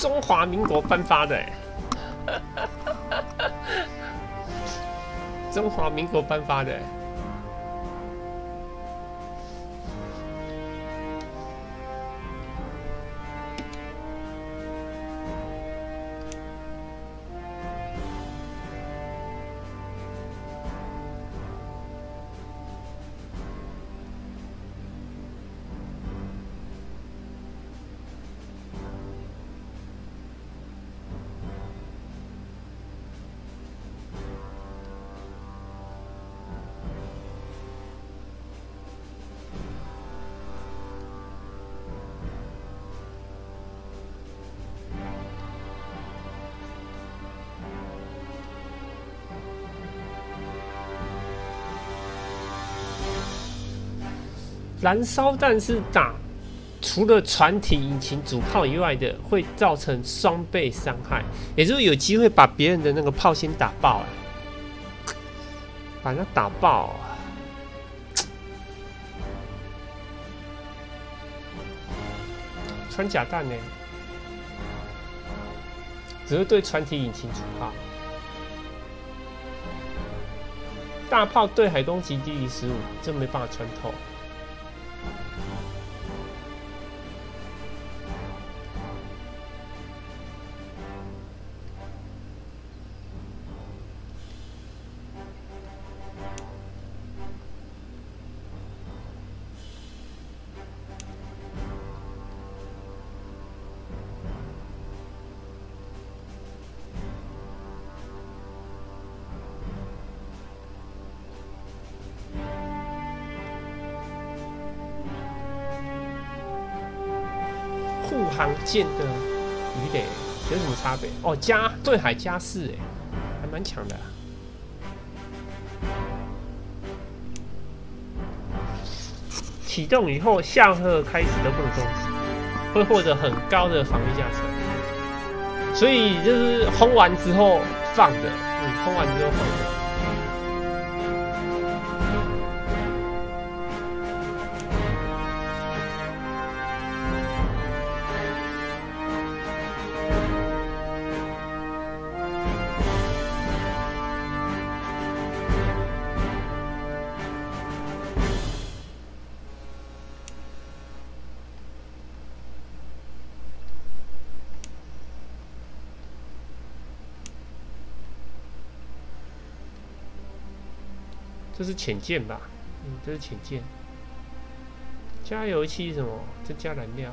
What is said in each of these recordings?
中华民国颁发的，中华民国颁发的。燃烧弹是打除了船体引擎主炮以外的，会造成双倍伤害，也就是有机会把别人的那个炮先打爆，把它打爆。穿甲弹呢，只会对船体引擎主炮。大炮对海攻击低于15，这没办法穿透。护航舰的鱼雷有什么差别？哦，对海加4，哎，还蛮强的、啊。启动以后，下颌开始都不能攻击，会获得很高的防御价值。所以就是轰完之后放的，轰完之后放的。这是潜舰吧？这是潜舰。加油器什么？增加燃料。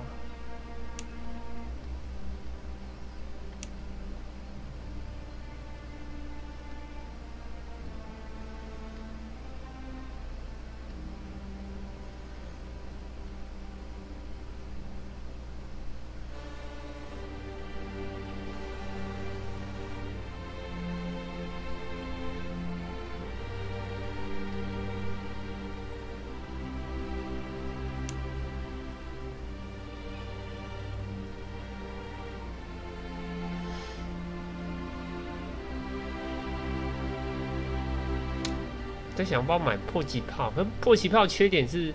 在想帮我买迫击炮，可迫击炮缺点是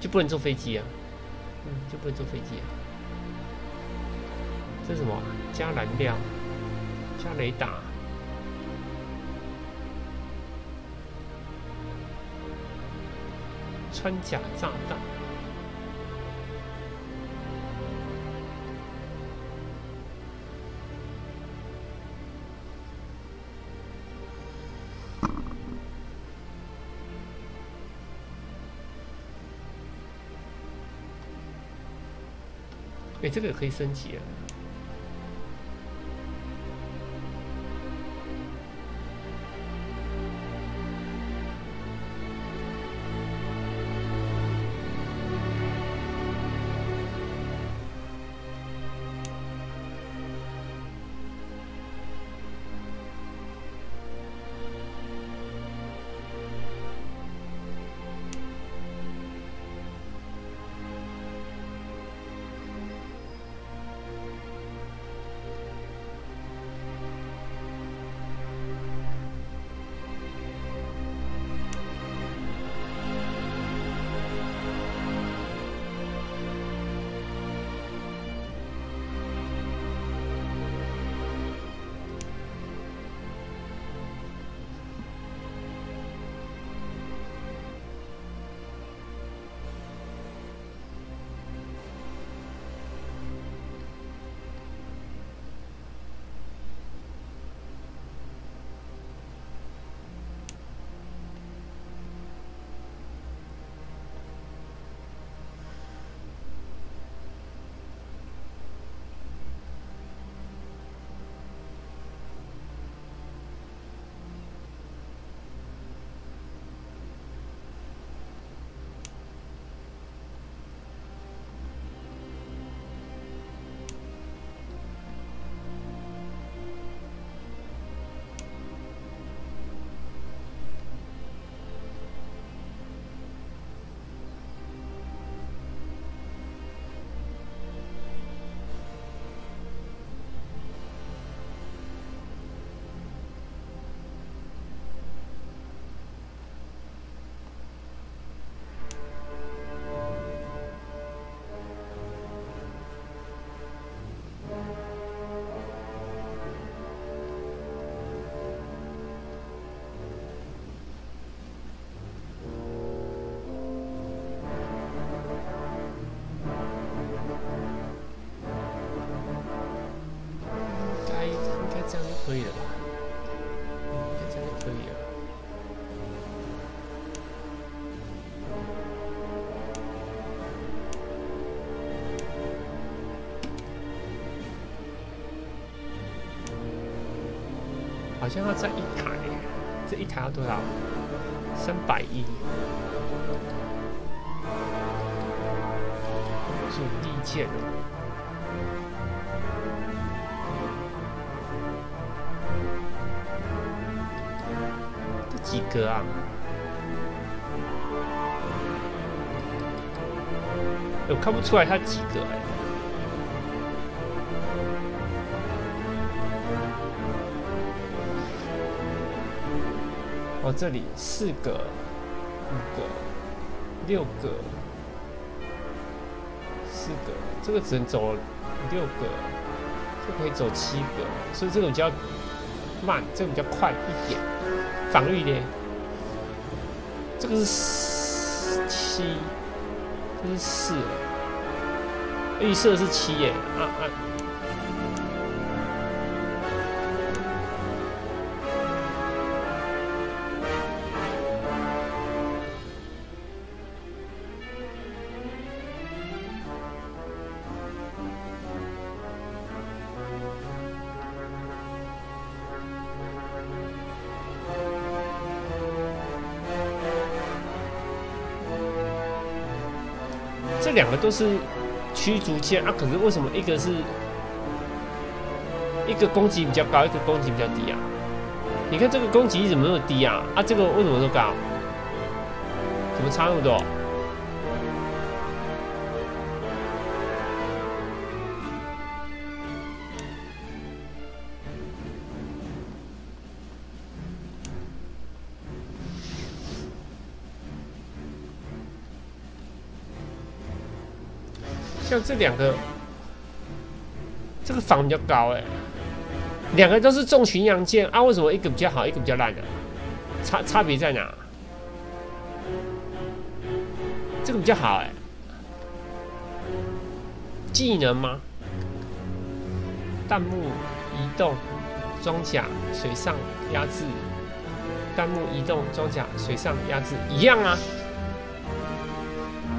就不能坐飞机啊，就不能坐飞机啊。这是什么？加燃料，加雷达，穿甲炸弹。这个也可以升级啊。可以了吧？这样就可以了。好像要再一台，这一台要多少？310。主力件哦。这几格啊？我看不出来它几格哎。哦，这里4个、5个、6个、4个，这个只能走6个，这可以走7个，所以这个比较慢，这个比较快一点。防御呢？这个是7，这是4，预设是7耶，这两个都是驱逐舰啊，可是为什么一个攻击比较高，一个攻击比较低啊？你看这个攻击怎么那么低啊？啊，这个为什么那么高？怎么差那么多？像这两个，这个防比较高哎，两个都是重巡洋舰啊，为什么一个比较好，一个比较烂呢？差别在哪？这个比较好哎，技能吗？弹幕移动，装甲水上压制，弹幕移动，装甲水上压制一样啊。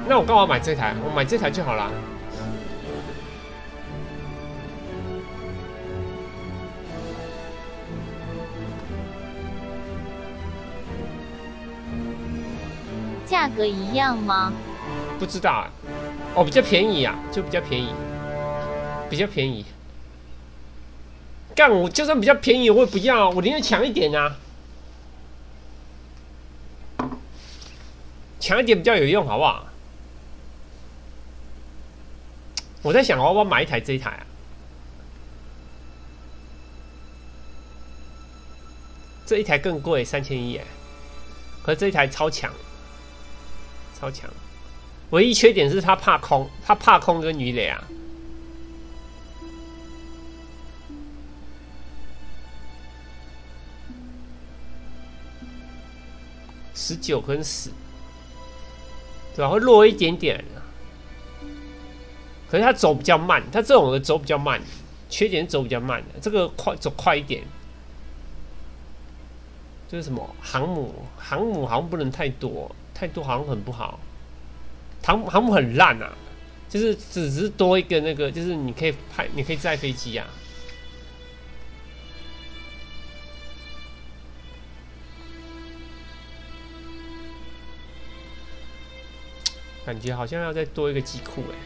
那我干嘛买这台？我买这台就好啦。价格一样吗？不知道啊，哦，比较便宜啊，就比较便宜，比较便宜。干，我就算比较便宜，我也不要，我宁愿强一点啊，强一点比较有用，好不好？我在想，我要不要买一台这一台啊？这一台更贵，3100耶，可是这一台超强。超强，唯一缺点是他怕空，他怕空跟鱼雷啊。19跟10，对吧？会弱一点点，可是它走比较慢，它这种的走比较慢，缺点走比较慢的，这个走快一点。就是什么航母好像不能太多。太多好像很不好，航母很烂啊，就是只是多一个那个，就是你可以载飞机啊。感觉好像要再多一个机库哎，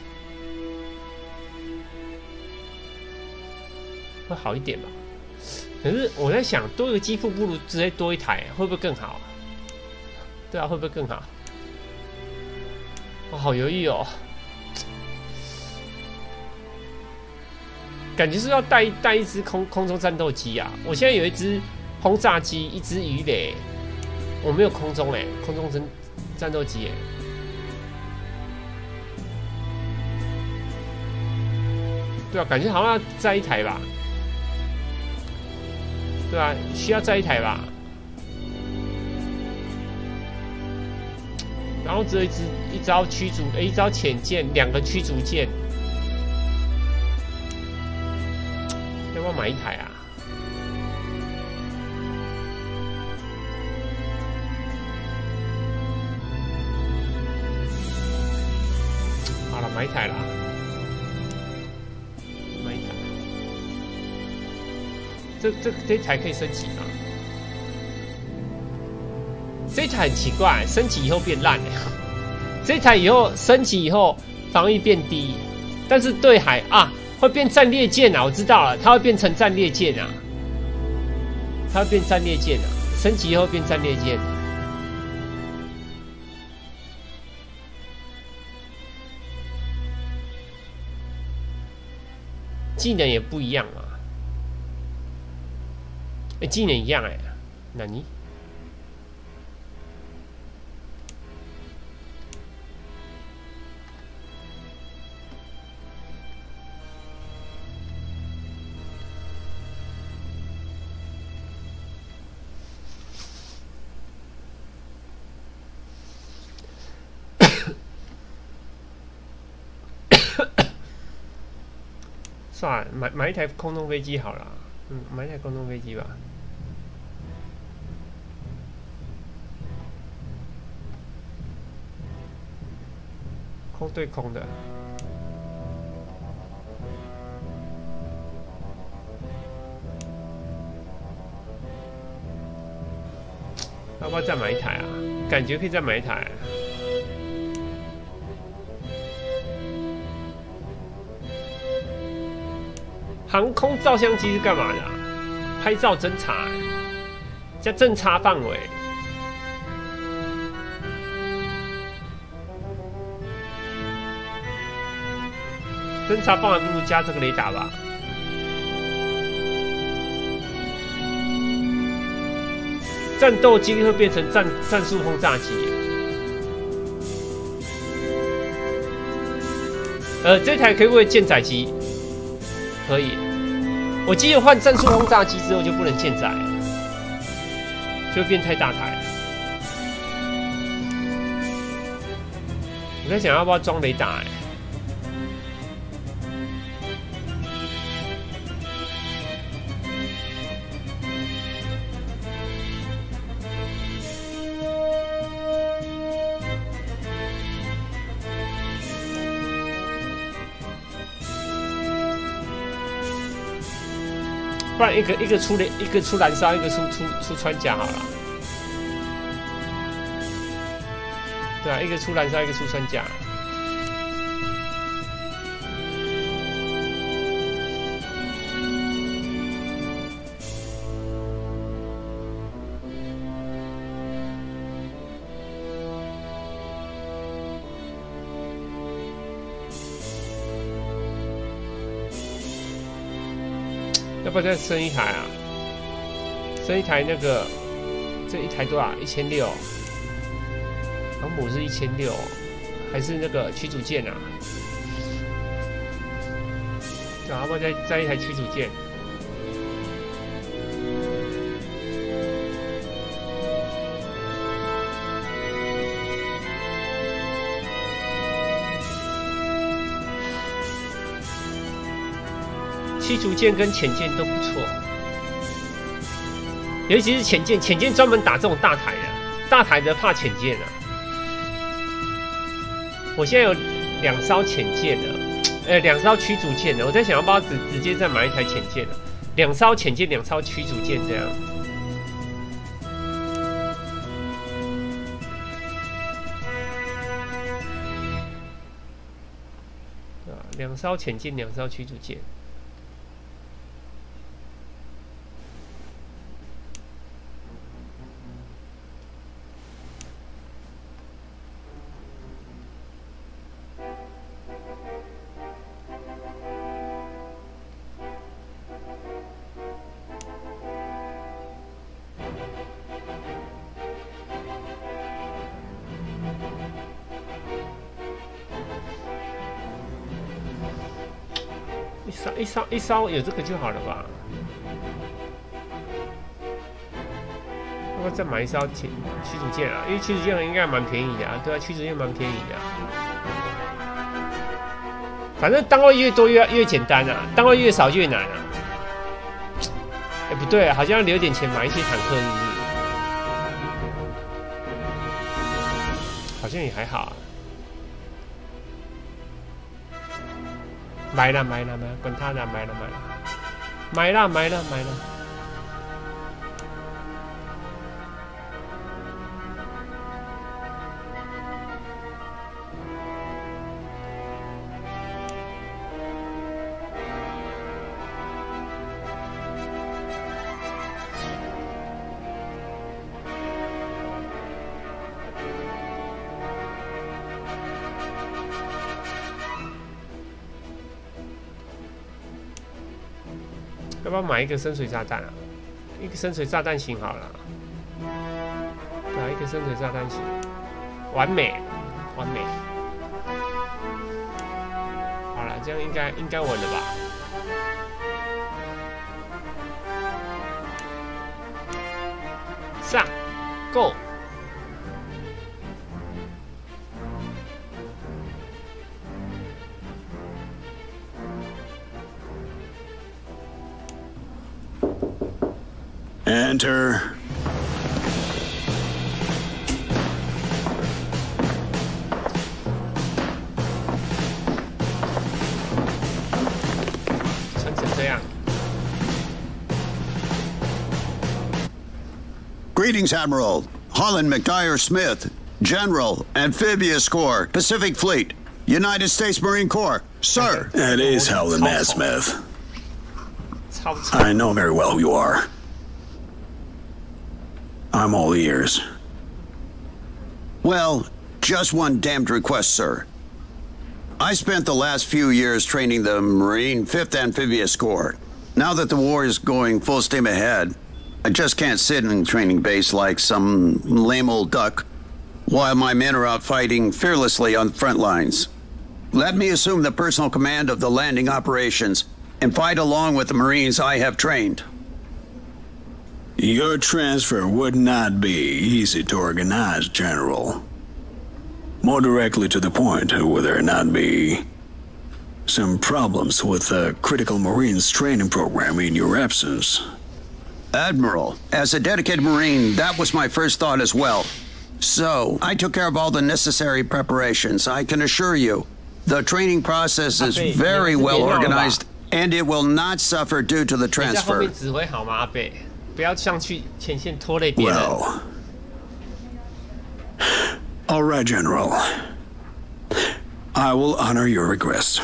会好一点吧？可是我在想，多一个机库不如直接多一台，会不会更好？对啊，会不会更好？我好犹豫哦，感觉是要带一支空中战斗机啊！我现在有一支轰炸机，一支鱼雷，我没有空中战斗机对啊，感觉好像要载一台吧？对啊，需要载一台吧？然后只有一招驱逐，一招潜舰，2个驱逐舰，要不要买一台啊？这一台可以升级吗？这一台很奇怪，升级以后变烂了。这一台以后升级以后防御变低，但是对海啊会变战列舰啊，我知道了，它会变成战列舰啊，它会变战列舰啊，升级以后变战列舰。技能也不一样嘛，技能一样哪尼？算了，买一台空中飞机好了，买一台空中飞机吧。空对空的，要不要再买一台啊？感觉可以再买一台。航空照相机是干嘛的啊？拍照侦查，加侦查范围。侦查范围不如加这个雷达吧。战斗机会变成战术轰炸机。这台可不可以舰载机？可以。我记得换战术轰炸机之后就不能舰载了，就变太大台了。我在想要不要装雷达不然一个出燃烧，一个出穿甲好了。对啊，一个出燃烧，一个出穿甲。要不要再升一台啊？升一台那个，这一台多少？1600。航母是1600，还是那个驱逐舰啊？要不要再一台驱逐舰？驱逐舰跟潜舰都不错，尤其是潜舰，潜舰专门打这种大台的，大台的怕潜舰啊。我现在有2艘潜舰的，2艘驱逐舰的，我在想要不要直接再买一台潜舰的，2艘潜舰，2艘驱逐舰这样。对吧？2艘潜舰，2艘驱逐舰。一艘有这个就好了吧？要不要再买一艘驱逐舰啊？因为驱逐舰应该蛮便宜的啊。对啊，驱逐舰蛮便宜的反正单位越多越简单啊，单位越少越难啊。不对啊，好像要留点钱买一些坦克，是不是？好像也还好啊。买了，管他的，买了。要不要买一个深水炸弹啊？一个深水炸弹型好了。对啊，一个深水炸弹型，完美，完美。好了，这样应该稳了吧？上 ，Go！ Enter. Greetings, Admiral. Holland McDyer Smith, General, Amphibious Corps, Pacific Fleet, United States Marine Corps. Sir. That is Holland Matt Smith. I know very well who you are. I'm all ears. Well, just one damned request, sir. I spent the last few years training the Marine 5th Amphibious Corps. Now that the war is going full steam ahead, I just can't sit in training base like some lame old duck while my men are out fighting fearlessly on the front lines. Let me assume the personal command of the landing operations and fight along with the Marines I have trained. Your transfer would not be easy to organize, General. More directly to the point, would there not be some problems with the critical Marines training program in your absence? Admiral, as a dedicated Marine, that was my first thought as well. So, I took care of all the necessary preparations. I can assure you, the training process is very well organized, and it will not suffer due to the transfer. Well, all right, General. I will honor your request.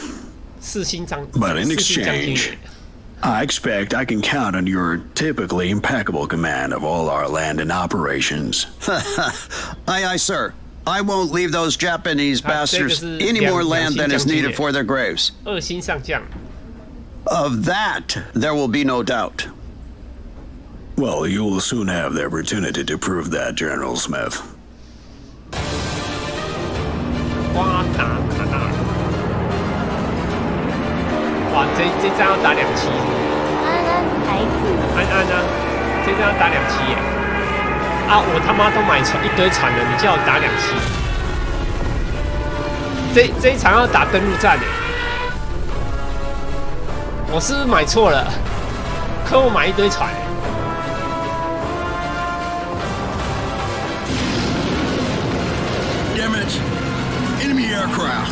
But in exchange, I expect I can count on your typically impeccable command of all our landing operations. Aye, aye, sir. I won't leave those Japanese bastards any more land than is needed for their graves. Of that, there will be no doubt. Well, you will soon have the opportunity to prove that, General Smith. 哇，打卡纳尔！哇，这张要打2期。安安台子。安安啊，这张要打2期耶！啊，我他妈都买一堆船了，你叫我打2期？这一场要打登陆战耶！我是不是买错了？可我买一堆船。 Enemy aircraft.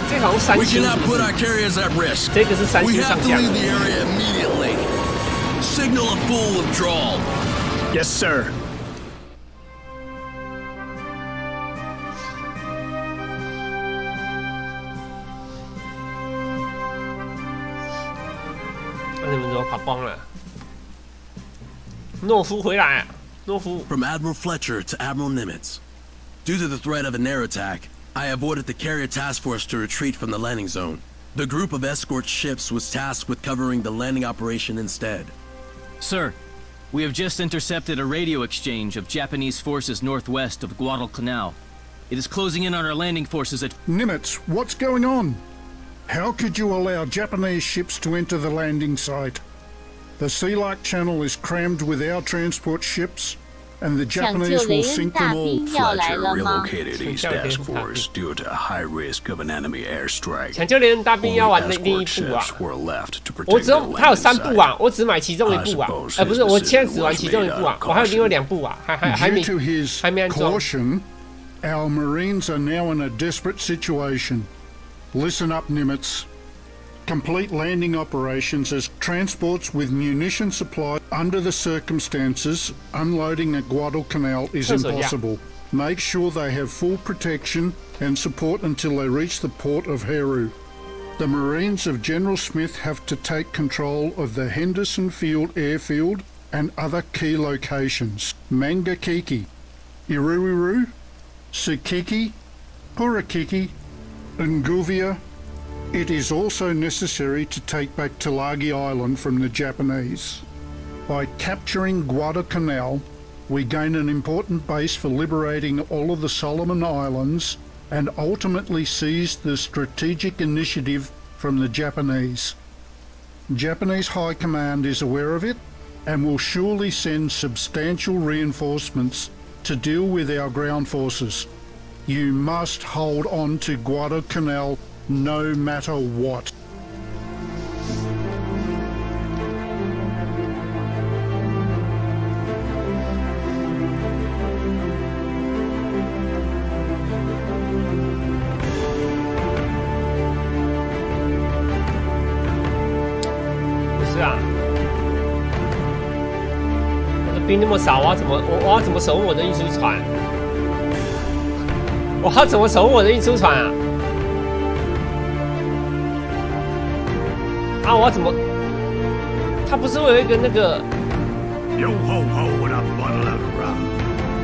这好像3星。 We cannot put our carriers at risk. 这个是3星上将。 We have to leave the area immediately. Signal a full withdrawal. Yes, sir. 你们怎么跑光了？诺夫回来，诺夫。 From Admiral Fletcher to Admiral Nimitz. Due to the threat of an air attack, I have ordered the carrier task force to retreat from the landing zone. The group of escort ships was tasked with covering the landing operation instead. Sir, we have just intercepted a radio exchange of Japanese forces northwest of Guadalcanal. It is closing in on our landing forces at... Nimitz, what's going on? How could you allow Japanese ships to enter the landing site? The Sea Lark Channel is crammed with our transport ships, and the Japanese will sink them all. Fletcher relocated his task force due to a high risk of an enemy airstrike. 抢救连人大兵要玩的另一部啊！我只有它有3部啊，我只买其中1部啊，不是，我现在只玩其中1部啊，我还有另外2部啊，还没 caution, our Marines are now in a desperate situation. Listen up, Nimitz. Complete landing operations as transports with munition supply under the circumstances, unloading at Guadalcanal is impossible. Make sure they have full protection and support until they reach the port of Heru. The Marines of General Smith have to take control of the Henderson Field airfield and other key locations. Mangakiki, Iruiru, Sukiki, Purakiki, Nguvia, It is also necessary to take back Tulagi Island from the Japanese. By capturing Guadalcanal, we gain an important base for liberating all of the Solomon Islands and ultimately seize the strategic initiative from the Japanese. Japanese High Command is aware of it and will surely send substantial reinforcements to deal with our ground forces. You must hold on to Guadalcanal no matter what. 兵那么少，我要怎么守护我的运输船？我要怎么守护我的运输船啊？啊，我要怎么？他不是会有一个那个？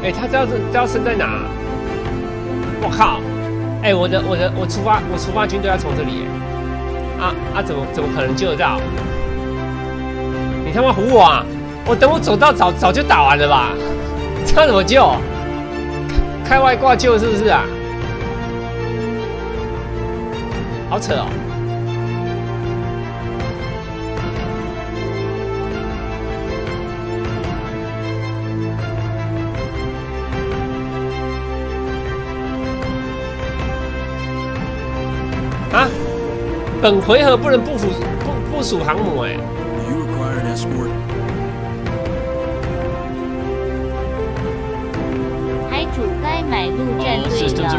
哎，他这要升在哪？我靠！哎，我出发军队要从这里。怎么可能救得到？你他妈唬我啊！我等我走到早就打完了吧？这样怎么救？开外挂救是不是啊？好扯哦！啊，本回合不能部署航母哎。该买陆战队了。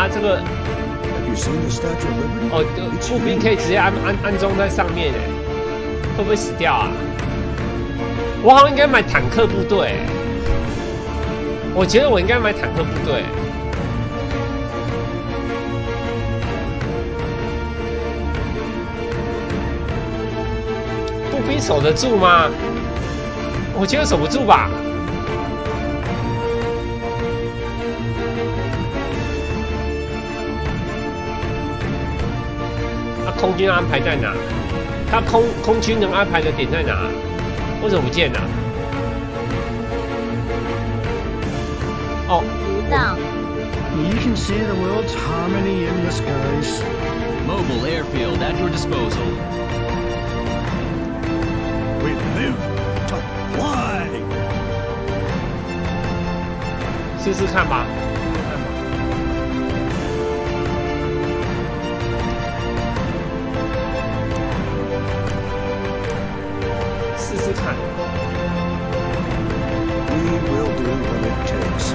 这个步兵可以直接安装在上面哎，会不会死掉啊？我好像应该买坦克部队，我觉得我应该买坦克部队。步兵守得住吗？我觉得守不住吧。空军安排在哪？他空军能安排的点在哪？为什么不见呢？哦，不到。You can see the world's harmony in the skies. Mobile airfield at your disposal. We live to fly. 试试看吧。试看。We will do what it takes.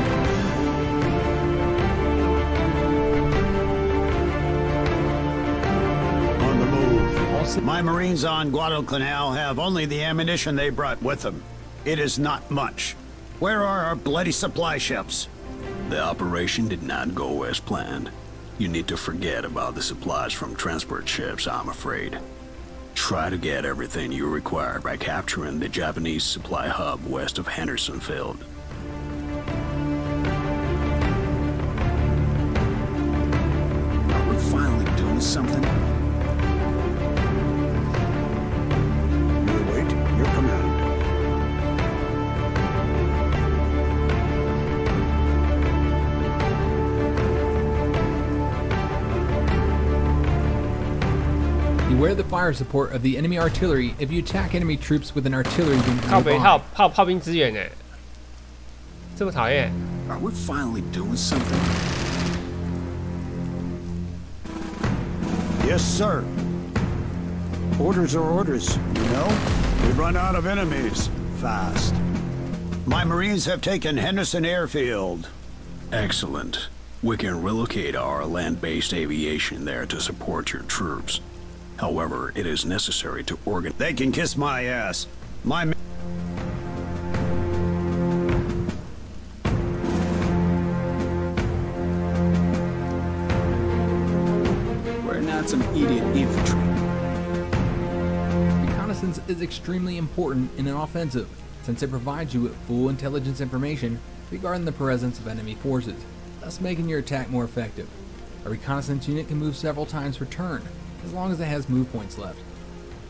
On the move. My Marines on Guadalcanal have only the ammunition they brought with them. It is not much. Where are our bloody supply ships? The operation did not go as planned. You need to forget about the supplies from transport ships, I'm afraid. Try to get everything you require by capturing the Japanese supply hub west of Hendersonville. Are we finally doing something? We await your command. Beware the fire support of the enemy artillery if you attack enemy troops with an artillery beam. 靠北炮兵支援哎，这么讨厌。Are we finally doing something? Yes, sir. Orders are orders, you know? We run out of enemies fast. My Marines have taken Henderson Airfield. Excellent. We can relocate our land-based aviation there to support your troops. However, it is necessary to organize. They can kiss my ass. We're not some idiot infantry. is extremely important in an offensive, since it provides you with full intelligence information regarding the presence of enemy forces, thus making your attack more effective. A reconnaissance unit can move several times per turn, as long as it has move points left.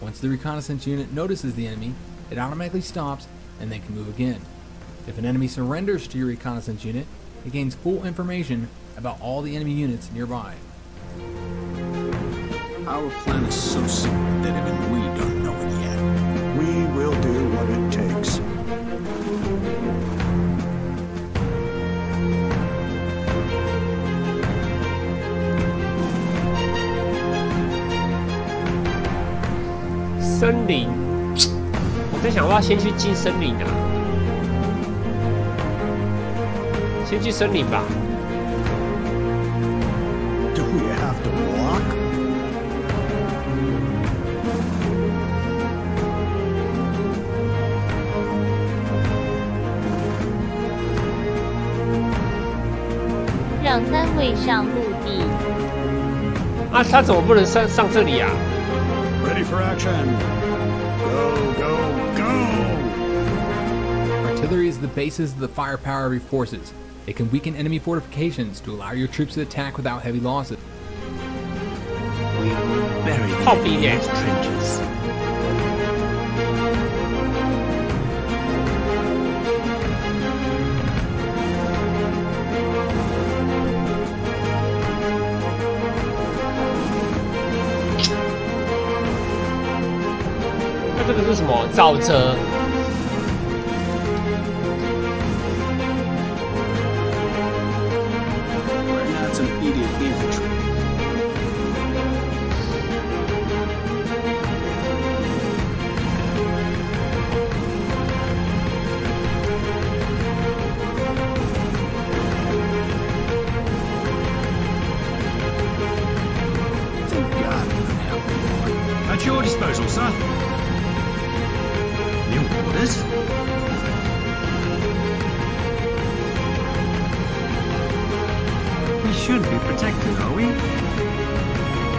Once the reconnaissance unit notices the enemy, it automatically stops and then can move again. If an enemy surrenders to your reconnaissance unit, it gains full information about all the enemy units nearby. Our plan is so secret that even we don't know it yet. We will do what it takes.森林，我在想，我要先去进森林啊，先去森林吧。Do we have to walk? "让3位上陆地。啊，他怎么不能上这里啊？ Ready for action. Go, go, go! Artillery is the basis of the firepower of your forces. It can weaken enemy fortifications to allow your troops to attack without heavy losses. We will bury the Copy enemy in that. its trenches. "那这个是什么？沼泽。 We're not some idiot infantry. Thank God we don't have war. At your disposal, sir. New orders? We should be protected, are we?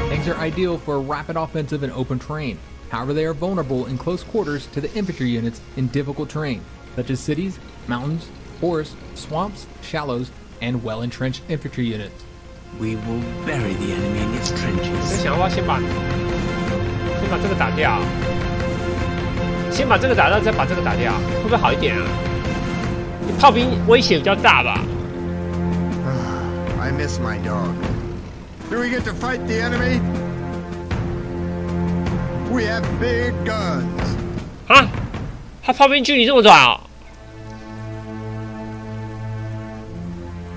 Tanks are ideal for a rapid offensive in open terrain. However, they are vulnerable in close quarters to the infantry units in difficult terrain, such as cities, mountains, forests, swamps, shallows, and well-entrenched infantry units. We will bury the enemy in its 在 trenches. 想要不要先把这个打掉？先把这个打掉，再把这个打掉，会不会好一点啊？炮兵威胁比较大吧？ I miss my dog. Do we get to fight the enemy? We have big guns. 啊，他炮兵距离这么短哦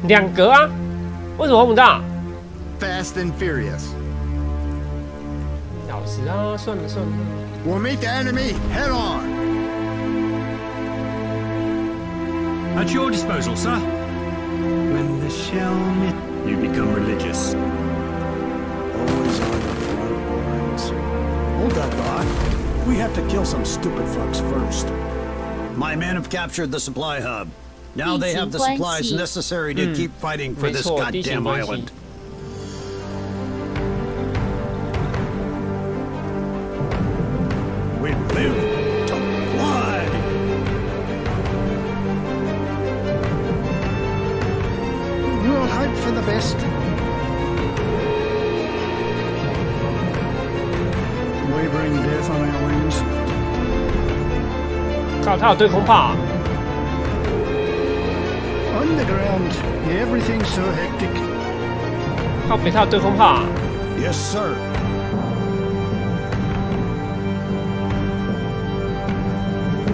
，2格啊？为什么碰不到？ Fast and furious. 老实啊，算了。 We'll meet the enemy head on. At your disposal, sir. When the shell you become religious. Always on the front lines. Hold that thought. We have to kill some stupid fucks first. My men have captured the supply hub. Now they have the supplies necessary to keep fighting for this 没错，地形 goddamn 关系。 island. We live to fly. We'll hope for the best. We bring death on our wings. 靠，他有对空炮、啊。 On the ground, everything's so hectic. 靠北，他有对空炮、啊。 Yes, sir.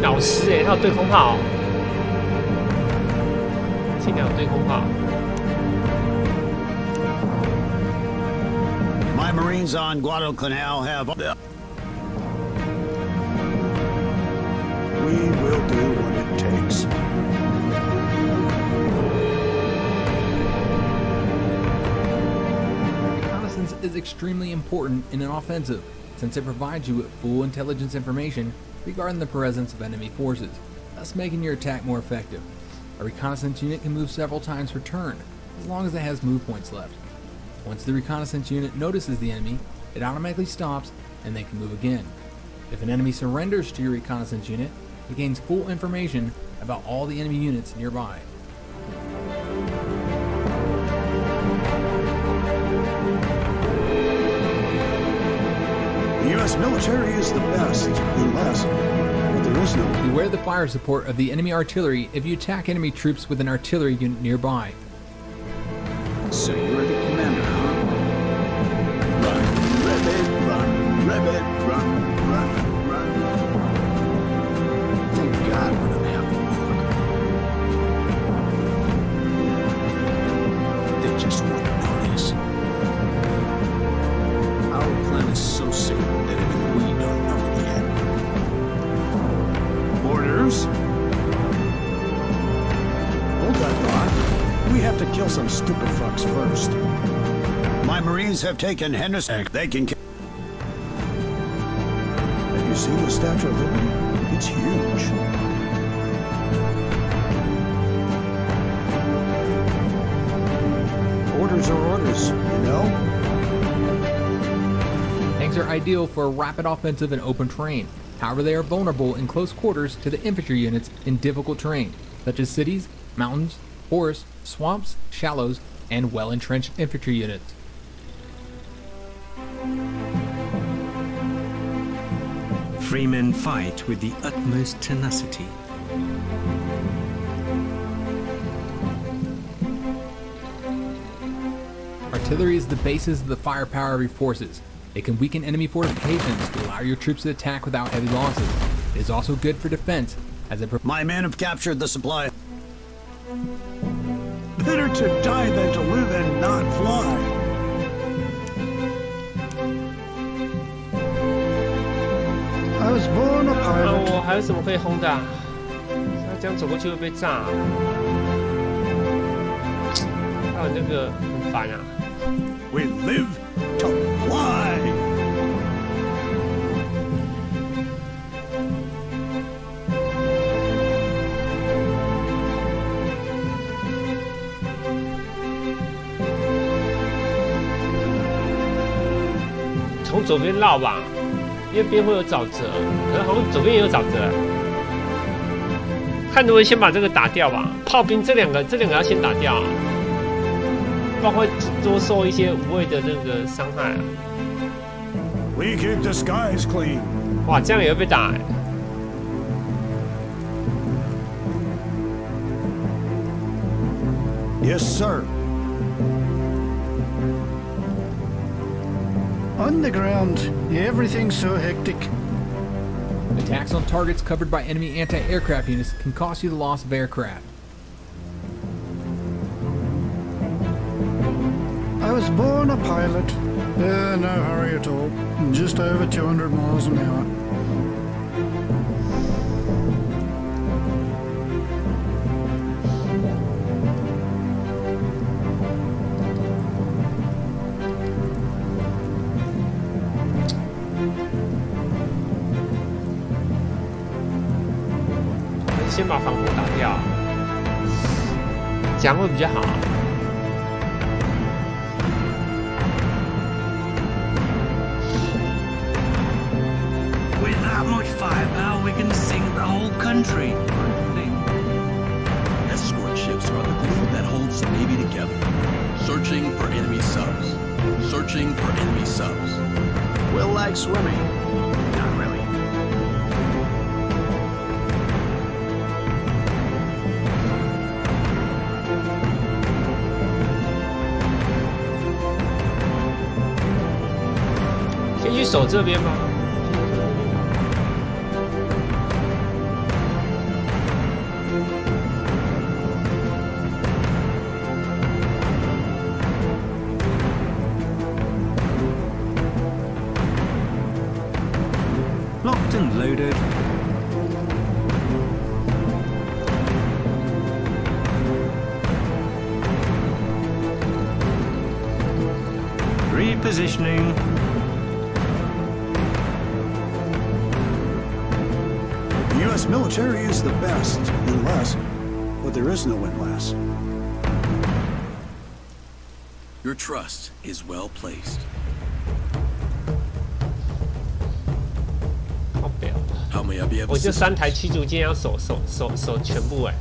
老师哎、欸，他有对空炮、哦。尽量有对空炮。 My Marines on Guadalcanal have. We will do what it takes. Reconnaissance is extremely important in an offensive, since it provides you with full intelligence information regarding the presence of enemy forces, thus making your attack more effective. A reconnaissance unit can move several times per turn, as long as it has move points left. Once the reconnaissance unit notices the enemy, it automatically stops and then can move again. If an enemy surrenders to your reconnaissance unit, it gains full information about all the enemy units nearby. The U.S. military is the best, unless, but there is no. Beware the fire support of the enemy artillery if you attack enemy troops with an artillery unit nearby. So you're the commander, huh? Run, rabbit, run, rabbit, run, run, run. Thank God we're not happy. They just won't notice. Our plan is so secret that even we don't know it yet. Orders? Hold that thought. We have to kill some stupid fucks first. My Marines have taken Henderson. They can kill. Have you seen the Statue of Liberty? It's huge. Orders are orders, you know? Tanks are ideal for a rapid offensive in open terrain. However, they are vulnerable in close quarters to the infantry units in difficult terrain, such as cities, mountains, forests, swamps, shallows, and well-entrenched infantry units. Free men fight with the utmost tenacity. Artillery is the basis of the firepower of your forces. It can weaken enemy fortifications to allow your troops to attack without heavy losses. It is also good for defense, as it My men have captured the supply. Better to die than to live and not fly. I was born a 我 pilot. 还有什么可以轰的、啊？他这样走过去会被炸、啊。还有那个很烦啊。 We live to fly. 从左边绕吧，右边会有沼泽，可是好像左边也有沼泽。看能不能先把这个打掉吧。炮兵这两个要先打掉、啊，不然会多受一些无谓的那个伤害啊。 We keep the skies clean. 哇，这样也会被打、欸。 Yes, sir. On the ground, everything's so hectic. attacks on targets covered by enemy anti-aircraft units can cost you the loss of aircraft. I was born a pilot. No hurry at all. Just over 200 miles an hour. Let's 先把防空打掉，这样会比较好。 With that much firepower, we can sink the whole country, I think. Escort ships are the glue that holds the Navy together. Searching for enemy subs. Searching for enemy subs. Will like swimming. Not really. Can 先去守这边吗？ Locked and loaded. Repositioning. The U.S. military is the best, unless, but there is no unless. Your trust is well placed. How may I be of 我就 assistance? 3台驱逐舰要守全部哎。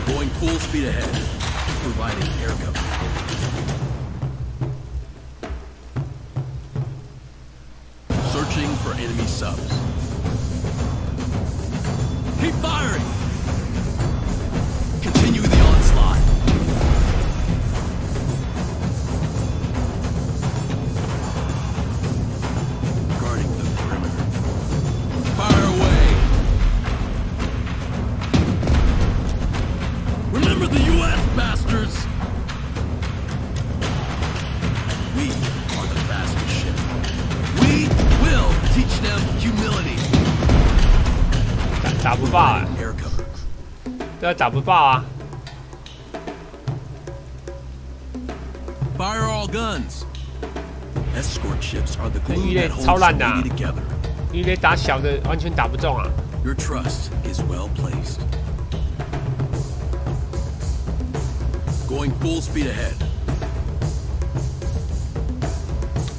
Going full speed ahead, providing air cover. Searching for enemy subs. Keep firing! Continue the onslaught. Guarding the perimeter. Fire away! Remember the U.S., bastards! We are the fastest ship. We will teach them humility. 打不爆啊！ Air cover. 对啊，打不爆啊！ Fire all guns. Escort ships are the 鱼 glue 雷 that 超 holds 烂 the 的、啊 Navy， together. 鱼雷打小的完全打不中啊！ Your trust is well placed. Going full speed ahead.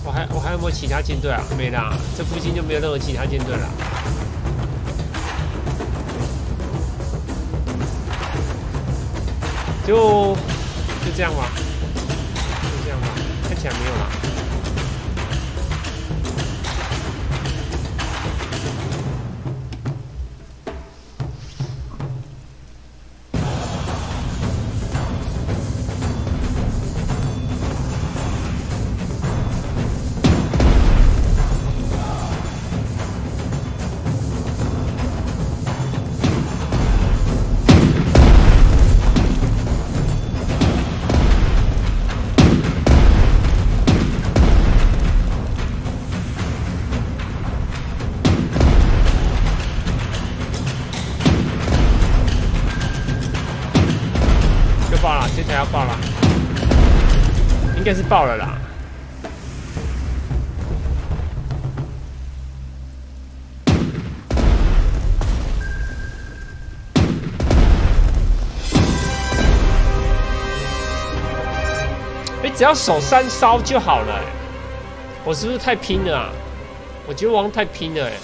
我还有没有其他舰队啊？没啦，这附近就没有任何其他舰队了。就这样吧，就这样吧，看起来没有啦。爆了，这台要爆了，应该是爆了啦。只要手3烧就好了、欸。我是不是太拼了啊？我觉得我好像太拼了哎、欸。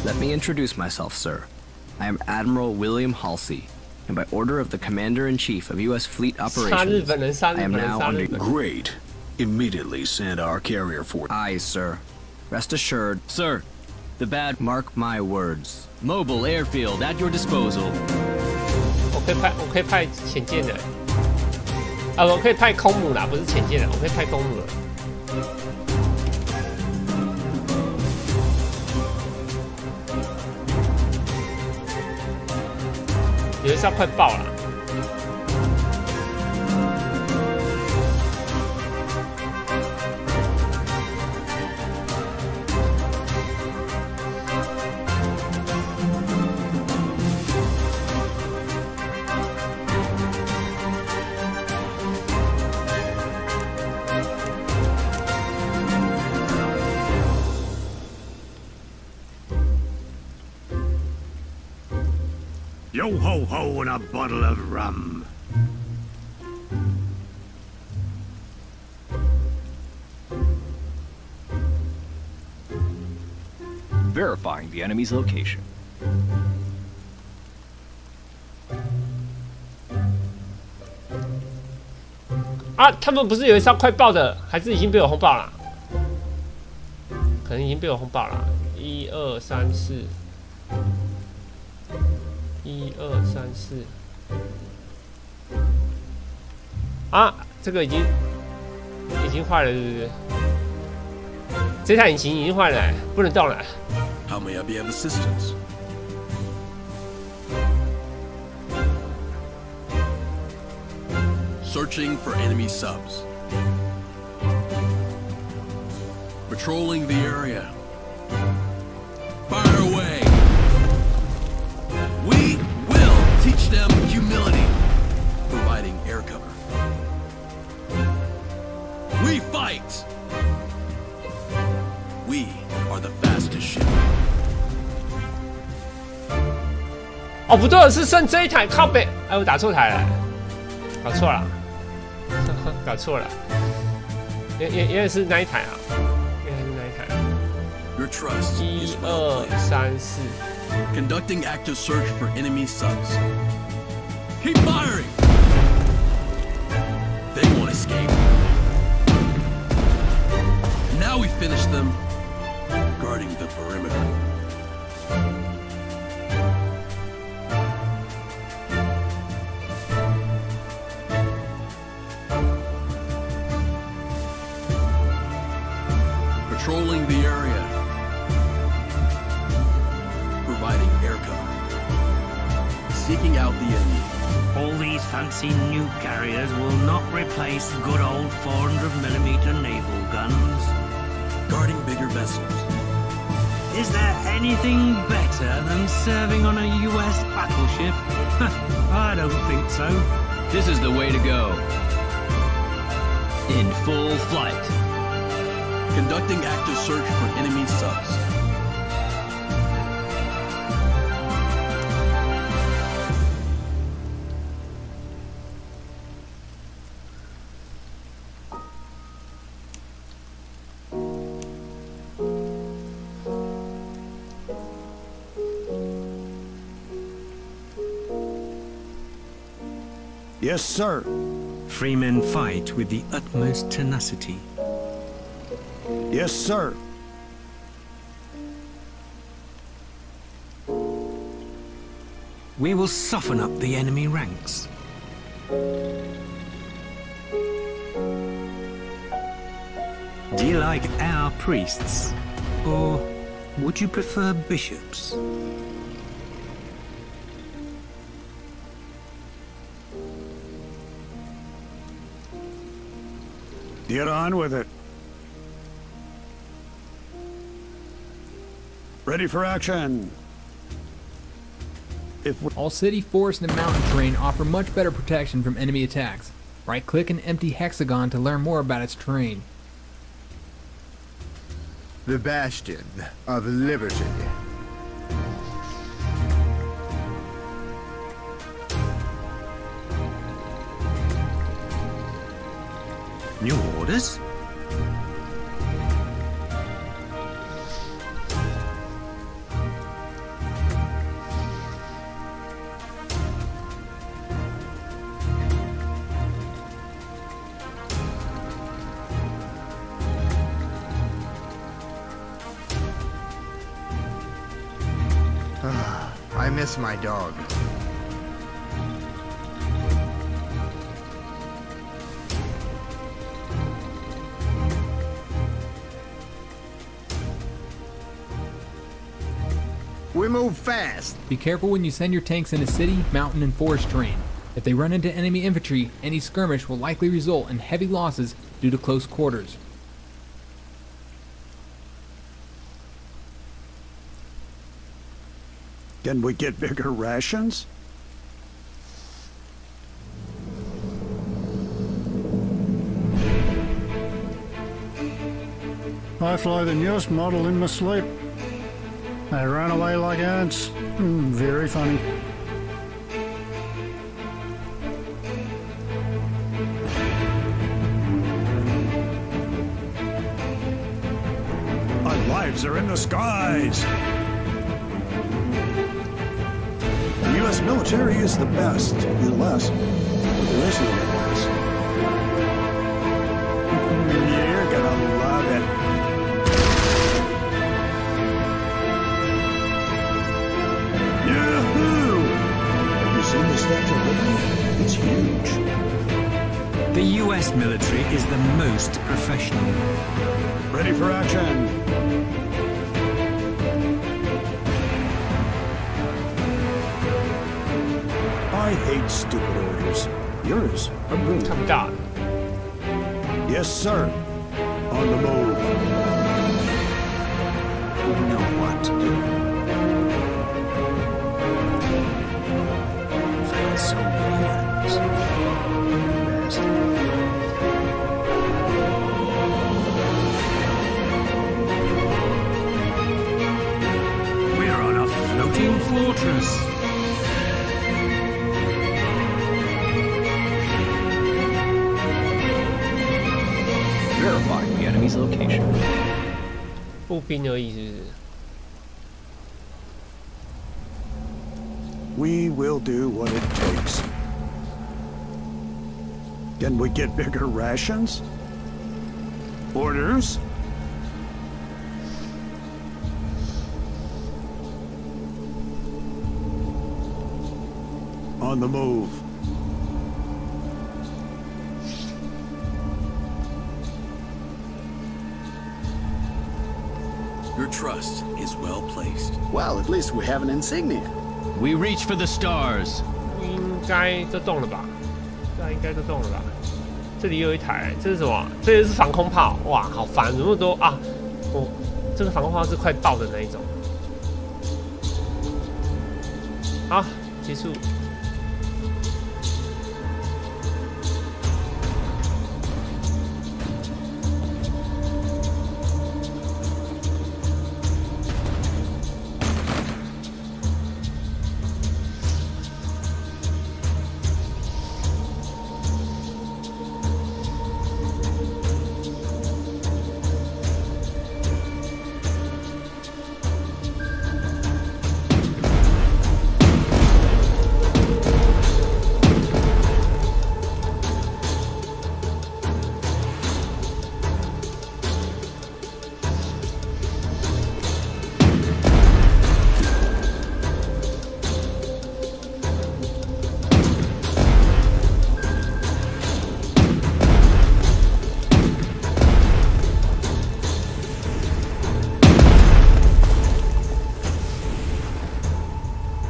Let me introduce myself, sir. I am Admiral William Halsey, and by order of the Commander-in-Chief of U.S. Fleet Operations, I am now under... Great. Immediately send our carrier force. Aye, sir. Rest assured. Sir, the bad... Mark my words. Mobile airfield at your disposal. 我可以派潜舰的，我可以派空母啦，不是潜舰的，我可以派空母了。 有一艘快爆了。Yo ho ho and a bottle of rum. Verifying the enemy's location. 啊，他们不是有一艘快爆的，还是已经被我轰爆了？可能已经被我轰爆了。1、2、3、4。 1、2、3、4。啊，这个已经坏了，是不是？这台引擎已经坏了，不能动了。How may I be of assistance? Searching for enemy subs. Patrolling the area. Fire away. We will Teach them humility. Providing air cover. We fight! We are the fastest ship. 哦，不对，是剩这一台靠北。哎，我打错台了，搞错了，搞错了，原来是那一台啊，原来是那一台。Your trust is 1、 well 2、 placed. 3、4。 Conducting active search for enemy subs. Keep firing! They won't escape. Now we finish them guarding the perimeter. Patrolling the area. Providing air cover. Seeking out the enemy. All these fancy new carriers will not replace good old 400mm naval guns. Guarding bigger vessels. Is there anything better than serving on a US battleship? I don't think so. This is the way to go. In full flight. Conducting active search for enemy subs. Yes, sir. Free men fight with the utmost tenacity. Yes, sir. We will soften up the enemy ranks. Do you like our priests? Or would you prefer bishops? Get on with it. Ready for action. All city, forest, and mountain terrain offer much better protection from enemy attacks. Right-click an empty hexagon to learn more about its terrain. The Bastion of Liberty. New orders? I miss my dog. We move fast. Be careful when you send your tanks into city, mountain, and forest terrain. If they run into enemy infantry, any skirmish will likely result in heavy losses due to close quarters. Can we get bigger rations? I fly the newest model in my sleep. They run away like ants. Very funny. Our lives are in the skies. The U.S. military is the best, unless there is no otherwise. You're gonna love it. Yahoo! Have you seen the Statue of Liberty? It's huge. The US military is the most professional. Ready for action. I hate stupid orders. Yours are brilliant. God. Yes, sir. On the move. We know what to do. so many enemies. We're on a floating fortress. Verifying the enemy's location. 步兵而已，是不是？ We will do what it takes. Can we get bigger rations? Orders? On the move. Your trust is well placed. Well, at least we have an insignia. We reach for the stars. 应该都动了吧？应该都动了吧？这里有一台，这是什么？这也是防空炮，哇，好烦，那么多啊！哦，这个防空炮是快爆的那一种。好，结束。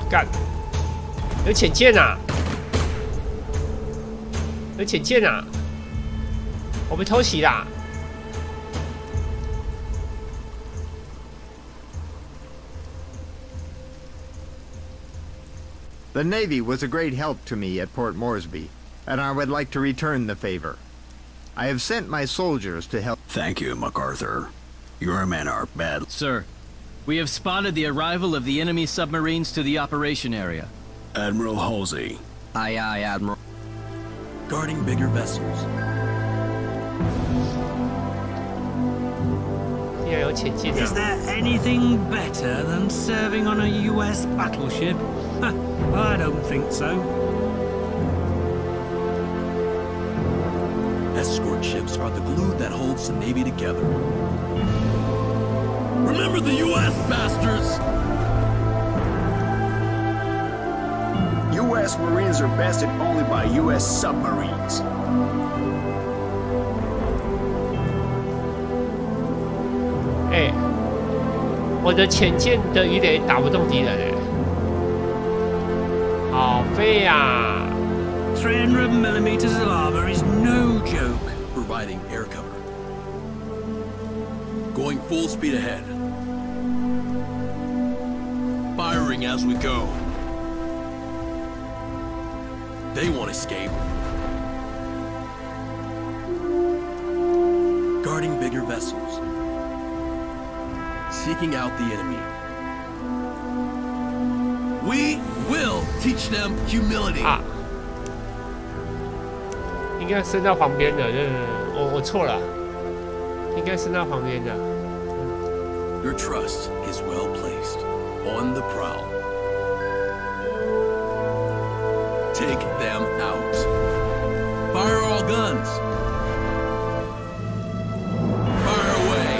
干，有潜舰啊！有潜舰啊！我被偷袭啦！ The Navy was a great help to me at Port Moresby, and I would like to return the favor. I have sent my soldiers to help. Thank you, MacArthur. Your men are bad. Sir, we have spotted the arrival of the enemy submarines to the operation area. Admiral Halsey. Aye, aye, Admiral. Guarding bigger vessels. 竟然有潜舰啊！ Is there anything better than serving on a US battleship? I don't think so. Escort ships are the glue that holds the Navy together. Remember the U.S. bastards! U.S. Marines are bested only by U.S. submarines. 哎，我的潜舰的鱼雷打不动敌人哎，好废呀！300mm of armor is no joke. Providing air cover. Going full speed ahead. Firing as we go. They won't escape. Guarding bigger vessels. Seeking out the enemy. We will teach them humility. 啊，应该升到旁边的，我错了，应该升到旁边的。Your trust is well placed. On the prowl. Take them out. Fire all guns. Fire away.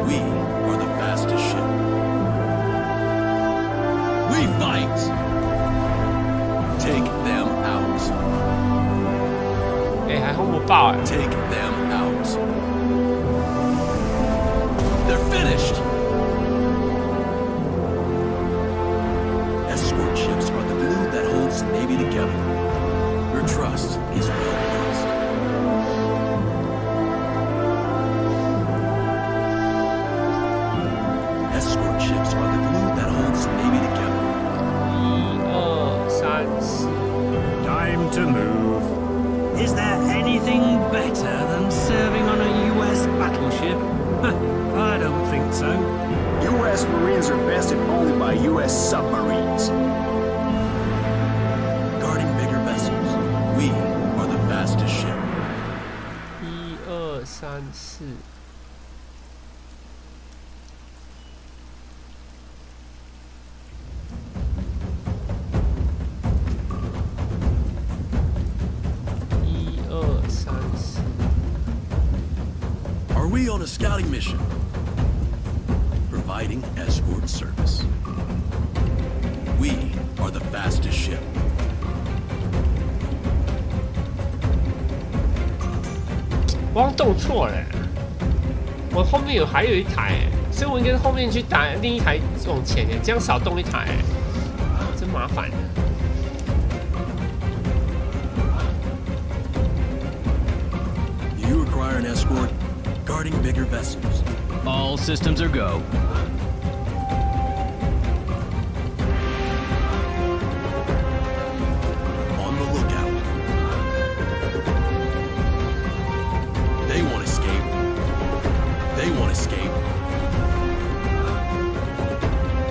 We are the fastest ship. We fight. Take them out. 哎，还轰不爆哎！ Take them out. They're finished. Escort ships are the glue that holds the Navy together. Your trust is well placed. Escort ships are the glue that holds the Navy together. 1、2、3、4。time to move. Is there anything better than serving on a US battleship? I don't think so. U.S. Marines are bested only by U.S. submarines. Guarding bigger vessels, we are the fastest ship. 1、2、3、4。Are we on a scouting mission? Providing escort service. We are the fastest ship. 我好像动错了，我后面还有一台，所以我应该后面去打另一台往前，这样少动一台，真麻烦。You require an escort, guarding bigger vessels. All systems are go. On the lookout. They won't escape. They won't escape.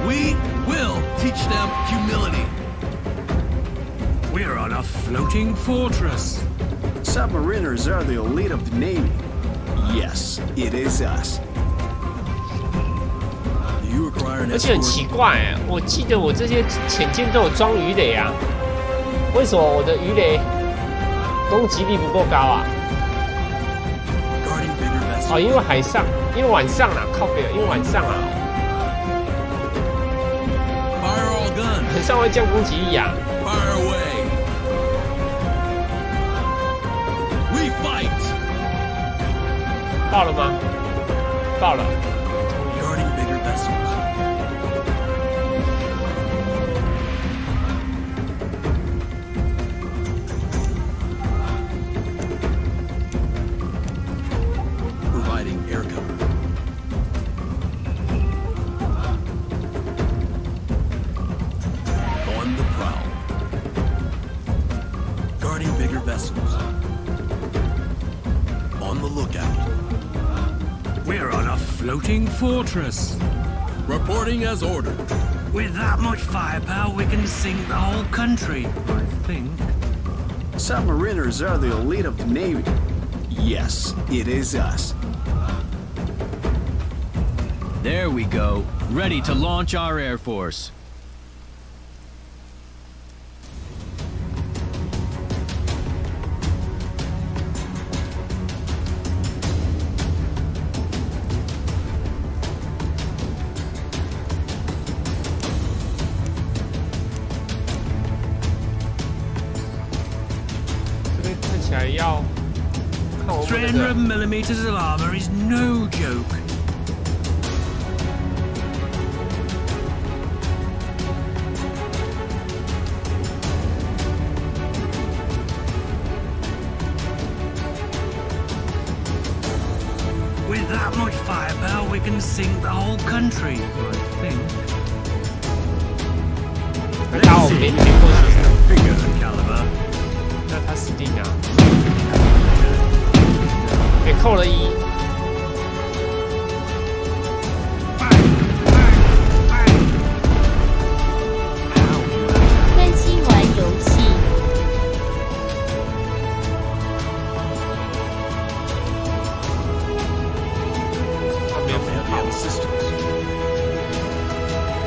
We will teach them humility. We're on a floating fortress. Submariners are the elite of the Navy. Yes, it is us. 而且很奇怪，我记得我这些潜舰都有装鱼雷啊，为什么我的鱼雷攻击力不够高啊？哦，因为海上，因为晚上啦，靠北，因为晚上啊，晚上会降攻击力啊。爆了吗？爆了。Floating fortress. Reporting as ordered. With that much firepower, we can sink the whole country, I think. Submariners are the elite of the Navy. Yes, it is us. There we go. Ready to launch our Air Force. $300mm of armor is no joke. With that much firepower, we can sink the whole country, I think. Let's see the bigger caliber. 那他死定了。给扣了1。分析完游戏。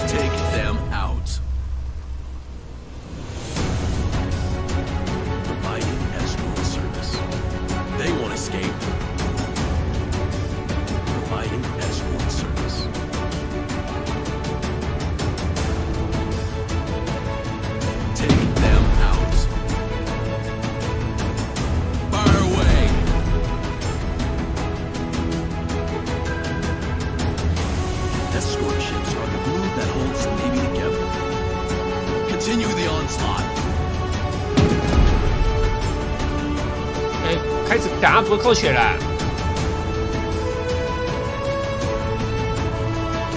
Take them out. Providing escort service. They won't escape. Providing escort service. Take them out. Fire away. Escort ships are the glue that holds the Navy together. Continue the onslaught. 开始打不扣血了。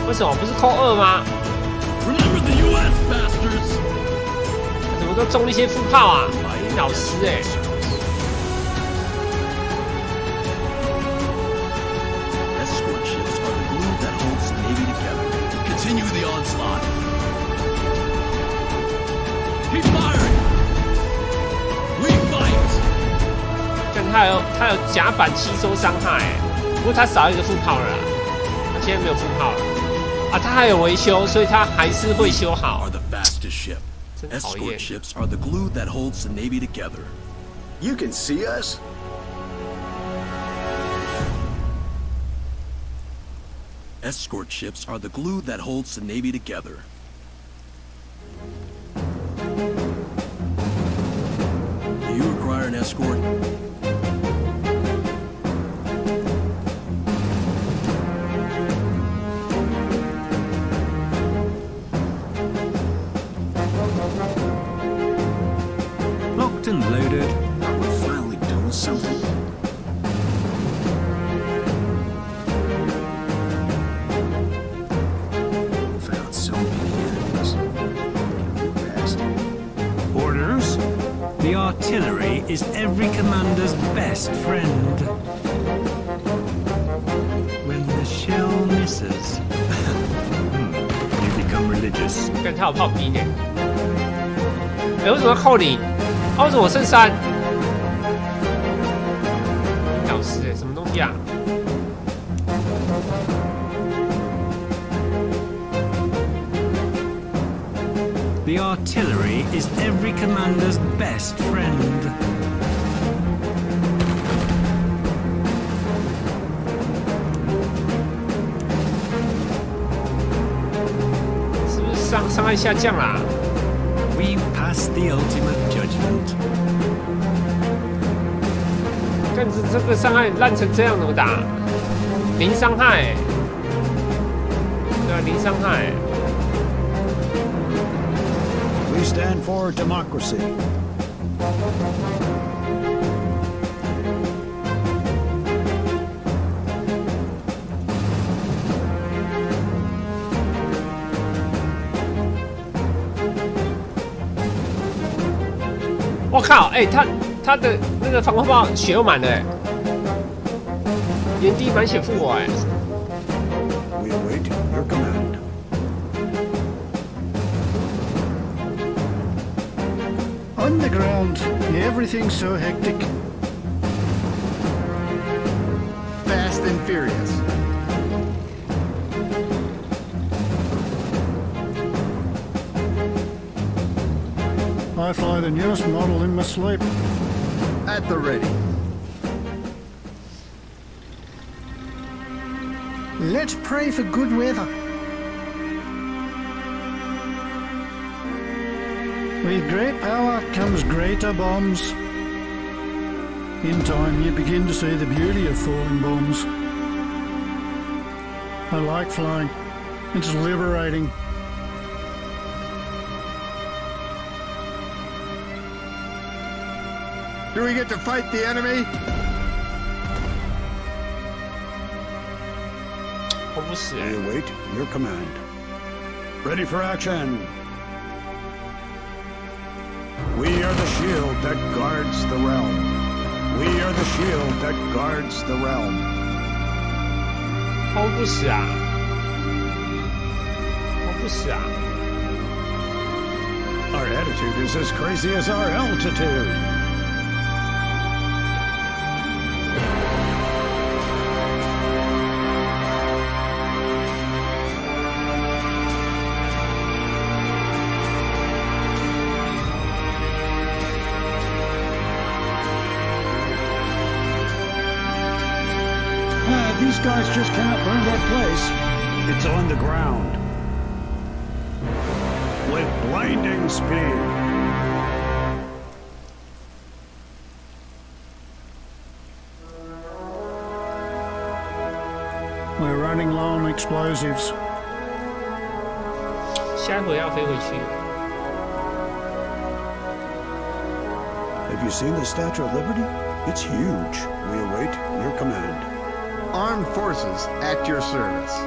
为什么不是扣2吗？ Remember the U.S. bastards. 怎么都中那些副炮啊？老师哎、Escort ships are the glue that holds the Navy together. Continue the onslaught. Keep firing. We fight. 但他有甲板吸收伤害、欸，不过他少一个副炮了啦，他现在没有副炮了啊，他还有维修，所以他还是会修好。 Are the fastest ship. Escort ships are the glue that holds the Navy together. You can see us? Escort ships are the glue that holds the Navy together. Do you require an escort? Locked and loaded. Are we finally doing something? Found so many enemies. Fast. Orders? The artillery is every commander's best friend. When the shell misses, you become religious. 跟他有炮兵呢、欸，为什么要扣你？啊，为什么我剩3？老师哎、欸，什么东西啊？ The artillery is every commander's best friend. 是不是伤害下降啦？ We pass the ultimate judgment. 但是这个伤害烂成这样怎么打？零伤害、欸，对啊，零伤害、欸。 We stand for democracy. 我靠！哎、欸，他的那个防空炮血又满了、欸，原地满血复活哎、欸。 We await your command. On the ground, everything's so hectic. Fast and furious. I fly the newest model in my sleep. At the ready. Let's pray for good weather. With great power comes greater bombs. In time, you begin to see the beauty of falling bombs. I like flying. It's liberating. Do we get to fight the enemy? 我不死、欸。 We await your command. Ready for action. We are the shield that guards the realm. We are the shield that guards the realm. 我不死啊！我不死啊！ Our attitude is as crazy as our altitude. These guys just cannot burn that place. It's on the ground. With blinding speed. We're running low on explosives. 下一回要飞回去。 Have you seen the Statue of Liberty? It's huge. We await your command. Armed forces at your service.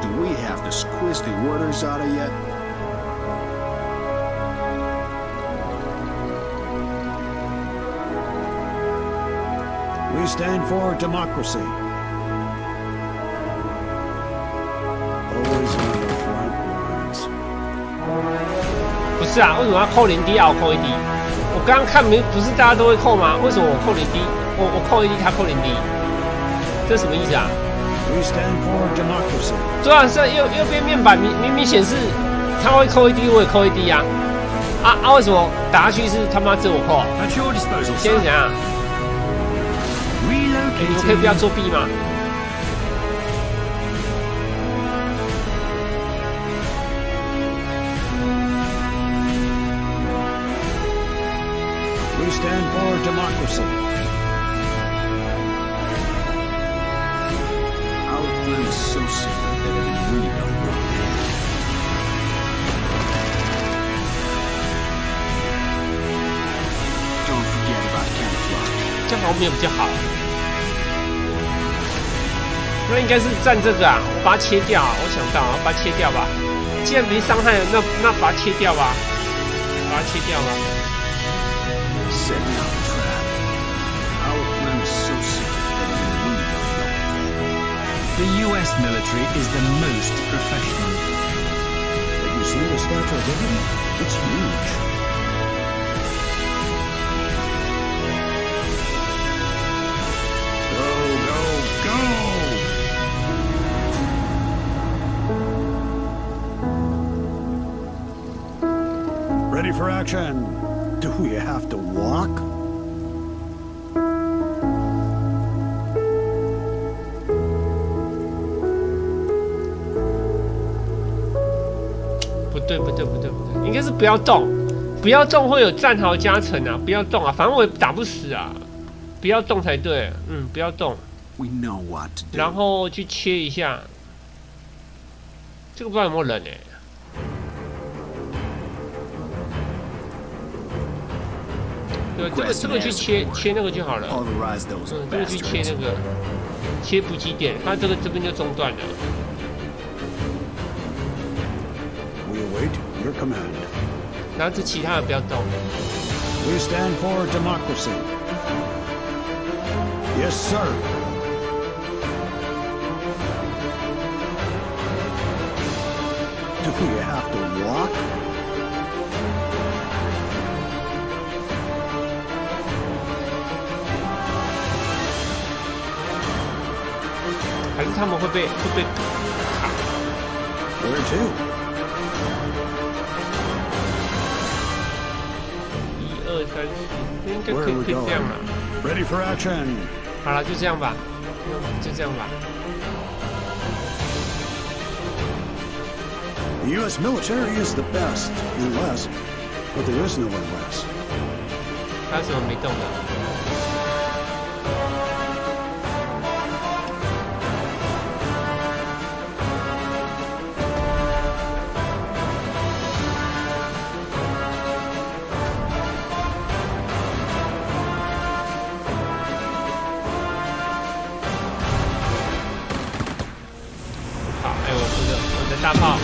Do we have to squeeze the orders out of you? We stand for democracy. Always on the front lines. 不是啊，为什么要扣0D 啊？我扣1D。我刚刚看不是大家都会扣吗？为什么我扣0D？我扣1D，他扣0D，这什么意思啊？ We stand for democracy. 对啊，是右边面板明明显示他会扣1D，我也扣1D啊。为什么打下去是他妈只有我扣？现在怎样？你们可以不要作弊吗？ We stand for democracy. Our plan is so simple that it really don't work. Don't forget about camouflage. 这样好像没有比较好。那应该是站这个啊，我把它切掉。我想到，我把它切掉吧。既然没伤害，那把它切掉吧，把它切掉吧。 Setting up a trap. Our plan is so simple that it really don't work. The US military is the most professional. Have you seen the Statue of Liberty? It's huge. Go, go, go! Ready for action. Do you have to walk? 不对，应该是不要动，不要动会有战壕加成啊！不要动啊，反正我也打不死啊，不要动才对。不要动。 We know what to do. 然后去切一下，这个不知道有没有人欸。 对，这个去切那个就好了。这个去切那个，切补给点，它这边就中断了。 We await your command. 然后这其他的不要动。 We stand for democracy. Yes, sir. Do you have to walk? Where to? 1、2、3、4，应该可以这样了。 Ready for action. 好了，就这样吧，就这样吧。 The U.S. military is the best, unless, but there is no unless. 他怎么没动的？ 大炮！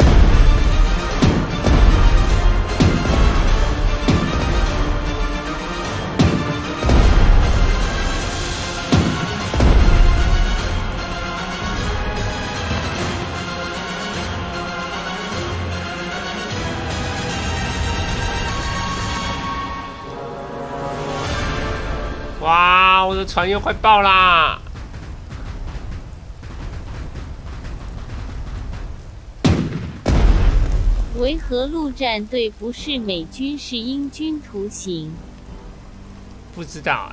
哇，我的船又快爆啦！ 维和陆战队不是美军，是英军图形。不知道。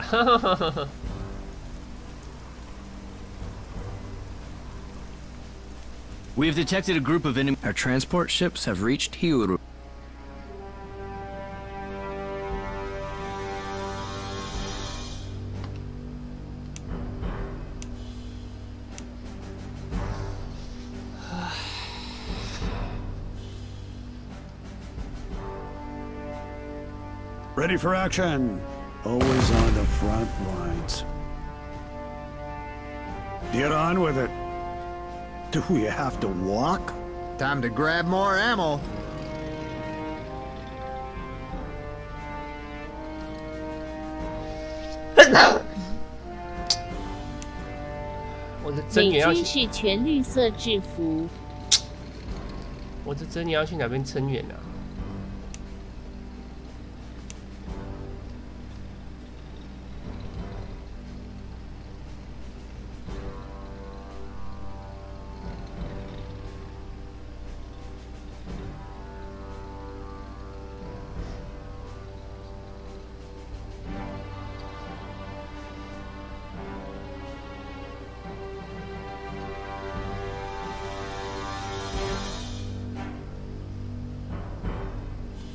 We have detected a group of enemy. Our transport ships have reached Hiuru. Ready for action. Always on the front lines. Get on with it. Do you have to walk? Time to grab more ammo. 我的针也要美军是全绿色制服。我这针也要去哪边增援啊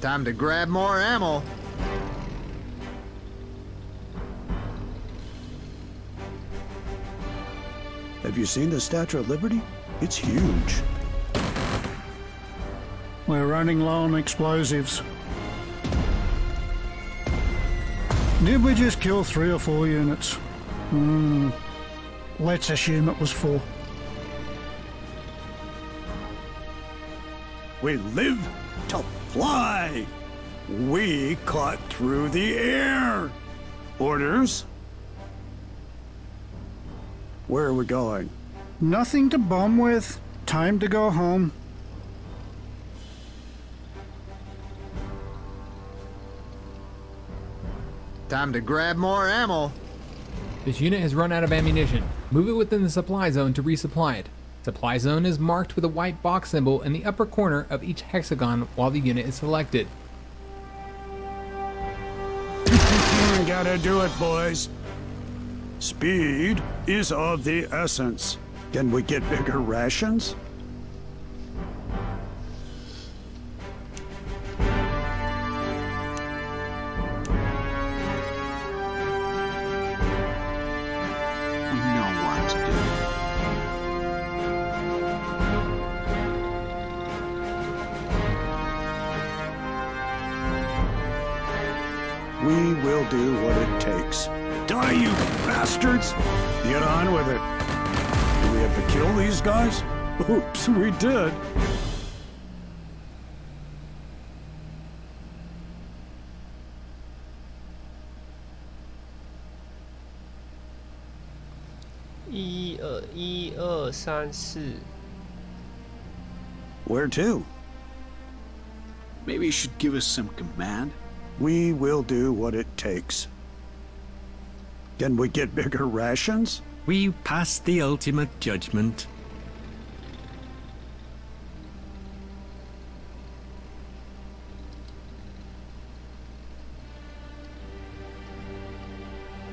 ？Time to grab more ammo. Have you seen the Statue of Liberty? It's huge. We're running low on explosives. Did we just kill 3 or 4 units? Let's assume it was 4. We live to fly. We cut through the air. Orders? Where are we going? Nothing to bomb with. Time to go home. Time to grab more ammo. This unit has run out of ammunition. Move it within the supply zone to resupply it. Supply zone is marked with a white box symbol in the upper corner of each hexagon while the unit is selected. Gotta do it, boys. Speed is of the essence. Can we get bigger rations? We will do what it takes. Die, you bastards! Get on with it. Do we have to kill these guys? Oops, we did.1 2 3 4 Where to? Maybe you should give us some command. We will do what it takes. Can we get bigger rations? We pass the ultimate judgment.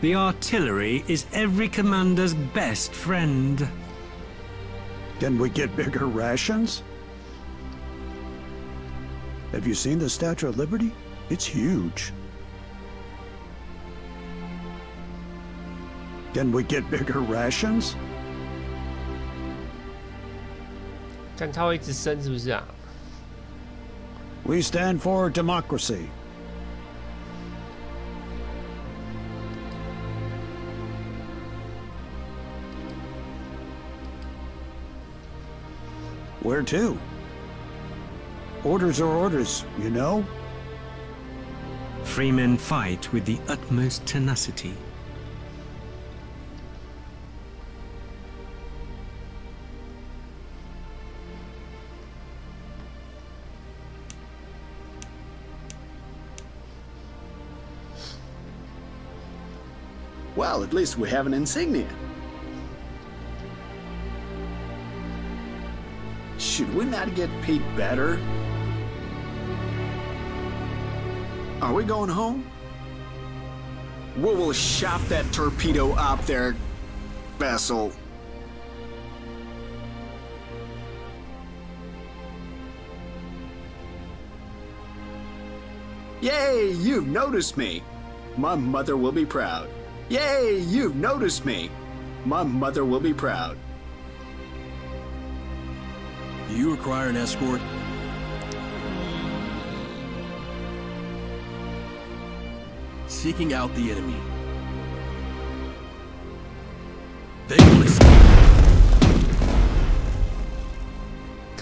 The artillery is every commander's best friend. Can we get bigger rations? Have you seen the Statue of Liberty? It's huge. Can we get bigger rations? 看它会一直升是不是啊？ We stand for democracy. Where to? Orders are orders, you know? Free men fight with the utmost tenacity. Well, at least we have an insignia. Should we not get paid better? Are we going home? We will shaft that torpedo up there, vessel. Yay, you've noticed me. My mother will be proud. Yay, you've noticed me. My mother will be proud. Do you require an escort? Seeking out the enemy. They listen.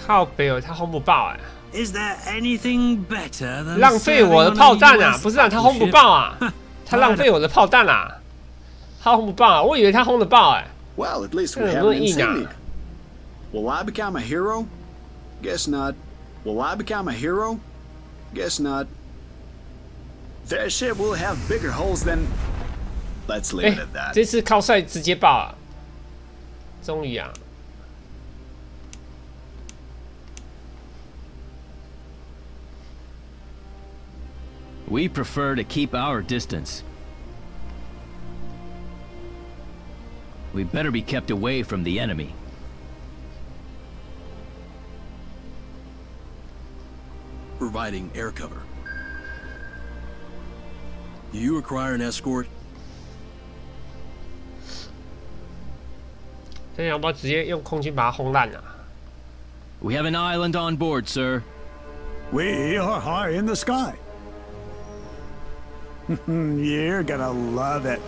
靠北哦，他轰不爆哎！ Is there anything better than 浪费我的炮弹啊！不是啊，他轰不爆啊！他浪费我的炮弹啊！他轰不爆啊！我以为他轰得爆哎。Well, at least we have an insignia. Will I become a hero? Guess not. Will I become a hero? Guess not. Their ship will have bigger holes than. Let's leave it at that. 这次靠帅直接爆啊！终于啊！ We prefer to keep our distance. We better be kept away from the enemy. Providing air cover. Do you require an escort? 这要不要直接用空军把它轰烂啊 We have an island on board, sir. We are high in the sky. You're gonna love it.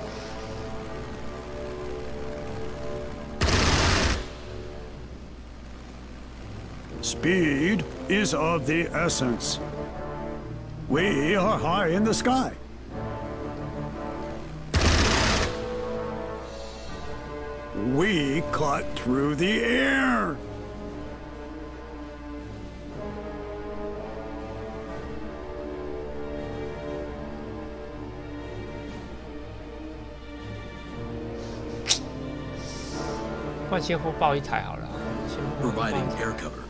Speed is of the essence. We are high in the sky. We cut through the air. 不然先轰爆一台好了。 Providing air cover.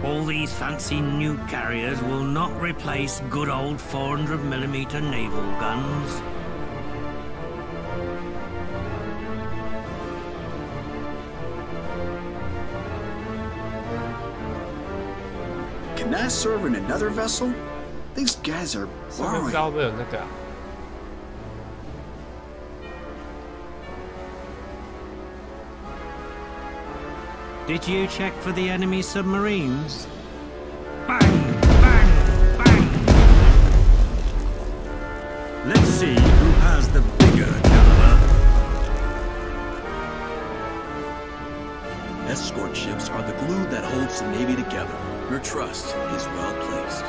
All these fancy new carriers will not replace good old 400mm naval guns. Can I serve in another vessel? These guys are boring. Did you check for the enemy submarines? Bang! Bang! Bang! Let's see who has the bigger caliber. Escort ships are the glue that holds the Navy together. Your trust is well placed.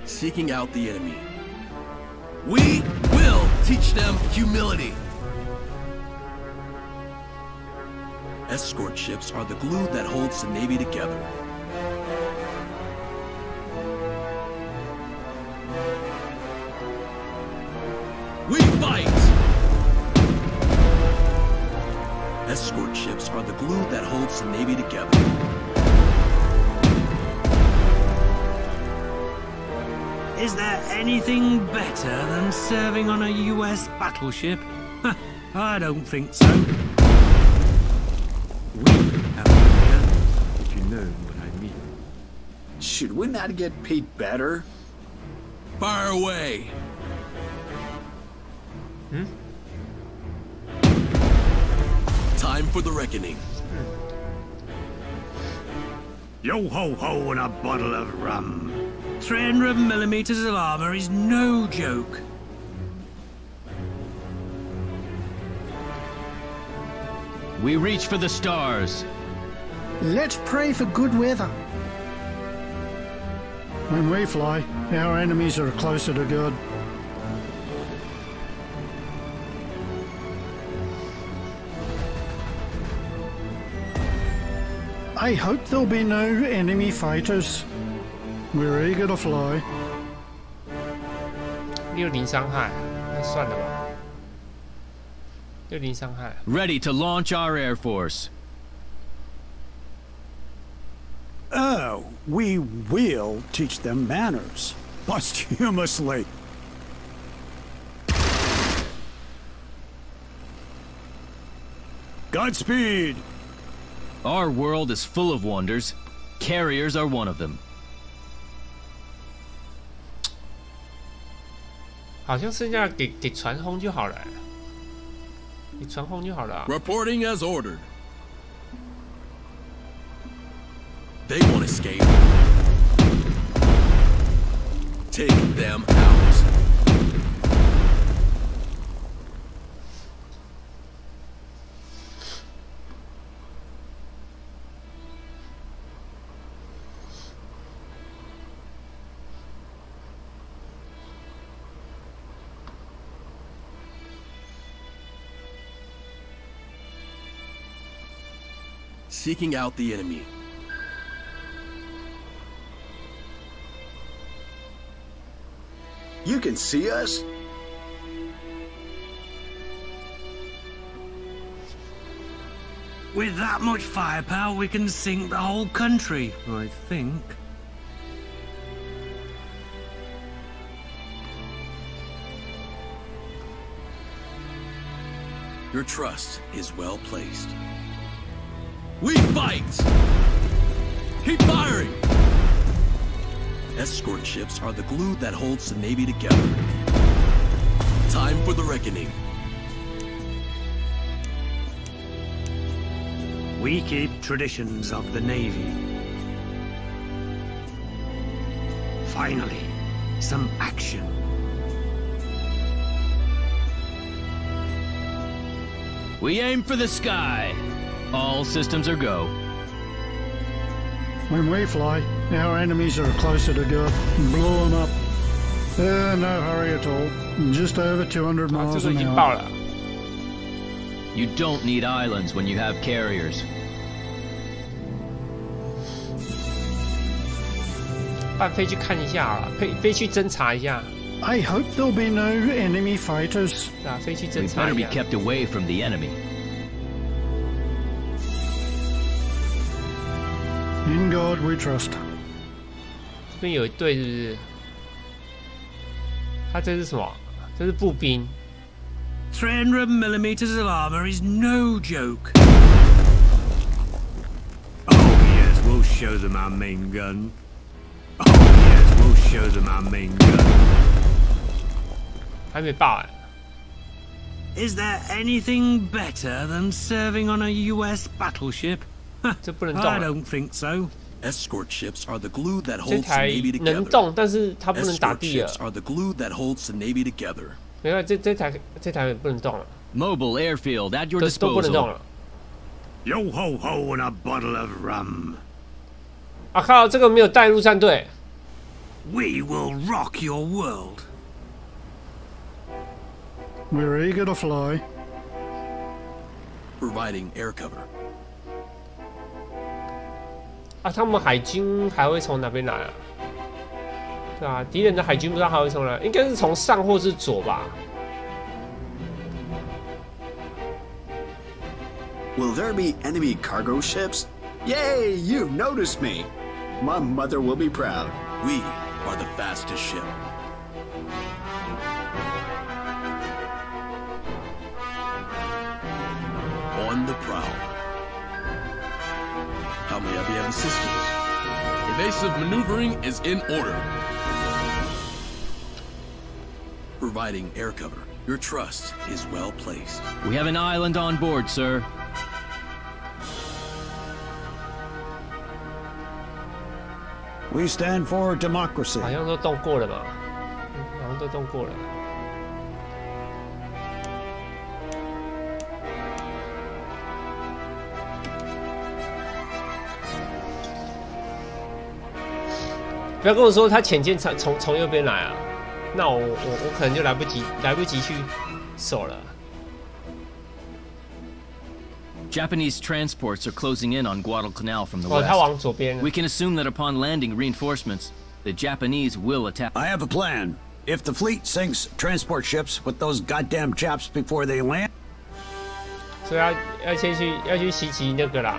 Seeking out the enemy. We will teach them humility. Escort ships are the glue that holds the Navy together. We fight! Escort ships are the glue that holds the Navy together. Is there anything better than serving on a US battleship? I don't think so. We have America, if you know what I mean. Should we not get paid better? Fire away! Time for the reckoning. Yo ho ho and a bottle of rum. 300mm of armor is no joke. We reach for the stars. Let's pray for good weather. When we fly, our enemies are closer to God. I hope there'll be no enemy fighters. We're eager to fly. 60伤害，那算了吧。60伤害。 Ready to launch our air force. Oh, we will teach them manners. Posthumously. Godspeed! Our world is full of wonders. Carriers are one of them. 好像剩下给船轰就好了，给船轰就好了。 Reporting as ordered. They won't escape. Take them out. Seeking out the enemy. You can see us? With that much firepower, we can sink the whole country, I think. Your trust is well placed. We fight! Keep firing! Escort ships are the glue that holds the Navy together. Time for the reckoning. We keep traditions of the Navy. Finally, some action. We aim for the sky. All systems are go. When we fly, our enemies are closer to God. Blow them up. No hurry at all. Just over 200 miles an hour. You don't need islands when you have carriers. 半飞去看一下好了，飞去侦查一下。I hope there'll be no enemy fighters. 对啊，飞去侦 We 查 better 一 be 下。 kept away from the enemy. In God we trust. 这边有一队是不是？他这是什么？这是步兵。 300 millimeters of armor is no joke. Oh yes, we'll show them our main gun. Oh yes, we'll show them our main gun. 还没爆哎。 Is there anything better than serving on a US battleship? 这不能动。 I don't think so. Escort ships are the glue that 这 holds the 台 Navy 能 together. 动，但是它不能打 Escort 地了 ships。are the glue that holds the Navy together. 没有，这台也不能动了， Mobile airfield at your 都不能动 disposal. 了。 Yo ho ho and a bottle of rum. 啊靠，这个没有带陆战队。 We will rock your world. We're eager to fly. Providing air cover. 啊，他们海军还会从哪边来啊？对啊，敌人的海军不知道还会从哪，应该是从上或是左吧。 Will there be enemy cargo ships? Yay, you've noticed me. My mother will be proud. We are the fastest ship. On the prowl. How may I be of assistance? Evasive maneuvering is in order. Providing air cover. Your trust is well placed. We have an island on board, sir. We stand for democracy. 好像都动过了嘛，好像都动过了。不要跟我说他潜舰从右边来啊，那我可能就来不及去守了。 Japanese transports are closing in on Guadalcanal from the 哦，他 west. 往左边。 We can assume that upon landing reinforcements, the Japanese will attack. I have a plan. If the fleet sinks transport ships with those goddamn chaps before they land, 所以要先去袭击那个啦，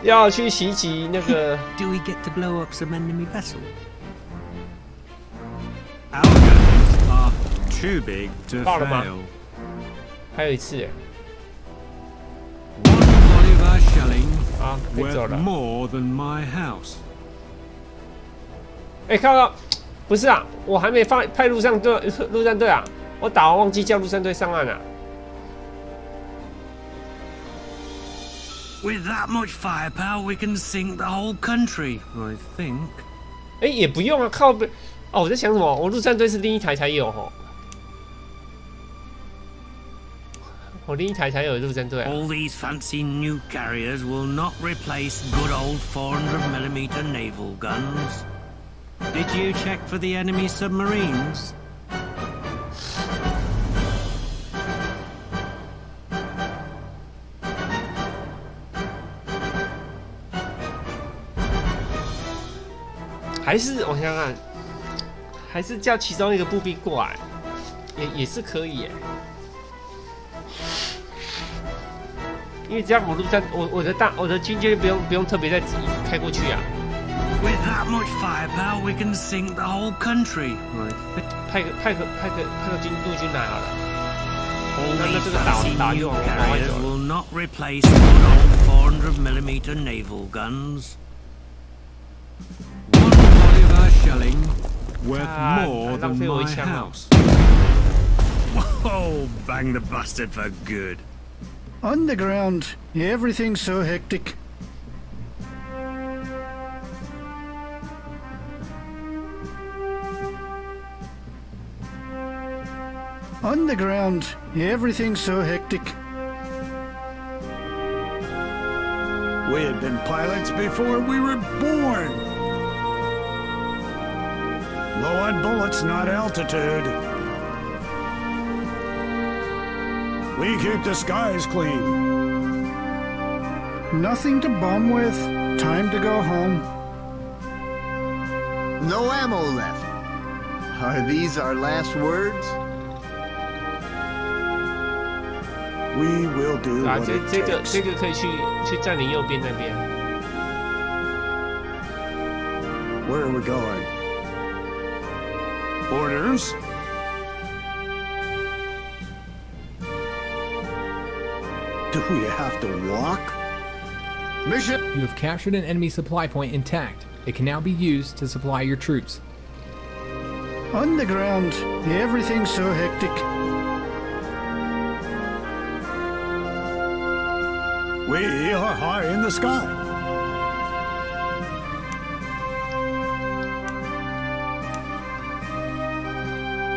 要去袭击那个。 Do we get to blow up some enemy vessels? Our guns are too big to 爆了吗？ fail. 还有一次。 One volley of our shelling 啊，可以走 worth 了。 more than my house. 哎，看到，不是啊，我还没派陆战队啊，我打完忘记叫陆战队上岸了。 With that much firepower, we can sink the whole country, I think. 哎，也不用啊，靠背。哦，我在想什么？我陆战队是另一台才有哈。我另一台才有陆战队啊。All these fancy new carriers will not replace good old 400mm naval guns. Did you check for the enemy submarines? 还是我想想看，还是叫其中一个步兵过来，也是可以耶。因为这样我陆战，我的军舰不用特别再开过去啊。With that much firepower, we can sink the whole country. 派个陆军来好了。那这个打用carriers will not replace good old 400mm naval guns. One volley of our shelling worth more than my house. Oh, bang the bastard for good. Underground, everything's so hectic. Underground, everything's so hectic. We had been pilots before we were born. Low on bullets, not altitude. We keep the skies clean. Nothing to bomb with. Time to go home. No ammo left. Are these our last words? We will do what it takes. 这个可以去占领右边那边。Where are we going? Orders? Do we have to walk? Mission! You have captured an enemy supply point intact. It can now be used to supply your troops. Underground, everything's so hectic. We are high in the sky.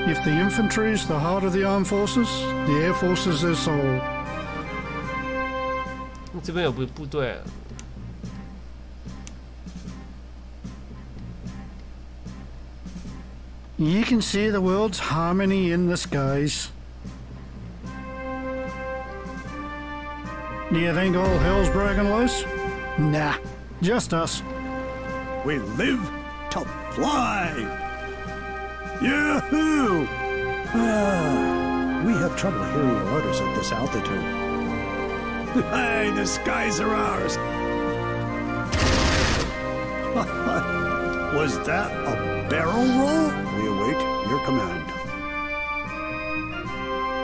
If the infantry is the heart of the armed forces, the air force is their soul. 这边有部队。You can see the world's harmony in the skies. Do you think all hell's breaking loose? Nah, just us. We live to fly. Yahoo! We have trouble hearing your orders at this altitude. Hey, the skies are ours. Was that a barrel roll? We await your command.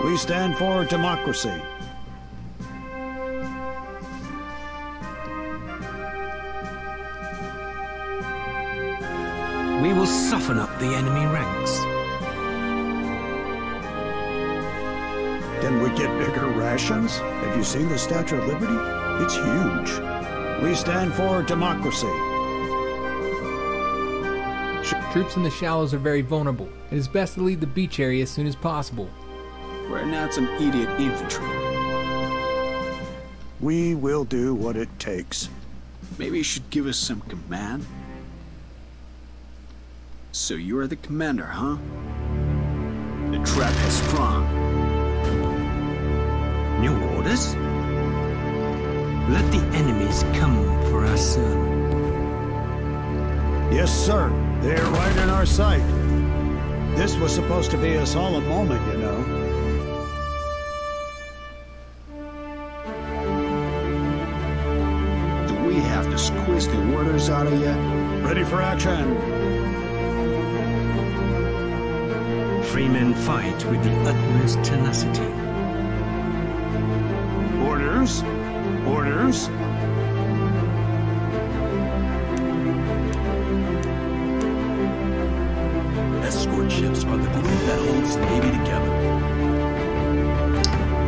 We stand for democracy. We will soften up the enemy ranks. Can we get bigger rations? Have you seen the Statue of Liberty? It's huge. We stand for democracy. Troops in the shallows are very vulnerable. It is best to leave the beach area as soon as possible. We're not some idiot infantry. We will do what it takes. Maybe you should give us some command? So you're the commander, huh? The trap has sprung. New orders? Let the enemies come for us, sir. Yes, sir. They're right in our sight. This was supposed to be a solemn moment, you know. Do we have to squeeze the orders out of you? Ready for action. Free men fight with the utmost tenacity. Orders. Orders. Escort ships are the glue that holds Navy together.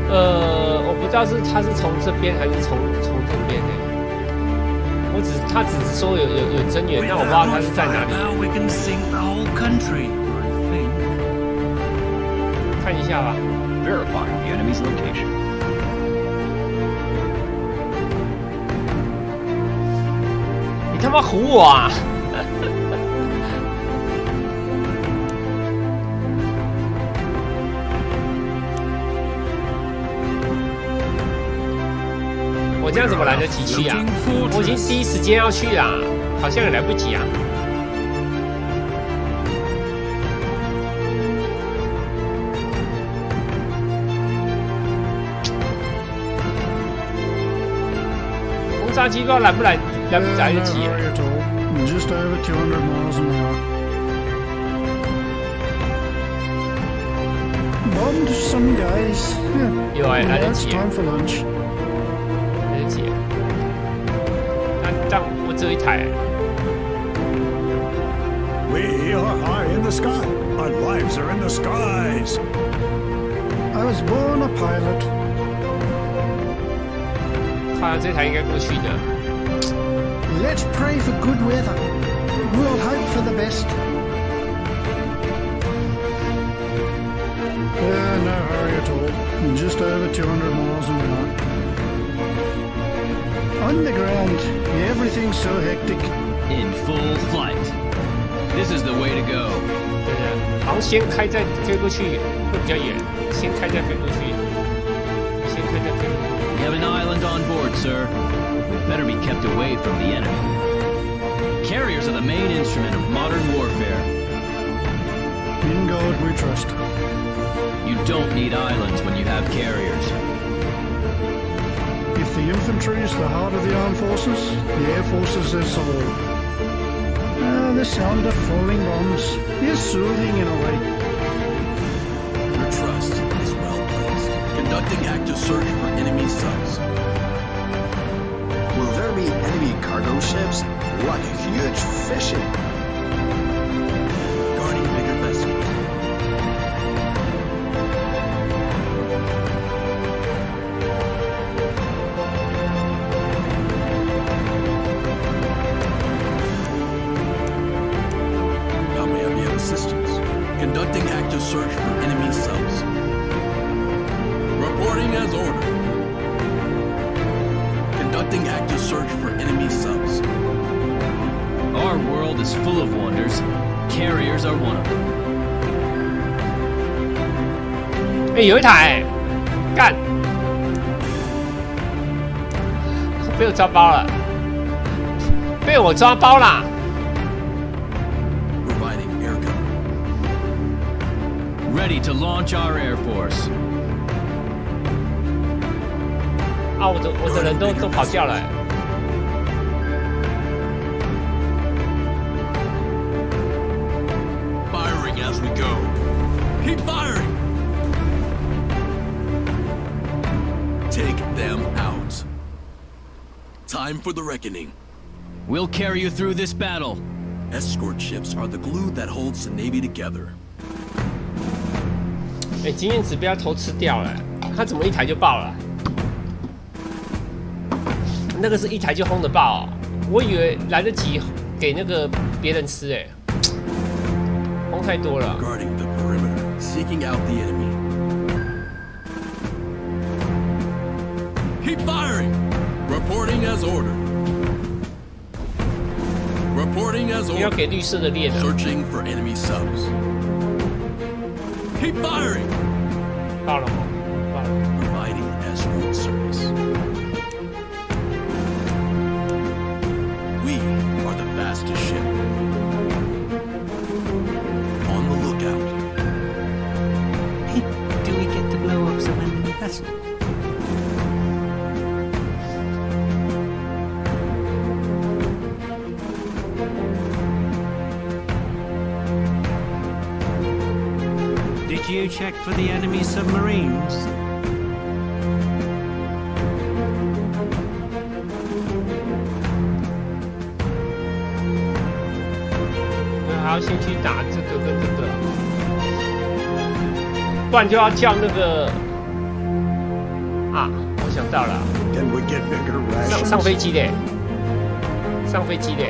我不知道他是从这边还是从这边呢？他只是说有增援，但我不知道他是在哪里。看一下吧。Verify the enemy's location. 你他妈唬我啊！我这样怎么来得及去啊？我已经第一时间要去啦，好像也来不及啊。轰炸机不知道来不来得及。Just over 200 miles an hour. Bombed some guys. Yeah. 有来得及。Time for lunch. 但我只有一台。We are high in the sky. Our lives are in the skies. I was born a pilot. 好像这台应该过去的。Let's pray for good weather. We'll hope for the best. No hurry at all. Just over 200 miles an hour. On the ground, everything's so hectic. In full flight. This is the way to go. 对的，好像先开再飞过去会比较远，先开再飞过去，先开再飞过去。We have an island on board, sir. We'd better be kept away from the enemy. Carriers are the main instrument of modern warfare. In God we trust. You don't need islands when you have carriers. If the infantry is the heart of the armed forces, the air force is their soul. The sound of falling bombs is soothing in a way. Your trust is well placed. Conducting active search for enemy subs. Will there be enemy cargo ships? What huge fishing! Guarding bigger vessels. Now may I be of assistance? Conducting active search for enemy subs. Reporting as ordered. Conducting active search for enemy subs. Our world is full of wonders. Carriers are one of them. 有一台，干，被我抓包了，被我抓包啦！ Providing air cover. Ready to launch our air force. 啊，我的人都跑掉了。Firing as we go. Keep firing. Take them out. Time for the reckoning. We'll carry you through this battle. Escort ships are the glue that holds the Navy together. 经验值被他偷吃掉了，他怎么一台就爆了？那个是一台就轰的爆、哦，我以为来得及给那个别人吃哎，轰太多了。Guarding the perimeter, seeking out the enemy. Keep firing. Reporting as ordered. Reporting as ordered. 要给绿色的链的。Searching for enemy subs. Keep firing. 爆了吗？爆了。Providing escort service. We are the fastest ship. On the lookout. Do we get to blow up some enemy vessels? Did you check for the enemy submarines? 还要先去打这个跟这个，不然就要叫那个啊！我想到了，上飞机嘞，上飞机的。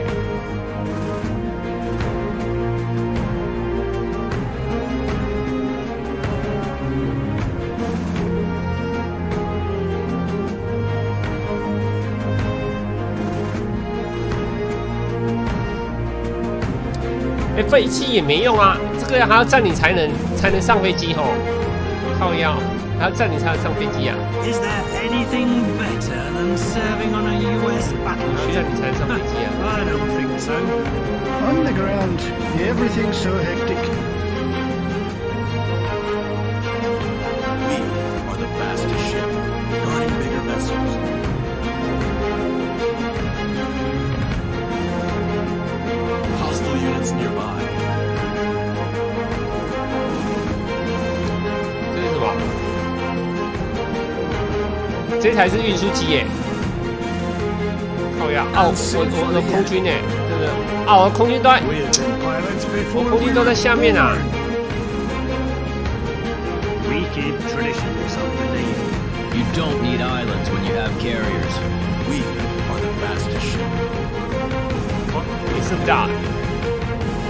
哎，废弃也没用啊，这个还要占领才能上飞机吼，靠腰，还要占领才能上飞机啊。Is there anything better than serving on a US battleship? I don't think so. On the ground, everything's so hectic. We are the fastest ship, guarding bigger vessels. Hostile units nearby. 这是什么？这台是运输机耶！靠呀！哦，我的空军耶，真的啊！我的空军都在，我空军都在下面啊。We keep traditions of the Navy. You don't need islands when you have carriers. We are the fastest ship. 你射不大，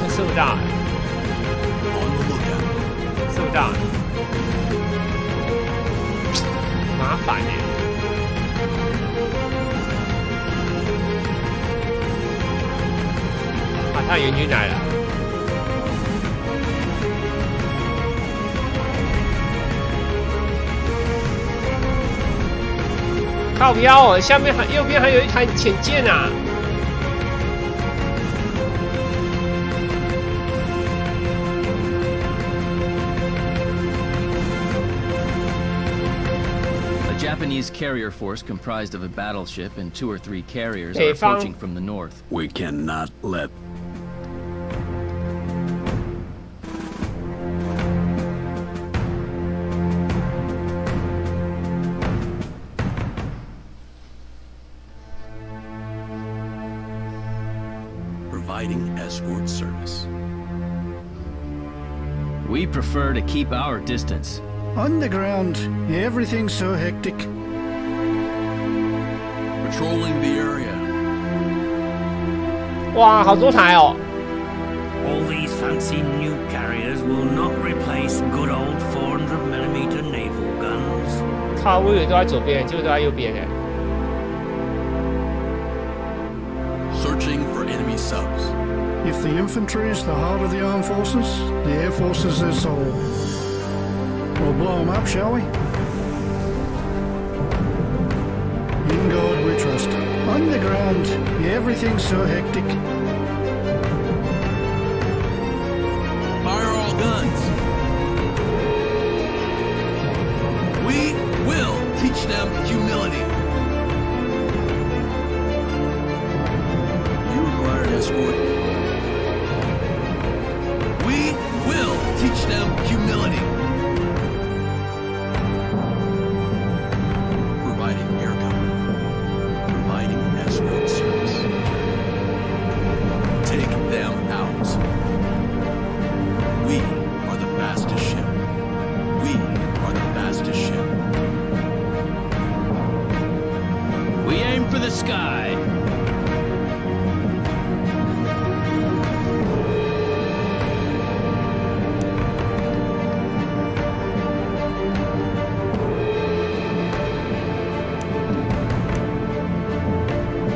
那射不大， On the lookout. 射不大，麻烦耶。啊，他援军来了。靠腰哦，下面右边还有一台潜舰啊！ Japanese carrier force comprised of a battleship and 2 or 3 carriers are approaching from the north. We cannot let. Providing escort service. We prefer to keep our distance. On the ground, everything's so hectic. Patrolling the area. 哇，好多台哦！ All these fancy new carriers will not replace good old 400mm naval guns. 靠，我以为都在左边，结果都在右边哎。 Searching for enemy subs. If the infantry is the heart of the armed forces, the air force is their soul. We'll blow them up, shall we? In God we trust. On the ground, everything's so hectic. Fire all guns. We will teach them humility. You require an escort. We will teach them humility. Providing air cover. Providing escort service. Take them out. We are the fastest ship. We are the fastest ship. We aim for the sky.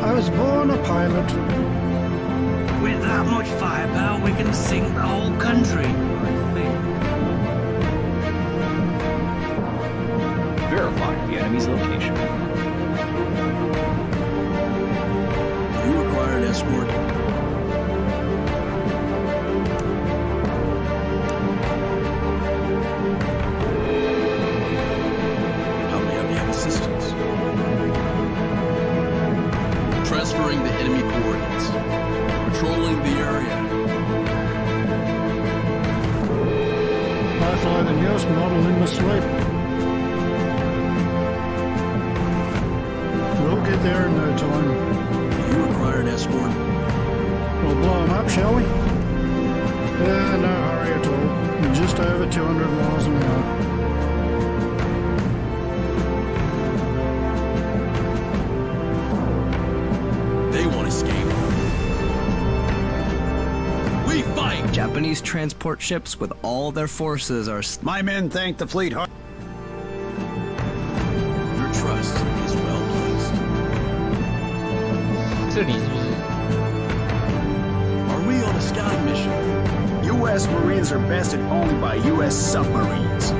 I was born a pilot. With that much firepower, we can sink the whole country, I think. Verify the enemy's location. You require an escort. How may I have assistance? Transferring the enemy coordinates. Patrolling the area. I fly the newest model in my sleep. We'll get there in no time. You require an escort. We'll blow them up, shall we? No hurry at all. Just over 200 miles an hour. They won't escape. Japanese transport ships with all their forces are... My men thank the fleet hard. Your trust is well placed. 这里是不是 Are we on a scouting mission? U.S. Marines are bested only by U.S. submarines.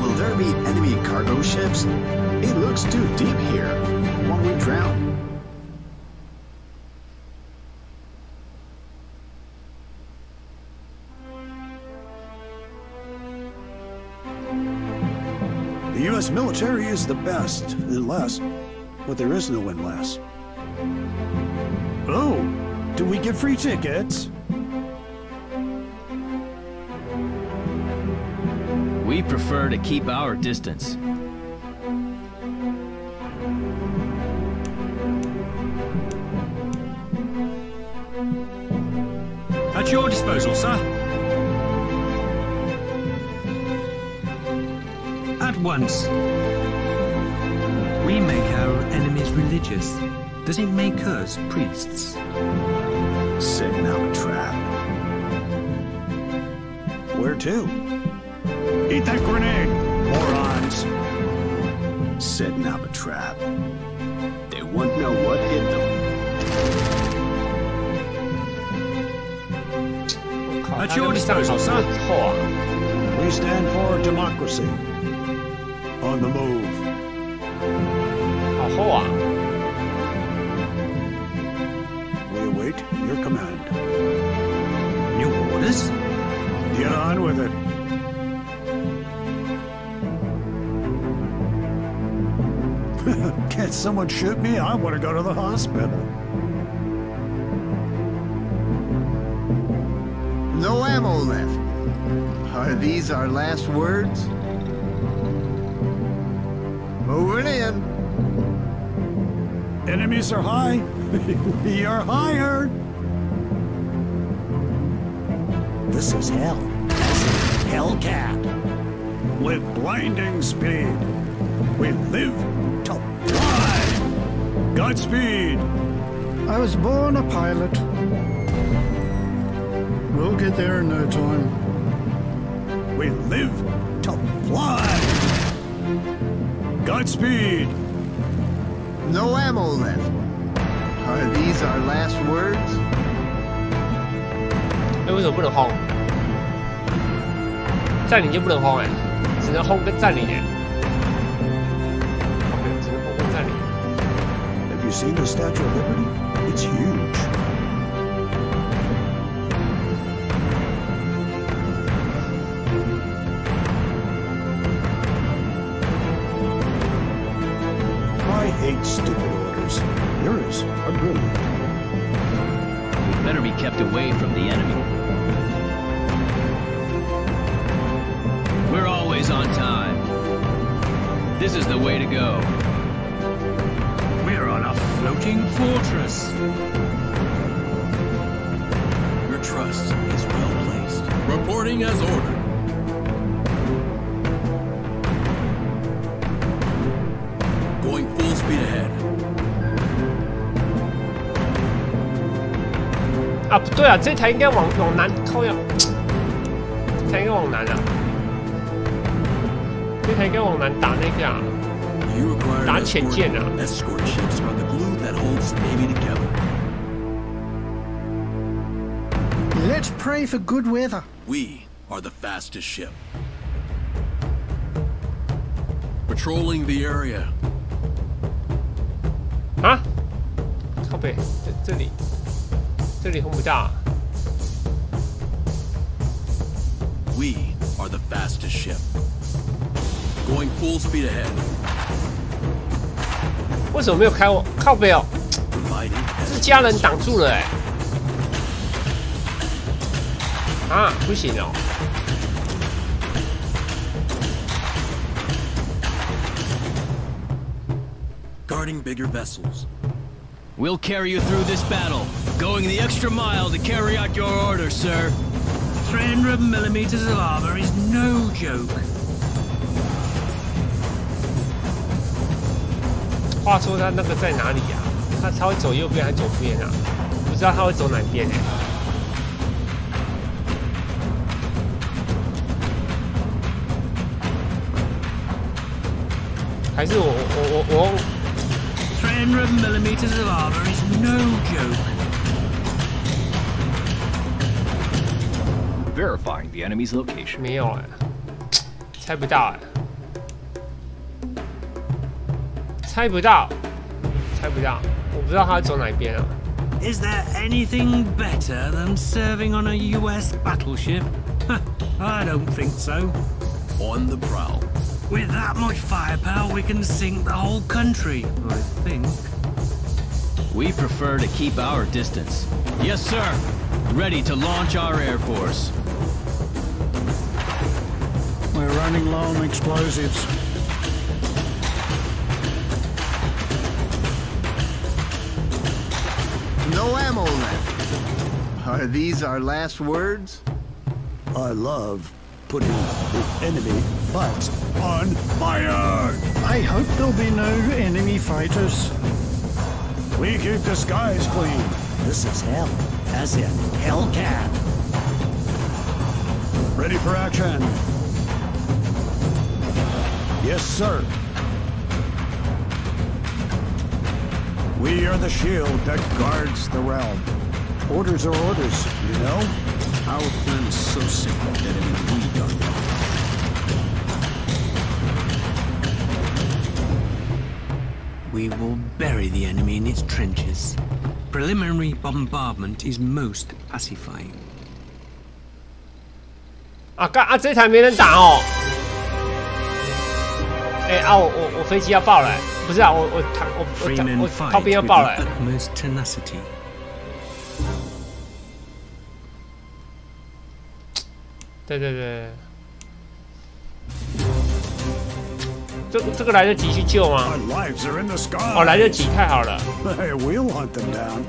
Will there be enemy cargo ships? It looks too deep here. Won't we drown? The U.S. military is the best, unless... But there is no unless. Oh, do we get free tickets? We prefer to keep our distance. At your disposal, sir. At once. We make our enemies religious. Does it make us priests? Setting out a trap. Where to? Eat that grenade, morons! Setting out a trap. They won't know what hit them. At your disposal, sir. We stand for democracy. On the move. 好厚啊 We await your command. New orders? Get on with it. Can't someone shoot me? I want to go to the hospital. No ammo left. Are these our last words? Moving in. Enemies are high. We are higher. This is hell. Hellcat. With blinding speed. We live to fly. Godspeed. I was born a pilot. We'll get there in no time. We live to fly. Godspeed. No ammo left. Are these our last words? 哎，为什么不能轰？占领就不能轰哎，只能轰跟占领哎。OK， 只能轰跟占领。Have you seen the Statue of Liberty? It's huge. I hate stupid orders. Yours are brilliant. We better be kept away from the enemy. We're always on time. This is the way to go. We're on a floating fortress. Your trust is well placed. Reporting as ordered. Going full speed ahead. 啊，不对啊，这台应该往南靠要，这台应该往南啊，这台应该往南打那个啊，打潜舰啊。Escort ships are the glue that holds the Navy together. Let's pray for good weather. We are the fastest ship. Patrolling the area. 啊，靠北，这里轰不到、啊。We are the fastest ship. Going full speed ahead. 为什么没有开我靠北哦？是家人挡住了哎、啊，不行哦。Guarding bigger vessels. We'll carry you through this battle, going the extra mile to carry out your orders, sir. 300 millimeters of armor is no joke. 话说他那个在哪里呀、啊？他会走右边还是左边啊？不知道他会走哪边哎、还是我用 300mm of armor is no joke. Verifying the enemy's location. 没有哎，猜不到哎，猜不到，我不知道他走哪边啊。Is there anything better than serving on a US battleship? I don't think so. On the prowl. With that much firepower, we can sink the whole country, I think. We prefer to keep our distance. Yes, sir. Ready to launch our Air Force. We're running low on explosives. No ammo left. Are these our last words? I love putting the enemy butts on fire! I hope there'll be no enemy fighters. We keep the skies clean. This is hell, as in Hellcat. Ready for action. Yes, sir. We are the shield that guards the realm. Orders are orders, you know? Our plan is so simple that it will be done. We will bury the enemy in its trenches. Preliminary bombardment is most pacifying. 这台没人打哦。我飞机要爆了，不是啊，我炮兵要爆了。Utmost tenacity. 对，这个来得及去救吗？哦，来得及，太好了。Hey, we'll hunt them down.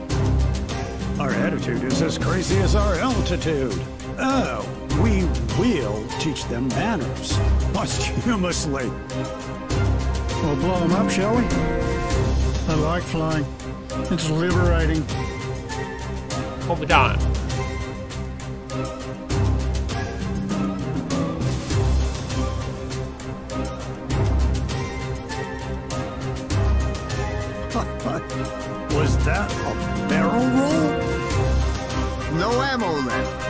Our attitude is as crazy as our altitude. Oh, we will teach them manners. Posthumously. We'll blow them up, shall we? I like flying. It's liberating. 碰不到。Was that a barrel roll? No ammo left.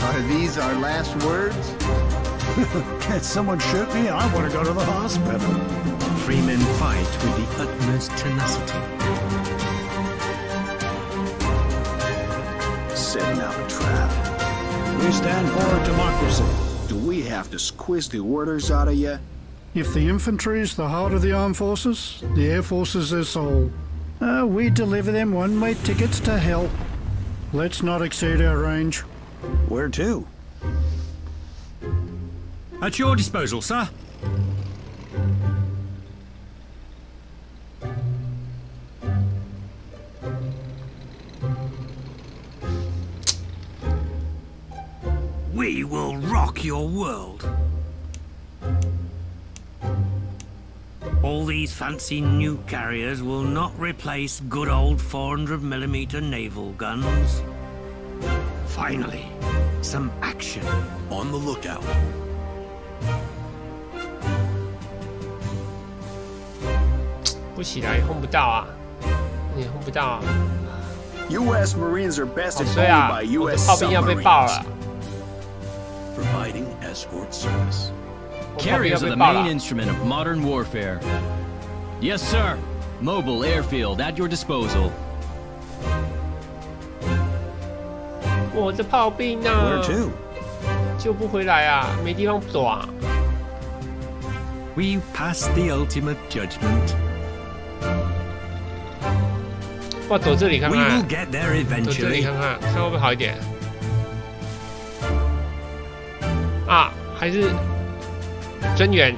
Are these our last words? Can someone shoot me? I want to go to the hospital. Free men fight with the utmost tenacity. Setting out a trap. We stand for democracy. Do we have to squeeze the orders out of you? If the infantry is the heart of the armed forces, the air force is their soul. We deliver them one-way tickets to hell. Let's not exceed our range. Where to? At your disposal, sir. We will rock your world. All these fancy new carriers will not replace good old 400mm naval guns. Finally, some action. On the lookout. U.S. Marines are bested only by U.S. submarines. Providing escort service. Carriers are the main instrument of modern warfare. Yes, sir. Mobile airfield at your disposal. 我这炮兵啊 Where to? 救不回来啊，没地方躲啊。We pass the ultimate judgment. 我躲这里看 We 看 will， get there 躲这里 eventually. 看看，看会不会好一点。啊，还是增援。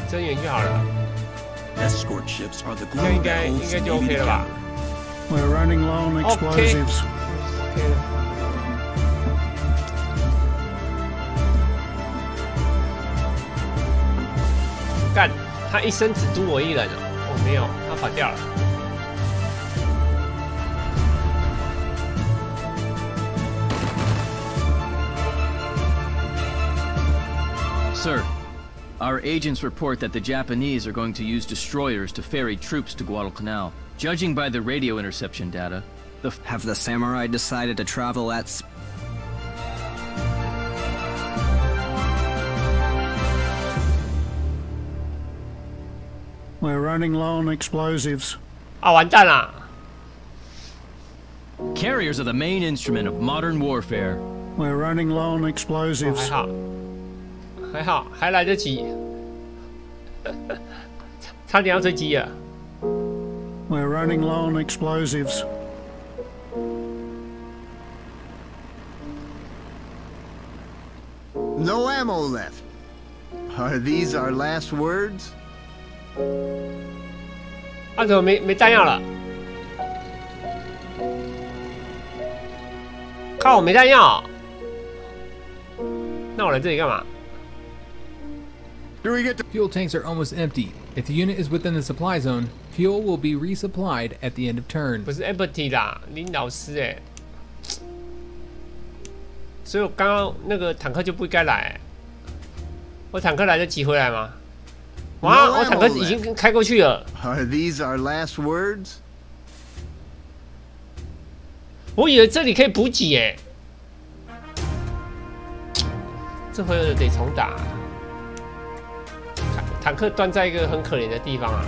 增援就好了。 Escort ships are the 应 glue 该 that 应 holds 该 the 就 OK 了 Navy 吧 together. We're running low on explosives. 干，他一生只嘟我一人哦，没有，他跑掉了。 Sir, our agents report that the Japanese are going to use destroyers to ferry troops to Guadalcanal. Judging by the radio interception data, Have the samurai decided to travel at We're running low on explosives. 啊，完蛋啦！ Carriers are the main instrument of modern warfare. We're running low on explosives. 还好，还好，还来得及，差点要坠机了。 We're running low on explosives. No ammo left. Are these our last words? 啊，怎么没弹药了？靠，我没弹药。那我来这里干嘛？ Do we get to Fuel tanks are almost empty. If the unit is within the supply zone, fuel will be resupplied at the end of turn. 不是 empty 啦，林老师哎。所以我刚刚那个坦克就不应该来。我坦克来得及回来吗？哇，我坦克已经开过去了。 Are these our last words? 我以为这里可以补给哎。这回合得重打。 坦克断在一个很可怜的地方啊，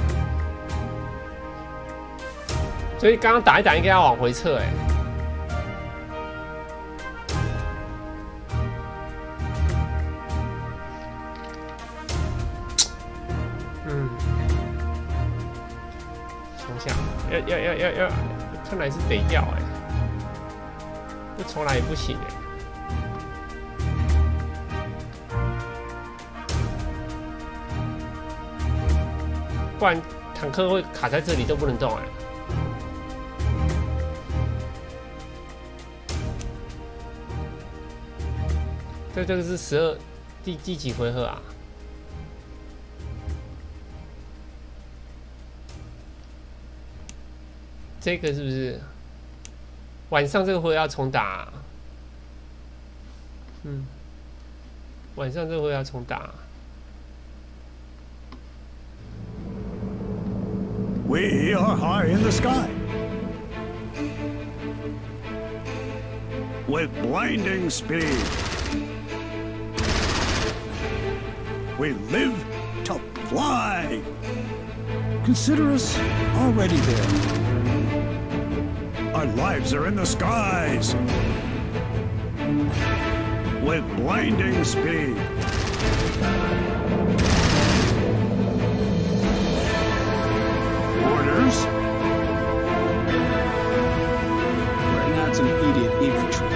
所以刚刚打一打应该要往回撤哎。嗯，重下，要，看来是得要哎，不重来也不行哎。 不然坦克会卡在这里都不能动哎。这个是12第几回合啊？这个是不是晚上这个回合要重打啊？嗯，晚上这个回合要重打啊。 We are high in the sky. With blinding speed. We live to fly. Consider us already there. Our lives are in the skies. With blinding speed. Orders? We're not some idiot infantry.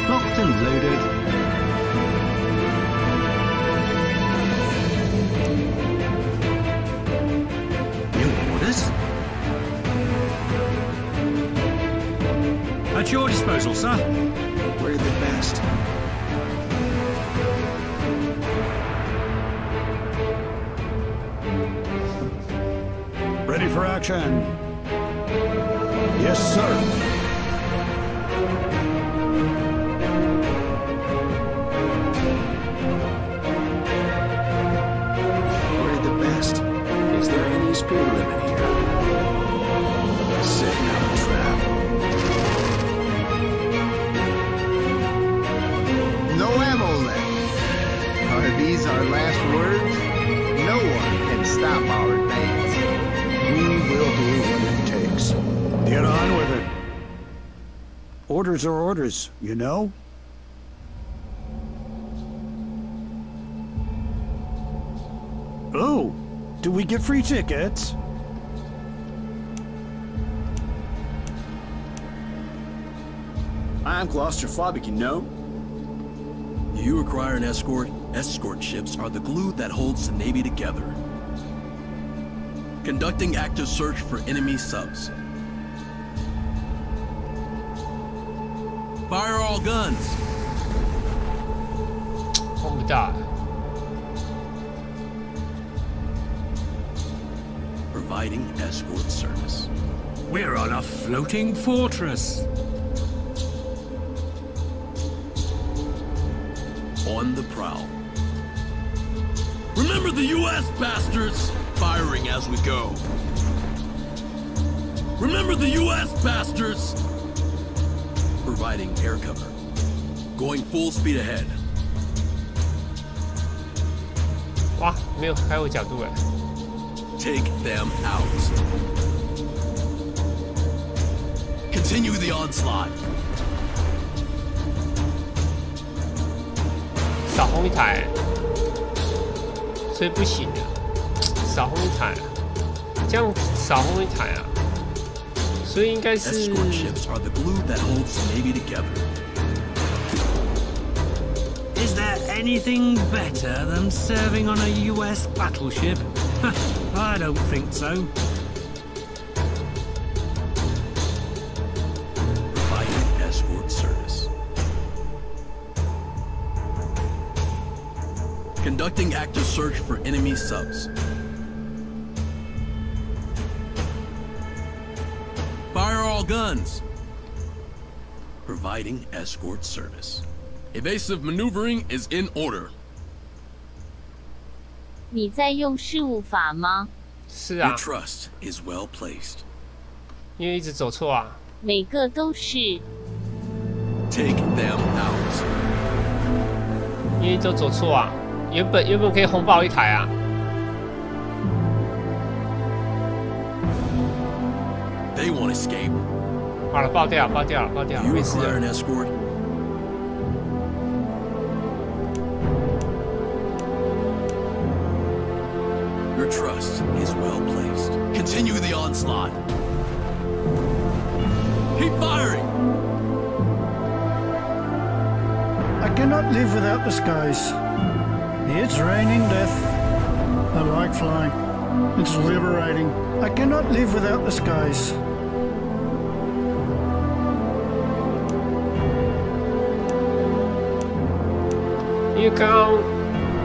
Locked and loaded. New orders? At your disposal, sir. We're the best. Ready for action. Yes, sir. We're the best. Is there any speed limit here? Setting out a trap. No ammo left. Are these our last words? No one can stop our advance. We will do what it takes. Get on with it. Orders are orders, you know? Oh, do we get free tickets? I'm claustrophobic, you know? You require an escort. Escort ships are the glue that holds the Navy together. Conducting active search for enemy subs. Fire all guns. 冲不到。Providing escort service. We're on a floating fortress. On the prowl. Remember the US, bastards! Firing as we go. Remember the US, bastards! Providing air cover. Going full speed ahead. 哇，没有开我角度哎。Take them out. Continue the onslaught. 少轰一台，所以不行的。少轰一台，这样少轰一台啊，所以应该是。Escort ships are the glue that holds the Navy together. Is there anything better than serving on a US battleship? I don't think so. Providing escort service. Conducting active search for enemy subs. Fire all guns. Providing escort service. Evasive maneuvering is in order. 你在用事务法吗？是啊。 Your trust is well placed. 因为一直走错啊。每个都是。Take them out. 因为都走错啊。原本可以轰爆一台啊。They won't escape. 好了，爆掉，没事。 You require an escort. Your trust is well placed. Continue the onslaught. Keep firing! I cannot live without the skies. It's raining death. I like flying. It's liberating. I cannot live without the skies. 因为刚刚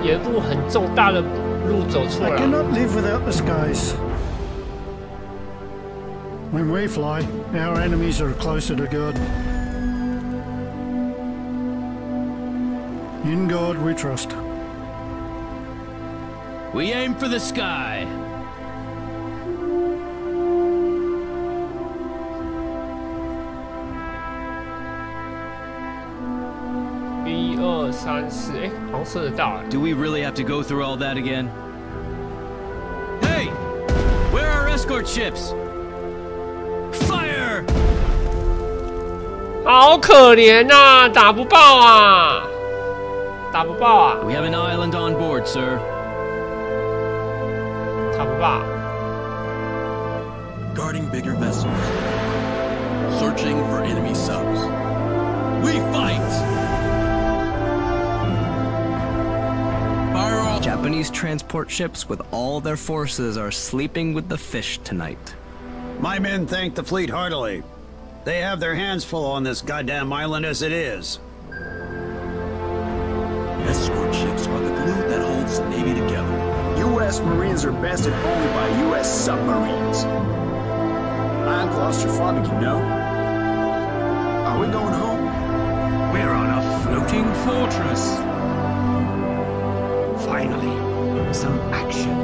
沿路很重大的路走错了。I cannot live without the skies. When we fly, our enemies are closer to God. In God we trust. We aim for the sky.1、2、3、4，哎，好像射得到哎。Do we really have to go through all that again? Hey, where are escort ships? Fire! 好可怜呐，打不爆啊，打不爆啊。 We have an island on board, sir. 打不爆。 Guarding bigger vessels. Searching for enemy subs. We fight! Fire all. Japanese transport ships with all their forces are sleeping with the fish tonight. My men thank the fleet heartily. They have their hands full on this goddamn island as it is. Escort ships are the glue that holds the Navy together. U.S. Marines are bested only by U.S. submarines. I'm claustrophobic, you know. Are we going home? We're on a floating fortress. Finally, some action.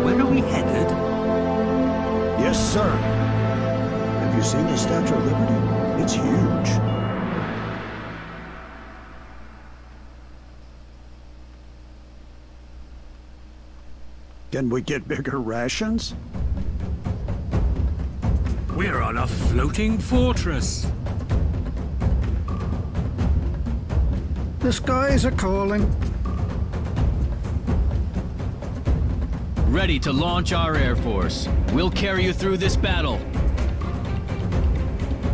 Where are we headed? Yes, sir. Have you seen the Statue of Liberty? It's huge. Can we get bigger rations? We're on a floating fortress. The skies are calling. Ready to launch our Air Force. We'll carry you through this battle.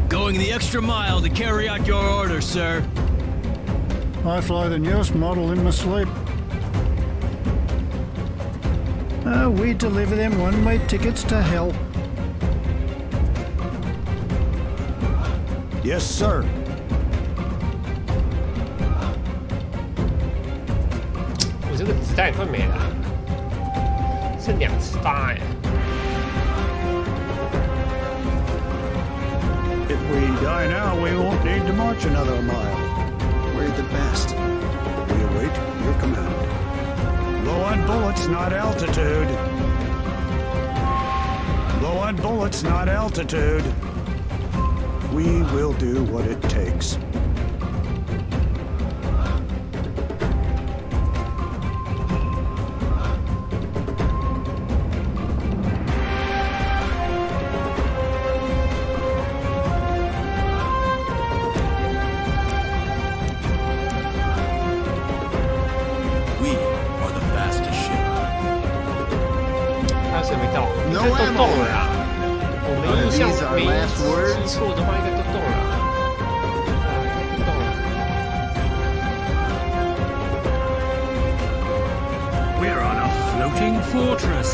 Going the extra mile to carry out your orders, sir. I fly the newest model in my sleep. We deliver them one-way tickets to hell. Yes, sir. 个子弹也快没了，剩2次8哎。If we die now, we won't need to march another mile. We're the best. We await your command. Low on bullets, not altitude. Low on bullets, not altitude. We will do what it takes. We are the fastest ship. 还有谁没到？应该都动了啦。我没印象，没记错的话，应该都动了。都动了。We're on a floating fortress.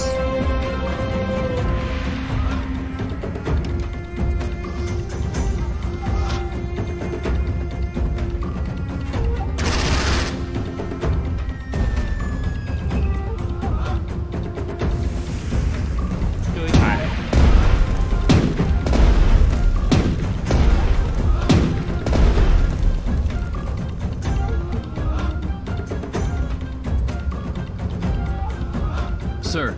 Sir,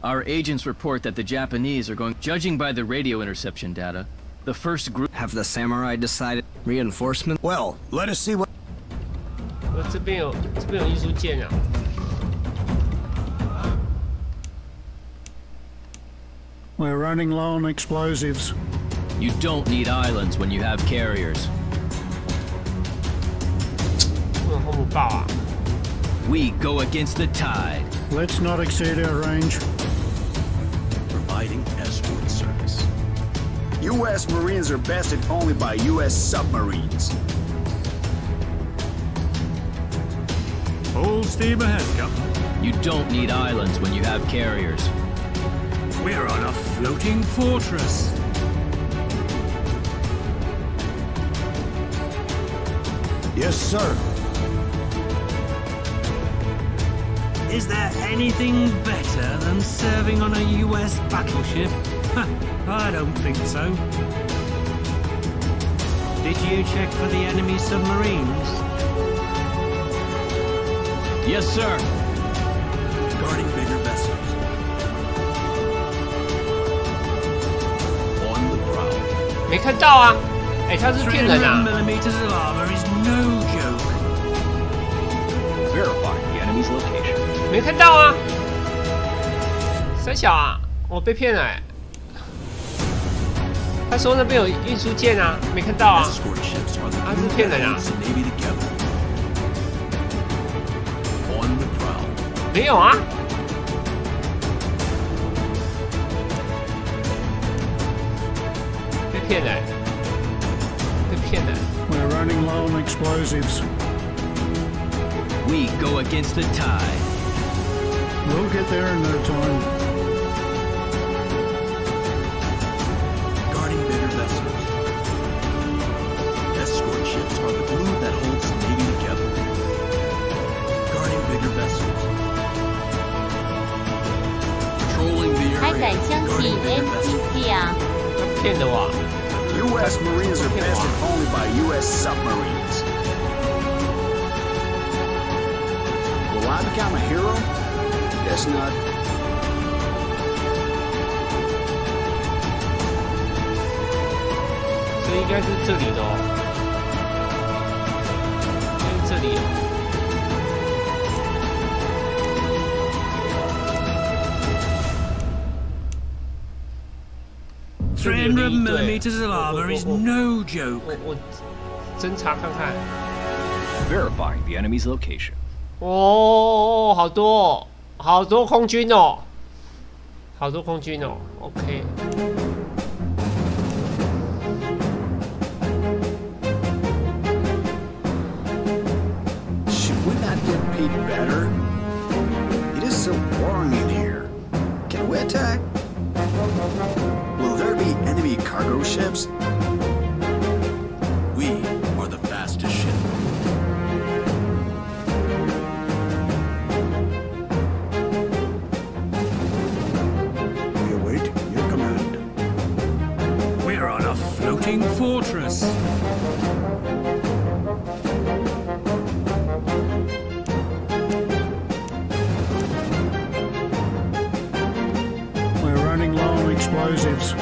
our agents report that the Japanese are going... Judging by the radio interception data, the first group... Have the samurai decided reinforcement? Well, let us see what... 这边有艺术剑啊。We're running low on explosives. You don't need islands when you have carriers. 轰不爆啊！ We go against the tide. Let's not exceed our range. Providing escort service. U.S. Marines are bested only by U.S. submarines. Full steam ahead, Captain. You don't need islands when you have carriers. We're on a floating fortress. Yes, sir. Is there anything better than serving on a US battleship? I don't think so. Did you check for the enemy submarines? Yes, sir. Guarding bigger vessels. On the prowl. 没看到啊！哎，他是骗人啊！ 300mm of armor is no joke. Verifying the enemy's location. 没看到啊！三小啊，我被骗了哎！他说那边有运输舰啊，没看到啊！他是骗人啊！没有啊！被骗了，被骗了。We're running low on explosives. We go against the tide. We'll get there in no time. Guarding bigger vessels. Escort ships are the glue that holds the Navy together. Guarding bigger vessels. Patrolling the area. 还敢相信 NPC 啊？骗的我。 U.S. Marines are bested only by U.S. submarines. Will I become a hero? Guess not. 所以应该是这里的哦，应该是这里哦。 300mm of armor is no joke. 我侦查看看。 Verifying the enemy's location. 哦，好多，好多空军哦，好多空军哦。OK。 Should we not get paid better? It is so boring in here. Can we attack? Will there be enemy cargo ships? We are the fastest ship. Awaiting fortress. We're running low on explosives.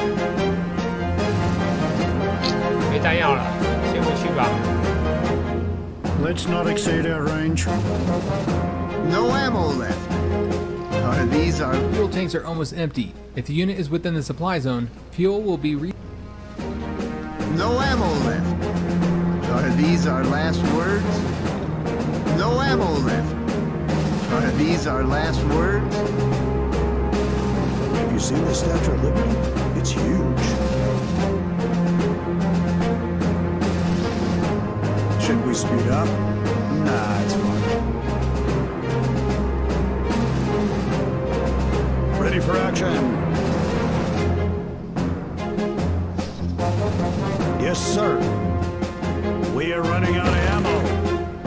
没弹药了，先回去吧。 Let's not exceed our range. No ammo left. These are... Fuel tanks are almost empty. If the unit is within the supply zone, fuel will be No ammo left. Are these our last words? No ammo left. Are these our last words? Have you seen the Statue of Liberty? It's huge. Should we speed up? Nah, it's fine. Ready for action. Yes, sir. We are running out of ammo.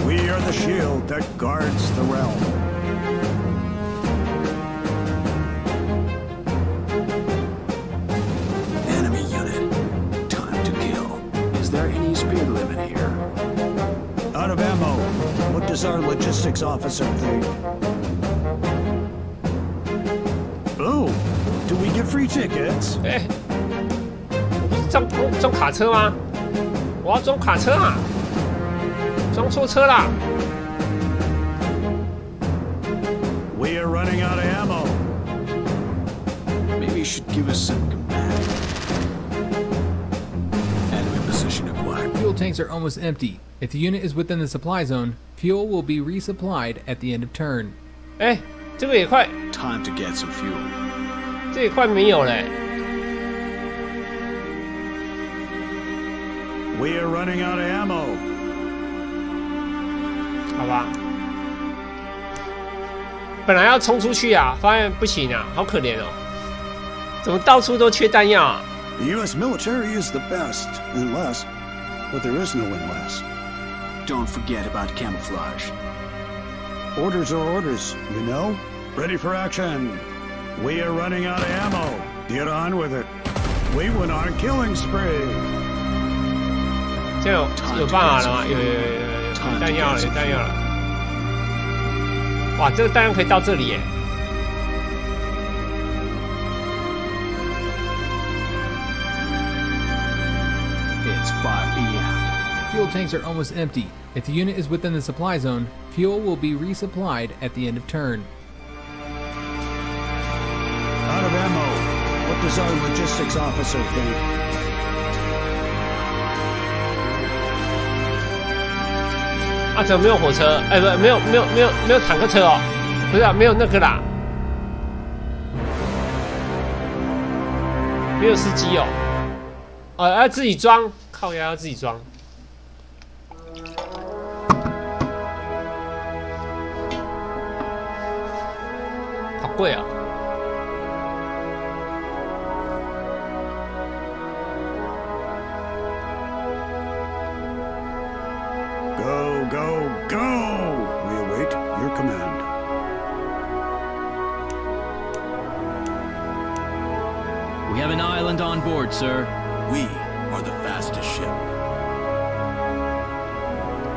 We are the shield that guards the realm. Enemy unit. Time to kill. Is there any speed limit here? Out of ammo. What does our logistics officer think? Oh, do we get free tickets? 哎，不是装卡车吗？我要装卡车啊！装错车啦！ We are running out of ammo. Maybe you should give us some command. Enemy position acquired. Fuel tanks are almost empty. If the unit is within the supply zone, fuel will be resupplied at the end of turn. 哎，这个也快， Time to get some fuel. 这也快没有嘞。 We are running out of ammo. 好吧，本来要冲出去啊，发现不行啊，好可怜哦，怎么到处都缺弹药啊？ The U.S. military is the best, unless, but there is no unless. Don't forget about camouflage. Orders are orders, you know? Ready for action. We are running out of ammo. Get on with it. We went on a killing spree. 这样有办法了吗？有弹药了，有弹药了。哇，这个弹药可以到这里耶！ It's 5 p.m. Fuel tanks are almost empty. If the unit is within the supply zone, fuel will be resupplied at the end of turn. Out of ammo. What does our logistics officer think? 啊，怎么没有火车？哎，不，没有坦克车哦，不是啊，没有那个啦，没有司机哦，要自己装，靠腰要自己装。 好贵啊！ Go, go, go! We await your command. We have an island on board, sir. We are the fastest ship.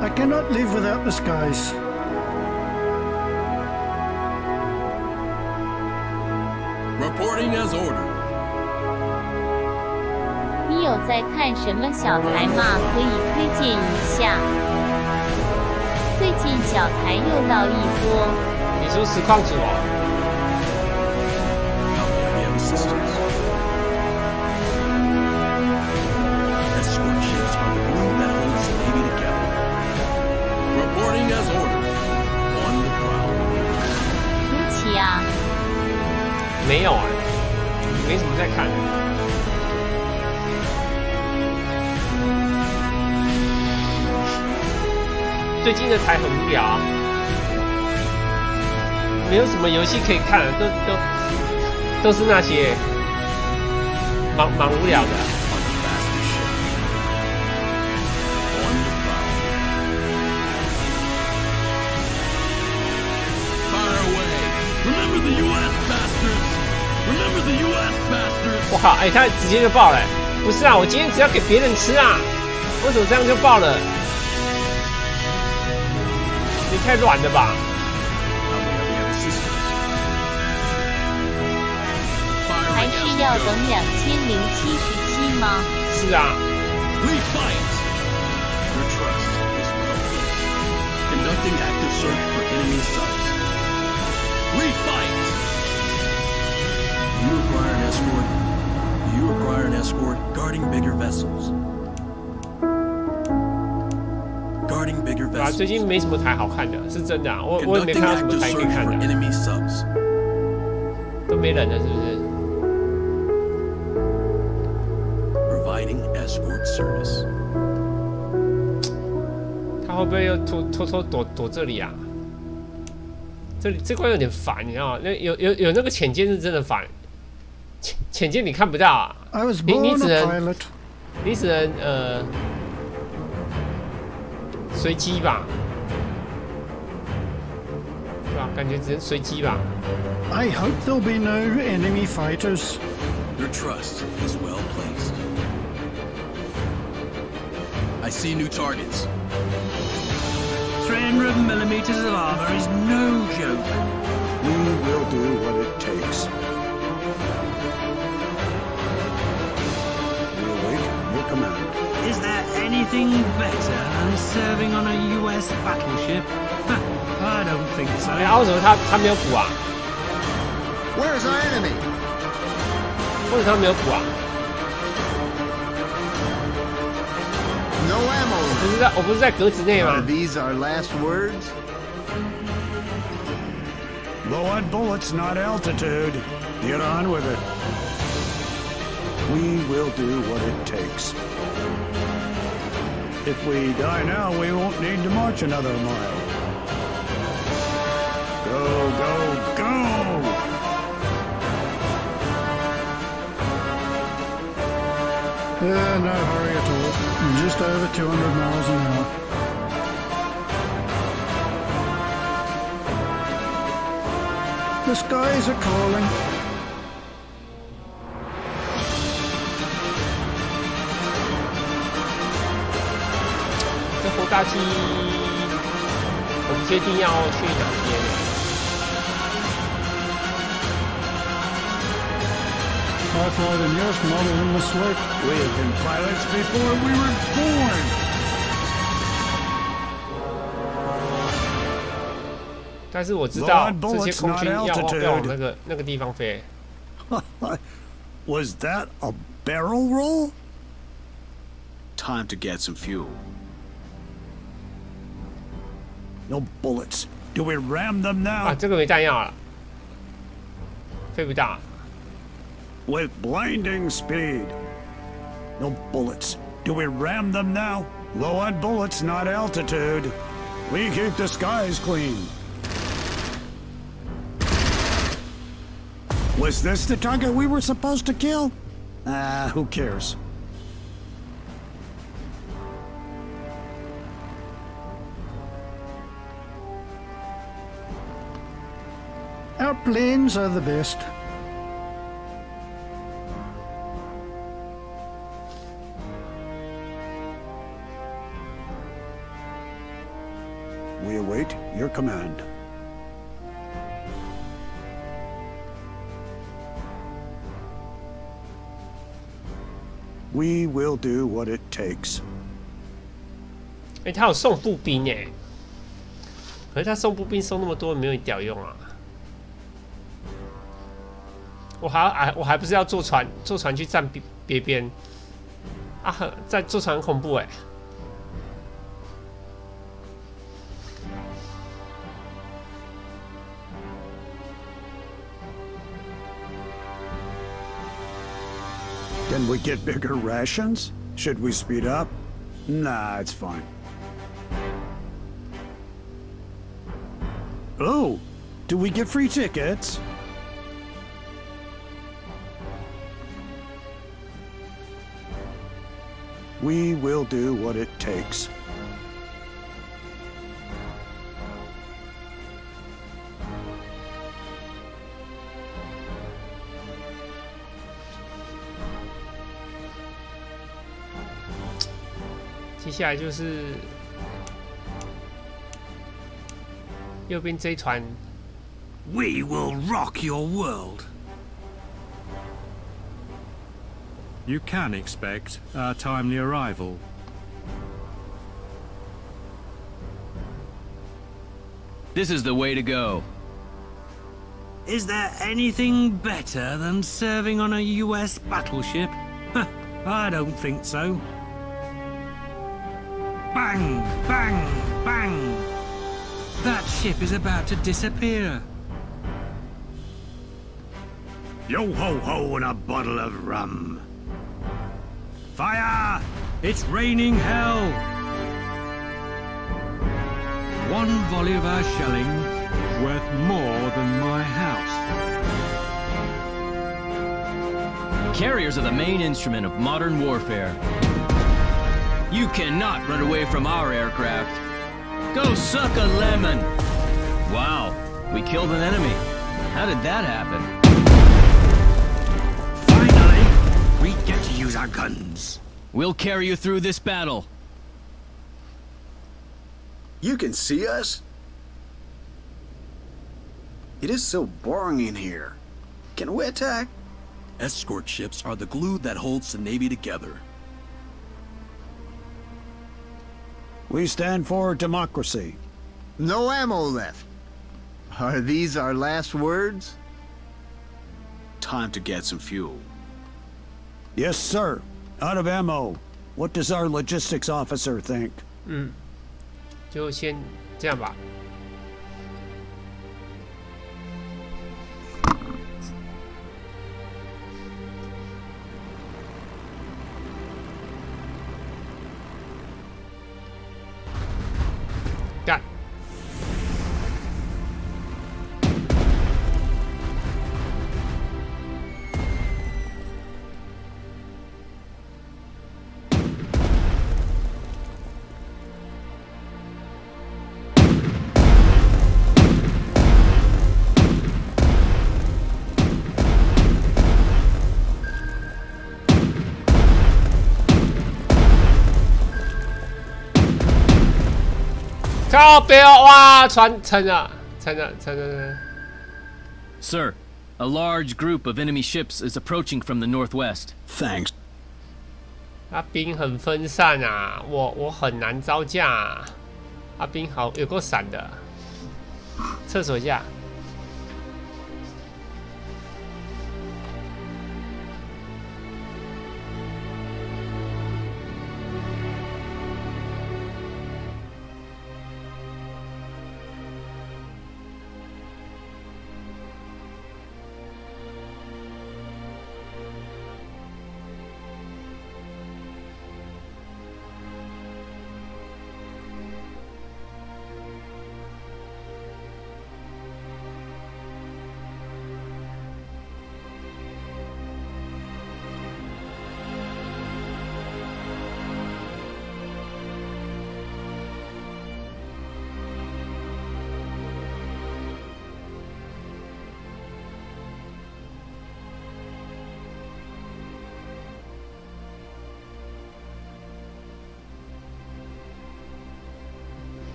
I cannot live without the skies. Reporting as ordered. 你有在看什么小台吗？可以推荐一下。最近小台又到一波。你说实况组哦？ LPM systems. Escort ships are the glue that holds the Navy together. Reporting as ordered. On the prowl. 对不起啊。 没有哎，没什么在看。最近的台很无聊啊，没有什么游戏可以看，都是那些蛮无聊的。 我靠！哎，他直接就爆了。不是啊，我今天只要给别人吃啊，为什么这样就爆了？你太软了吧！还是要等2077吗？是啊。Conducting active search for enemy subs. We fight! You require an escort. You require an escort guarding bigger vessels. Guarding bigger vessels. 啊，最近没什么台好看的，是真的啊，我也没看到什么台可以看的。enemy subs. 都没人了，是不是 ？Providing escort service. 他会不会又偷偷躲这里啊？这关有点烦，你知道吗？那有那个潜舰是真的烦，潜舰你看不到啊，你只能随机吧，对吧？感觉只能随机吧。I hope there'll be no enemy fighters. Your trust is well placed. I see new targets. 300 millimeters of armor is no joke. We will do what it takes. We'll wait your command. Is there anything better than serving on a US battleship? I don't think so. 哎，为什么他没有补啊 Where's our enemy? 为什么他没有补啊？ No ammo. 我不是在格子内吗 Are these our last words? Low on bullets, not altitude. Get on with it. We will do what it takes. If we die now, we won't need to march another mile. Go, go, go! No hurry at all. Just over 200 miles an hour. The skies are calling. 这轰炸机，我不确定要去哪边。 I fly the nearest model in the slate. We have been pilots before we were born. 但是我知道这些空军要往那个地方飞。Was that a barrel roll? Time to get some fuel. No bullets. Do we ram them now? 啊，这个没弹药了，飞不到。 With blinding speed. No bullets. Do we ram them now? Low on bullets, not altitude. We keep the skies clean. Was this the target we were supposed to kill? Who cares? Our planes are the best. We await your command. We will do what it takes. 哎，他有送步兵哎，可是他送步兵送那么多，没有屌用啊！我还不是要坐船去站别边啊？在坐船很恐怖哎。 Can we get bigger rations? Should we speed up? Nah, it's fine. Oh, do we get free tickets? We will do what it takes. 下来就是右边这一团。We will rock your world. You can expect our timely arrival. This is the way to go. Is there anything better than serving on a US battleship? I don't think so. Bang! Bang! Bang! That ship is about to disappear. Yo-ho-ho and a bottle of rum. Fire! It's raining hell! One volley of our shelling worth more than my house. Carriers are the main instrument of modern warfare. You cannot run away from our aircraft. Go suck a lemon! Wow, we killed an enemy. How did that happen? Finally, we get to use our guns. We'll carry you through this battle. You can see us? It is so boring in here. Can we attack? Escort ships are the glue that holds the Navy together. We stand for democracy. No ammo left. Are these our last words? Time to get some fuel. Yes, sir. Out of ammo. What does our logistics officer think? 就先这样吧。干。靠北哦！哇，船沉了，沉了。Sir, a large group of enemy ships is approaching from the northwest. Thanks. 阿兵很分散啊，我很难招架啊。阿兵好有够闪的，厕所一下。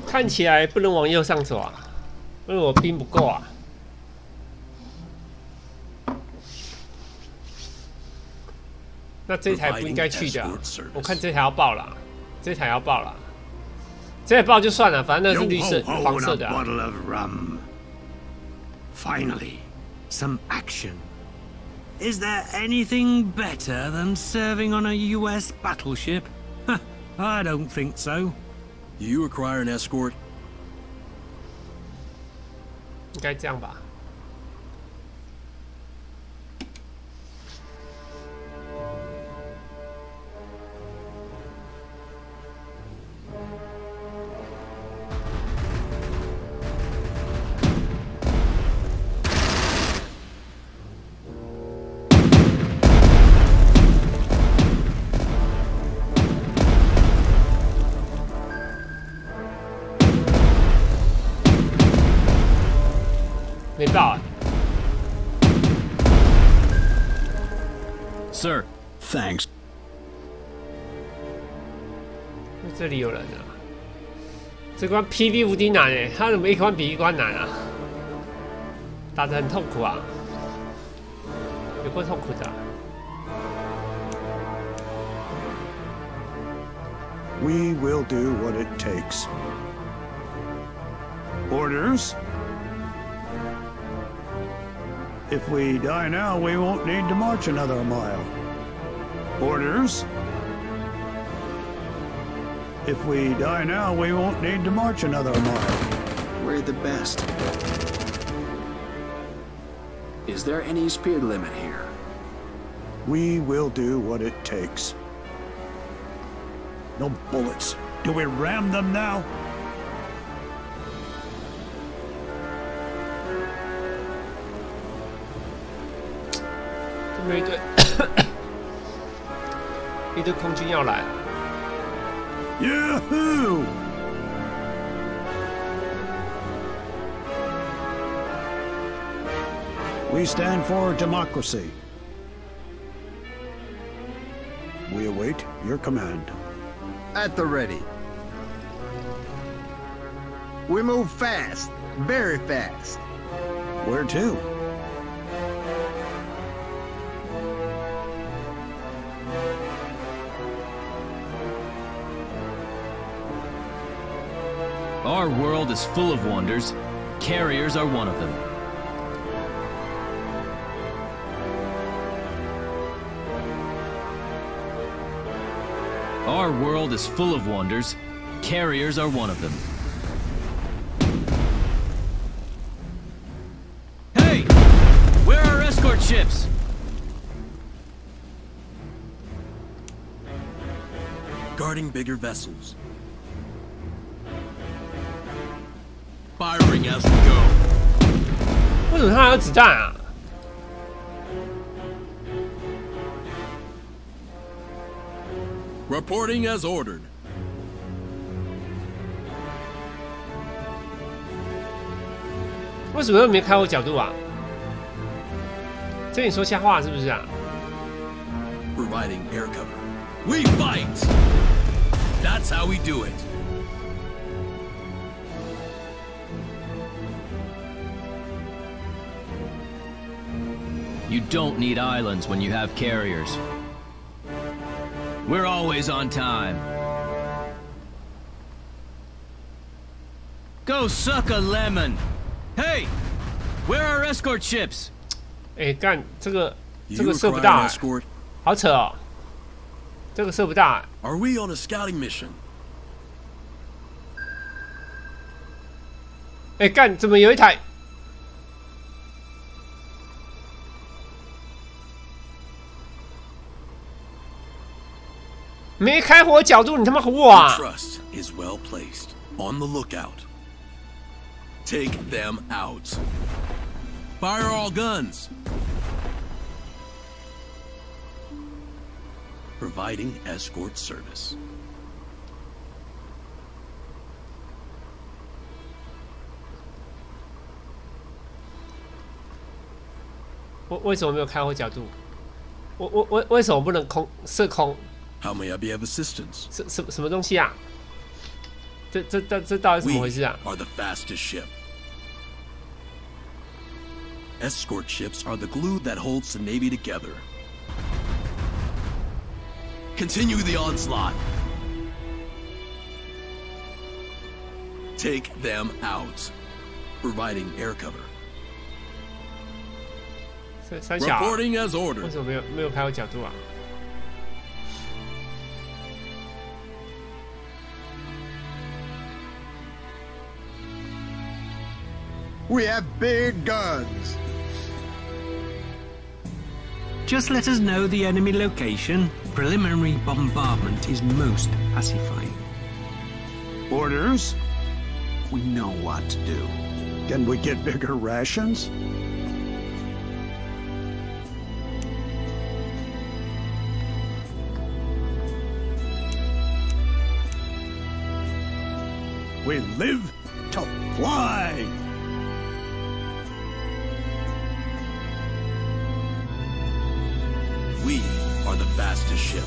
看起来不能往右上走啊，因为我兵不够啊。那这台不应该去的、啊，我看这台要爆了，这台要爆了，这台爆就算了，反正那是绿色、黄色的、啊。Finally, some action. Is there anything better than serving on a US battleship? I don't think so. Do you require an escort? 应该这样吧。没爆啊。Sir. Thanks. 这里有人啊！这关 PV 无敌难哎，他怎么一关比一关难啊？打得很痛苦啊，有够痛苦的、啊。We will do what it takes. Orders? If we die now, we won't need to march another mile. Orders? If we die now, we won't need to march another mile. We're the best. Is there any speed limit here? We will do what it takes. No bullets. Do we ram them now? Yahoo! We stand for democracy. We await your command. At the ready. We move fast, very fast. Where to? Our world is full of wonders. Carriers are one of them. Our world is full of wonders. Carriers are one of them. Hey! Where are escort ships? Guarding bigger vessels. Firing as we go. 为什么他还有子弹啊？ Reporting as ordered. 为什么又没开我角度啊？这你说瞎话是不是啊？ Providing air cover. We fight! That's how we do it. You don't need islands when you have carriers. We're always on time. Go suck a lemon! Hey! Where are escort ships? 哎，干这个射不到、欸，好扯哦！这个射不到、欸。Are we on a scouting mission? 哎，干怎么有一台？ 没开火角度，你他妈唬我啊 Trust is well placed. On the lookout. Take them out. Fire all guns. Providing escort service. 我为什么没有开火角度？我为什么不能射空？ How may I be of assistance? 什么东西啊？这到底怎么回事啊 ？We are the fastest ship. Escort ships are the glue that holds the Navy together. Continue the onslaught. Take them out. Providing air cover. 三小、啊、Reporting as ordered. 为什么没有开火角度啊？ We have big guns. Just let us know the enemy location. Preliminary bombardment is most pacifying. Orders? We know what to do. Can we get bigger rations? We live to fly! far the fastest ship.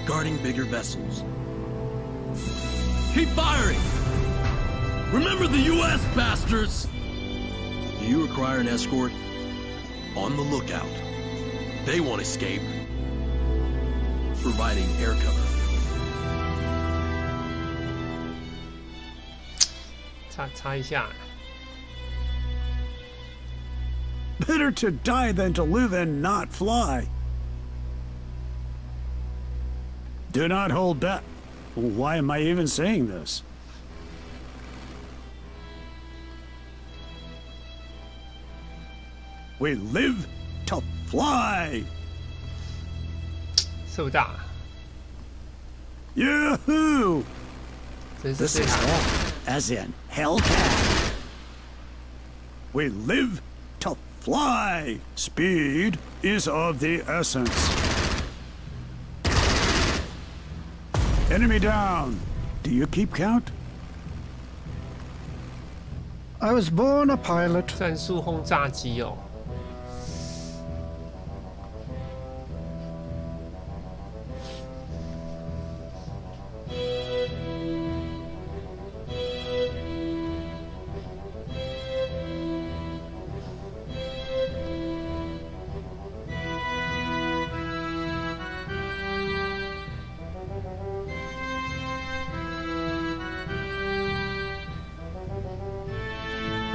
Guarding bigger vessels. Keep firing! Remember the U.S., bastards! Do you require an escort? On the lookout. They won't escape. Providing air cover. 擦一下。 Better to die than to live and not fly. Do not hold back. Why am I even saying this? We live to fly. 是不大。 Yahoo! 这 This 是 is hell, as in Hellcat. We live to fly. Speed is of the essence. Enemy down. Do you keep count? I was born a pilot. 战术轰炸机哦。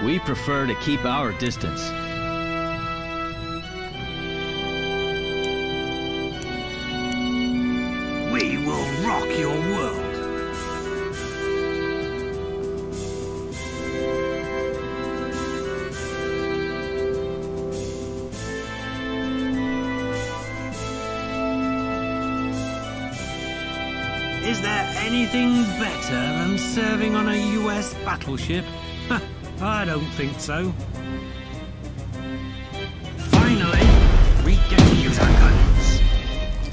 We prefer to keep our distance. We will rock your world. Is there anything better than serving on a US battleship? I don't think so. Finally, we get to use our guns.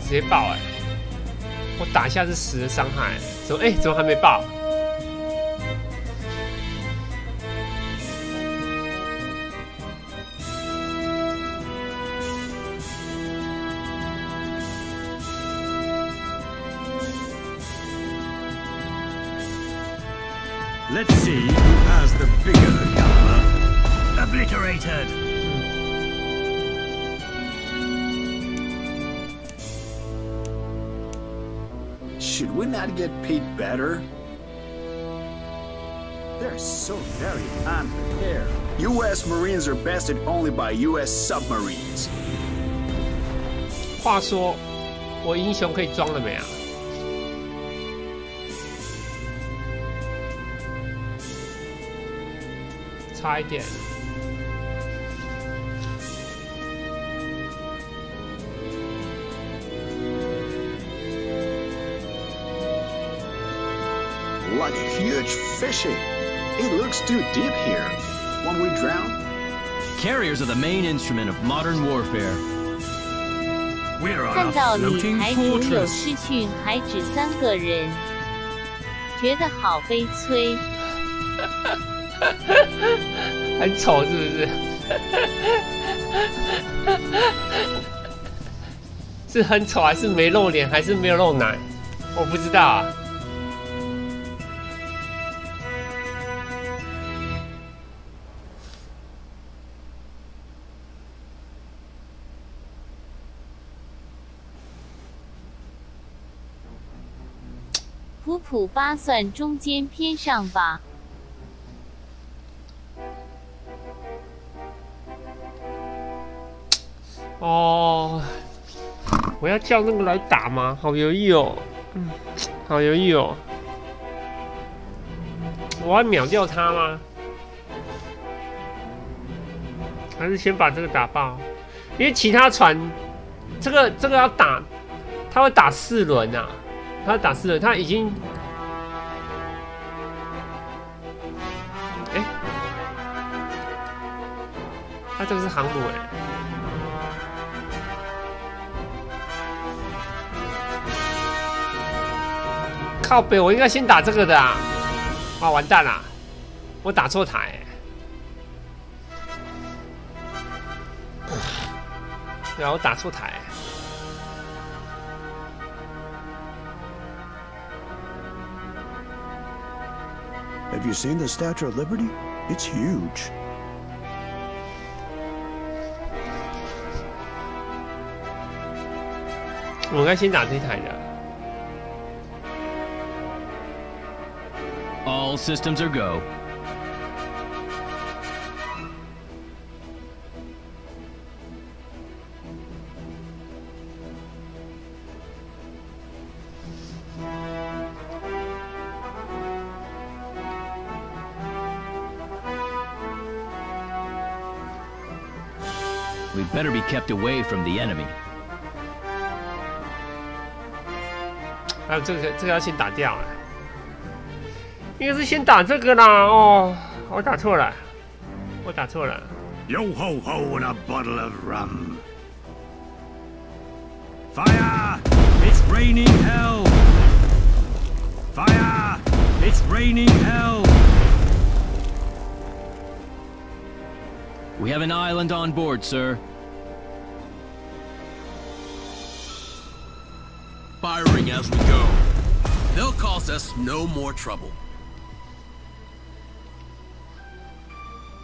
直接爆哎！我打一下是10的伤害，怎么怎么还没爆？ Let's see who has the bigger camera. Obliterated. Should we not get paid better? They're so very unprepared. U.S. Marines are bested only by U.S. submarines. 话说，我英雄可以装了没啊？ 差一点。Like huge fishing. It looks too deep here. Won't we drown? Carriers are the main instrument of modern warfare. We're on 看 a 到女 floating 台主有 fortress. 视讯，还只3个人，觉得好悲催。很丑是不是？是很丑还是没露脸还是没有露奶？我不知道啊。普普8算中间偏上吧。 哦，我要叫那个来打吗？好犹豫哦，好犹豫哦。我要秒掉他吗？还是先把这个打爆？因为其他船，这个要打，他会打4轮啊，他会打4轮，他已经，他这个是航母靠北，我应该先打这个的啊！啊，完蛋啦！我打错台。然后打错台。Have you seen the Statue of Liberty? It's huge.我应该先打这台的。All systems are go. We better be kept away from the enemy. 还有这个要先打掉啊，应该是先打这个啦。哦，我打错了，我打错了。Yo ho ho and a bottle of rum. Fire! It's raining hell. Fire! It's raining hell. We have an island on board, sir. Firing as we go. They'll cause us no more trouble.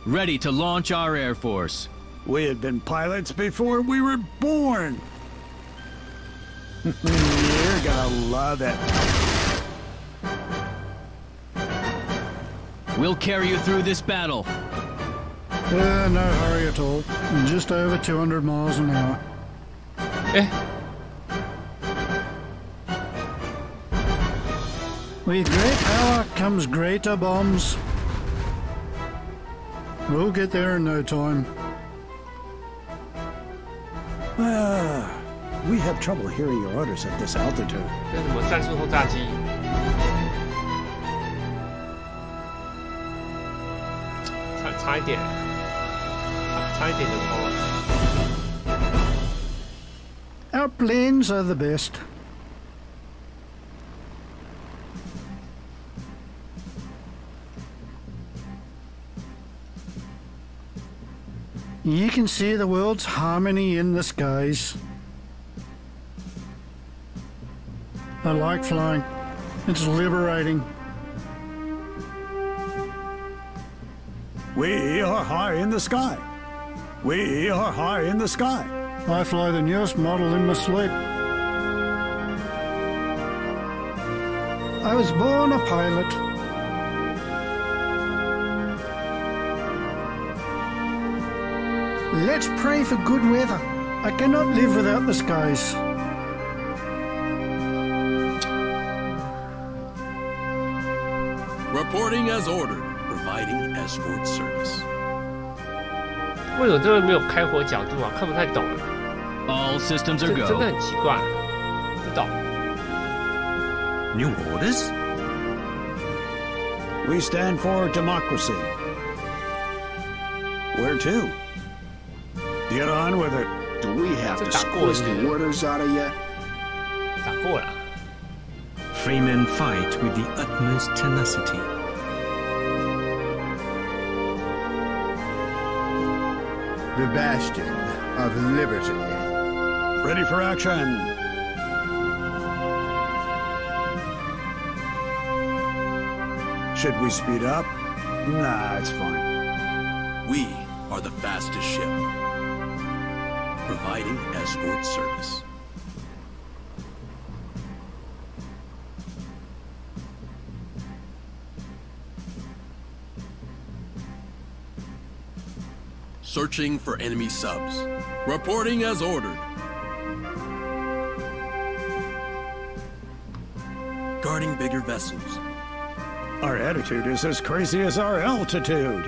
Ready to launch our Air Force. We had been pilots before we were born. You're gonna love it. We'll carry you through this battle. No hurry at all. Just over 200 miles an hour. With great power comes greater bombs. We'll get there in no time. We have trouble hearing your orders at this altitude. 这是什么战术轰炸机？差一点，差一点就够了。Our planes are the best. You can see the world's harmony in the skies. I like flying. It's liberating. We are high in the sky. We are high in the sky. I fly the newest model in my sleep. I was born a pilot. Let's pray for good weather. I cannot live without the skies. Reporting as ordered, providing escort service. 为什么这边没有开火角度啊？看不太懂。All systems are go. 真的很奇怪，不懂。New orders? We stand for democracy. Where to? Get on with it. Do we have to squeeze the orders out of you? 打过了。Freemen fight with the utmost tenacity. The bastion of liberty. Ready for action. Should we speed up? Nah, it's fine. We are the fastest ship, providing escort service. Searching for enemy subs. Reporting as ordered. Guarding bigger vessels. Our attitude is as crazy as our altitude.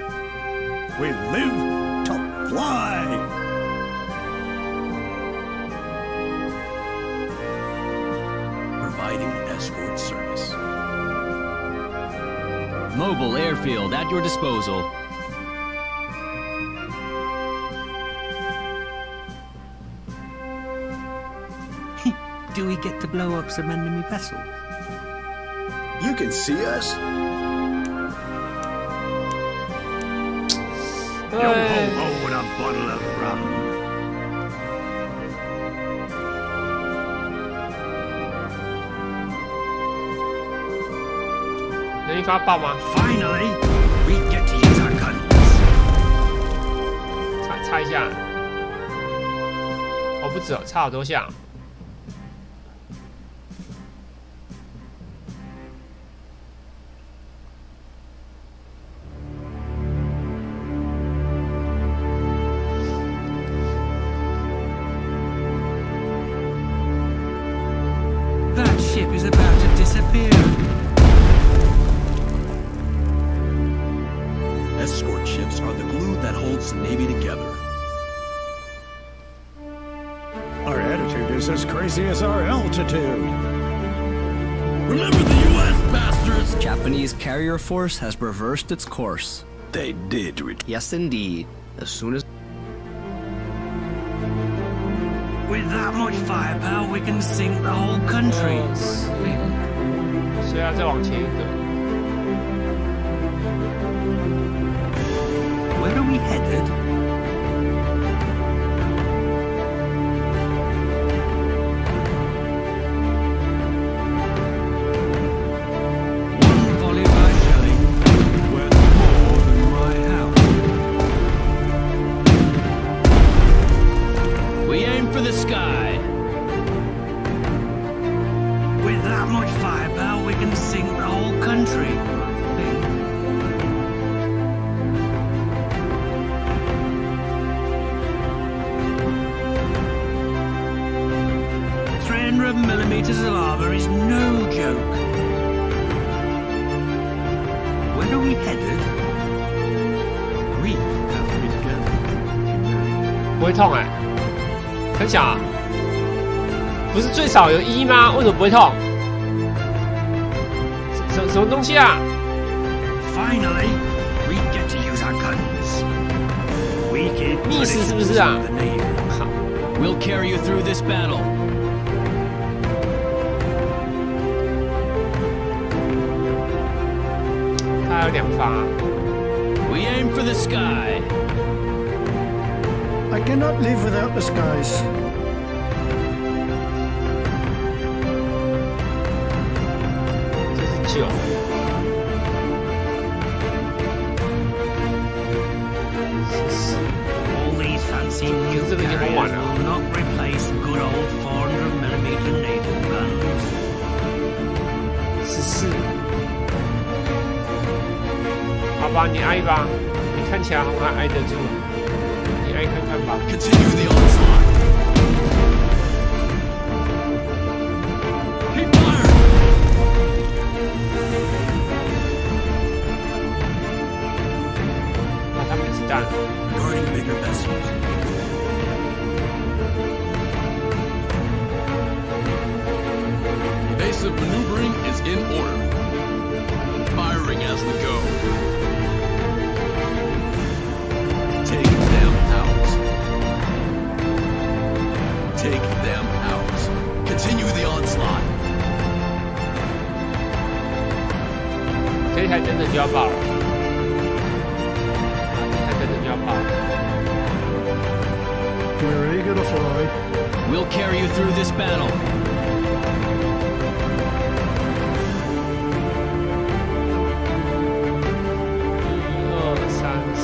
We live to fly. Providing escort service. Mobile airfield at your disposal. Do we get to blow up some enemy vessels? You can see us? Yo ho ho with a bottle of rum. 能一发爆吗 ？Finally, we get to use our guns. 擦一下。哦，不止哦，擦好多下。 That ship is about to disappear. Escort ships are the glue that holds the Navy together. Our attitude is as crazy as our altitude. Remember the U.S. bastards! Japanese carrier force has reversed its course. They did retreat. Yes, indeed. As soon as... With that much firepower, we can sink the whole country. 所以要再往前一个。 Where are we headed? One volley of our shelling worth more than my house. We aim for the sky. With that much firepower, we can sink the whole country, I think. 300mm of armor is no joke. Where are we headed? We have begun. 不会痛哎、很小啊，不是最少有1吗？为什么不会痛？什么东西啊 Finally, we get to use our guns. We can 密室是不是啊？好， We'll carry you through this battle. 它还有2发、We aim for the sky. I cannot live without the skies. 这是9。 All these fancy new carriers will not replace good old 400mm naval guns. 14。好吧，你挨吧，你看起来好像挨得住，你挨看看吧。Continue the onslaught. Keep firing. 把他们的子弹。 Guarding bigger vessels. Evasive maneuvering is in order. Firing as we go. Take them out. Take them out. Continue the onslaught. 这一台真的就要爆了，这台真的就要爆了。 We're eager to fly. We'll carry you through this battle. 1、2、3、4。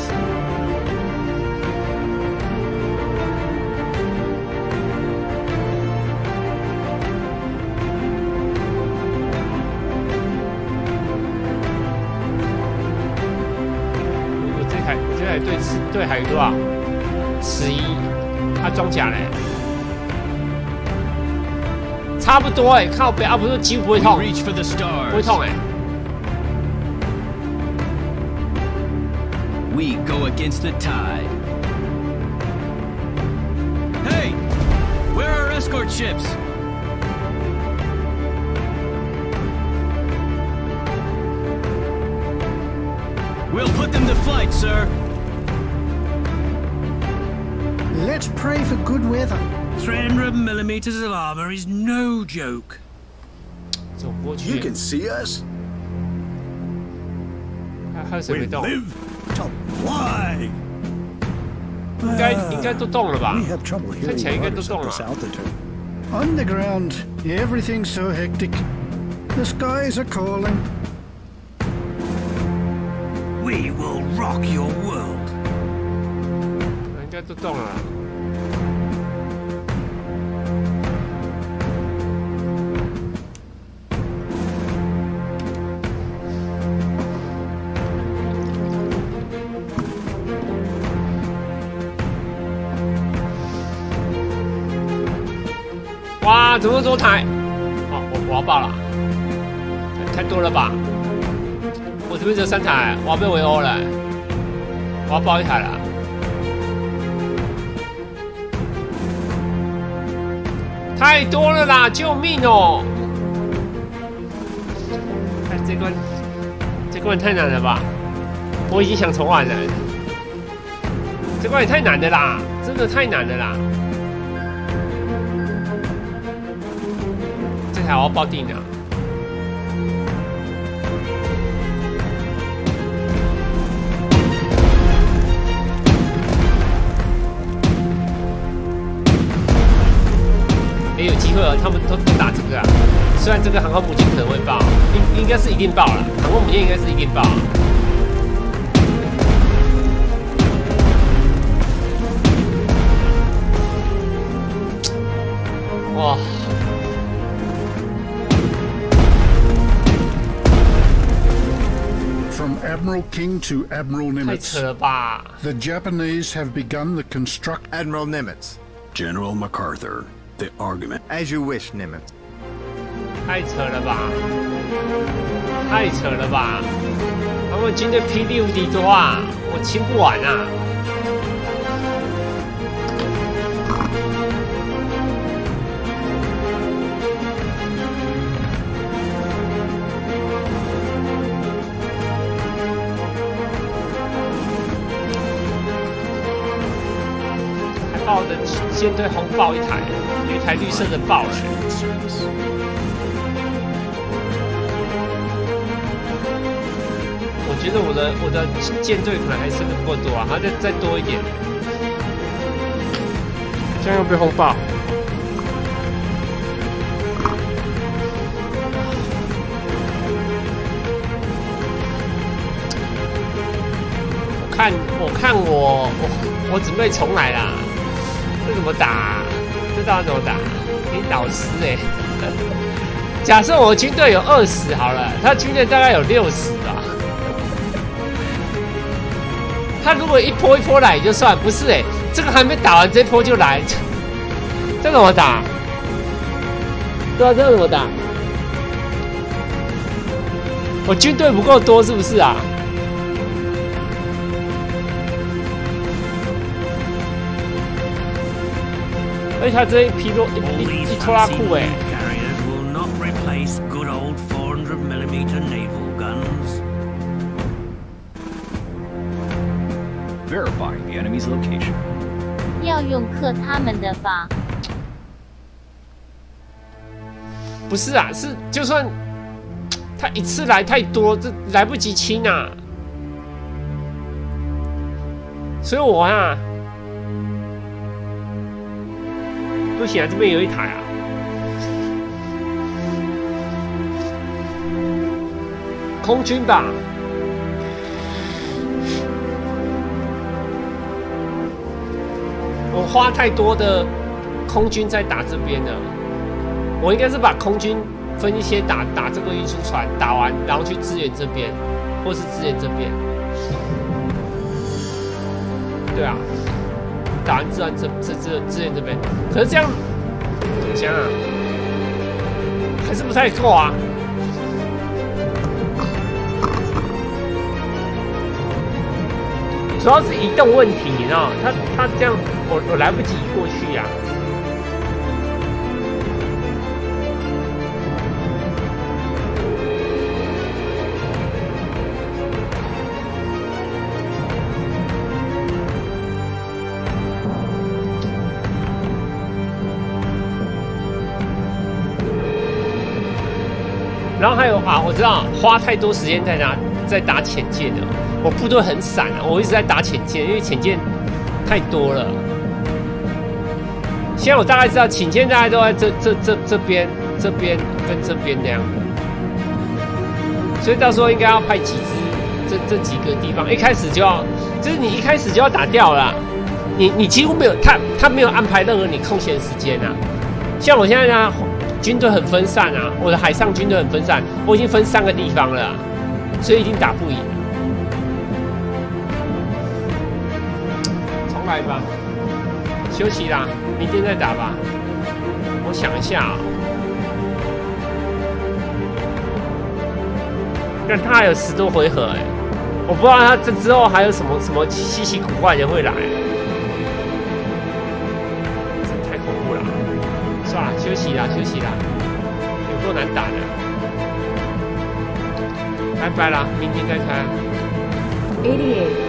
我这台对还有多少？11。 他装甲嘞，差不多哎、欸，靠北啊，不是几乎不会痛，不会痛哎、欸。 We go against the tide. Hey, where are our escort ships? We'll put them to flight, sir. Let's pray for good weather. 300mm of armor is no joke. You can see us? We live to fly. 应该都动了吧？看起来应该都动了。 Underground, everything's so hectic. The skies are calling. We will rock your world. 应该都动了。哇，怎么多台？哦，我要爆了，太多了吧？我这边只有3台，我要被围殴了，我要爆1台了。太多了啦！救命哦！哎，这关太难了吧？我已经想重玩了。这关也太难了啦，真的太难了啦！ 我要爆定了！也有机会了，他们都打这个啊。虽然这个航空母舰可能会爆，应该是一定爆了。航空母舰应该是一定爆。哇！ From Admiral King to Admiral Nimitz, the Japanese have begun the construct. Admiral Nimitz. General MacArthur, the argument. As you wish, Nimitz. 太扯了吧！太扯了吧！他们军队霹雳无敌多啊，我清不完啊！爆的舰队轰爆1台，有1台绿色的爆了。我觉得我的舰队可能还剩的不够多啊，还要再多一点。这样又被轰爆。我准备重来啦。 这怎么打？这到底怎么打？你导师哎！假设我军队有20好了，他军队大概有60吧。他如果一波一波来也就算，不是哎，这个还没打完，这波就来，这怎么打？对啊，这怎么打？我军队不够多是不是啊？ 而且他这一匹一拖拉库哎。Carriers will not replace good old 400mm naval guns. Verifying the enemy's location. 要用克他们的吧？不是啊，是就算他一次来太多，这来不及清啊。所以我啊。 不行啊，这边有1台啊！空军吧，我花太多的空军在打这边了。我应该是把空军分一些打这个运输船，打完然后去支援这边，或是支援这边。对啊。 打完支援这边，可是这样怎么想啊？还是不太够啊。主要是移动问题，你知道，他这样我来不及移过去呀、啊。然后还有啊，我知道花太多时间在打潜舰了，我部队很散啊，我一直在打潜舰，因为潜舰太多了。现在我大概知道，请柬大概都在这边跟这边那样的，所以到时候应该要派几支这几个地方，一开始就要，就是你一开始就要打掉了啦。你几乎没有他没有安排任何你空闲时间啊。像我现在呢，军队很分散啊，我的海上军队很分散，我已经分3个地方了，所以已经打不赢了。重来吧，休息啦，明天再打吧。我想一下啊、但他还有10多回合哎、我不知道他这之后还有什么稀奇古怪的会来，这太恐怖了。算了，休息啦，有够难打的。拜拜啦，明天再开。88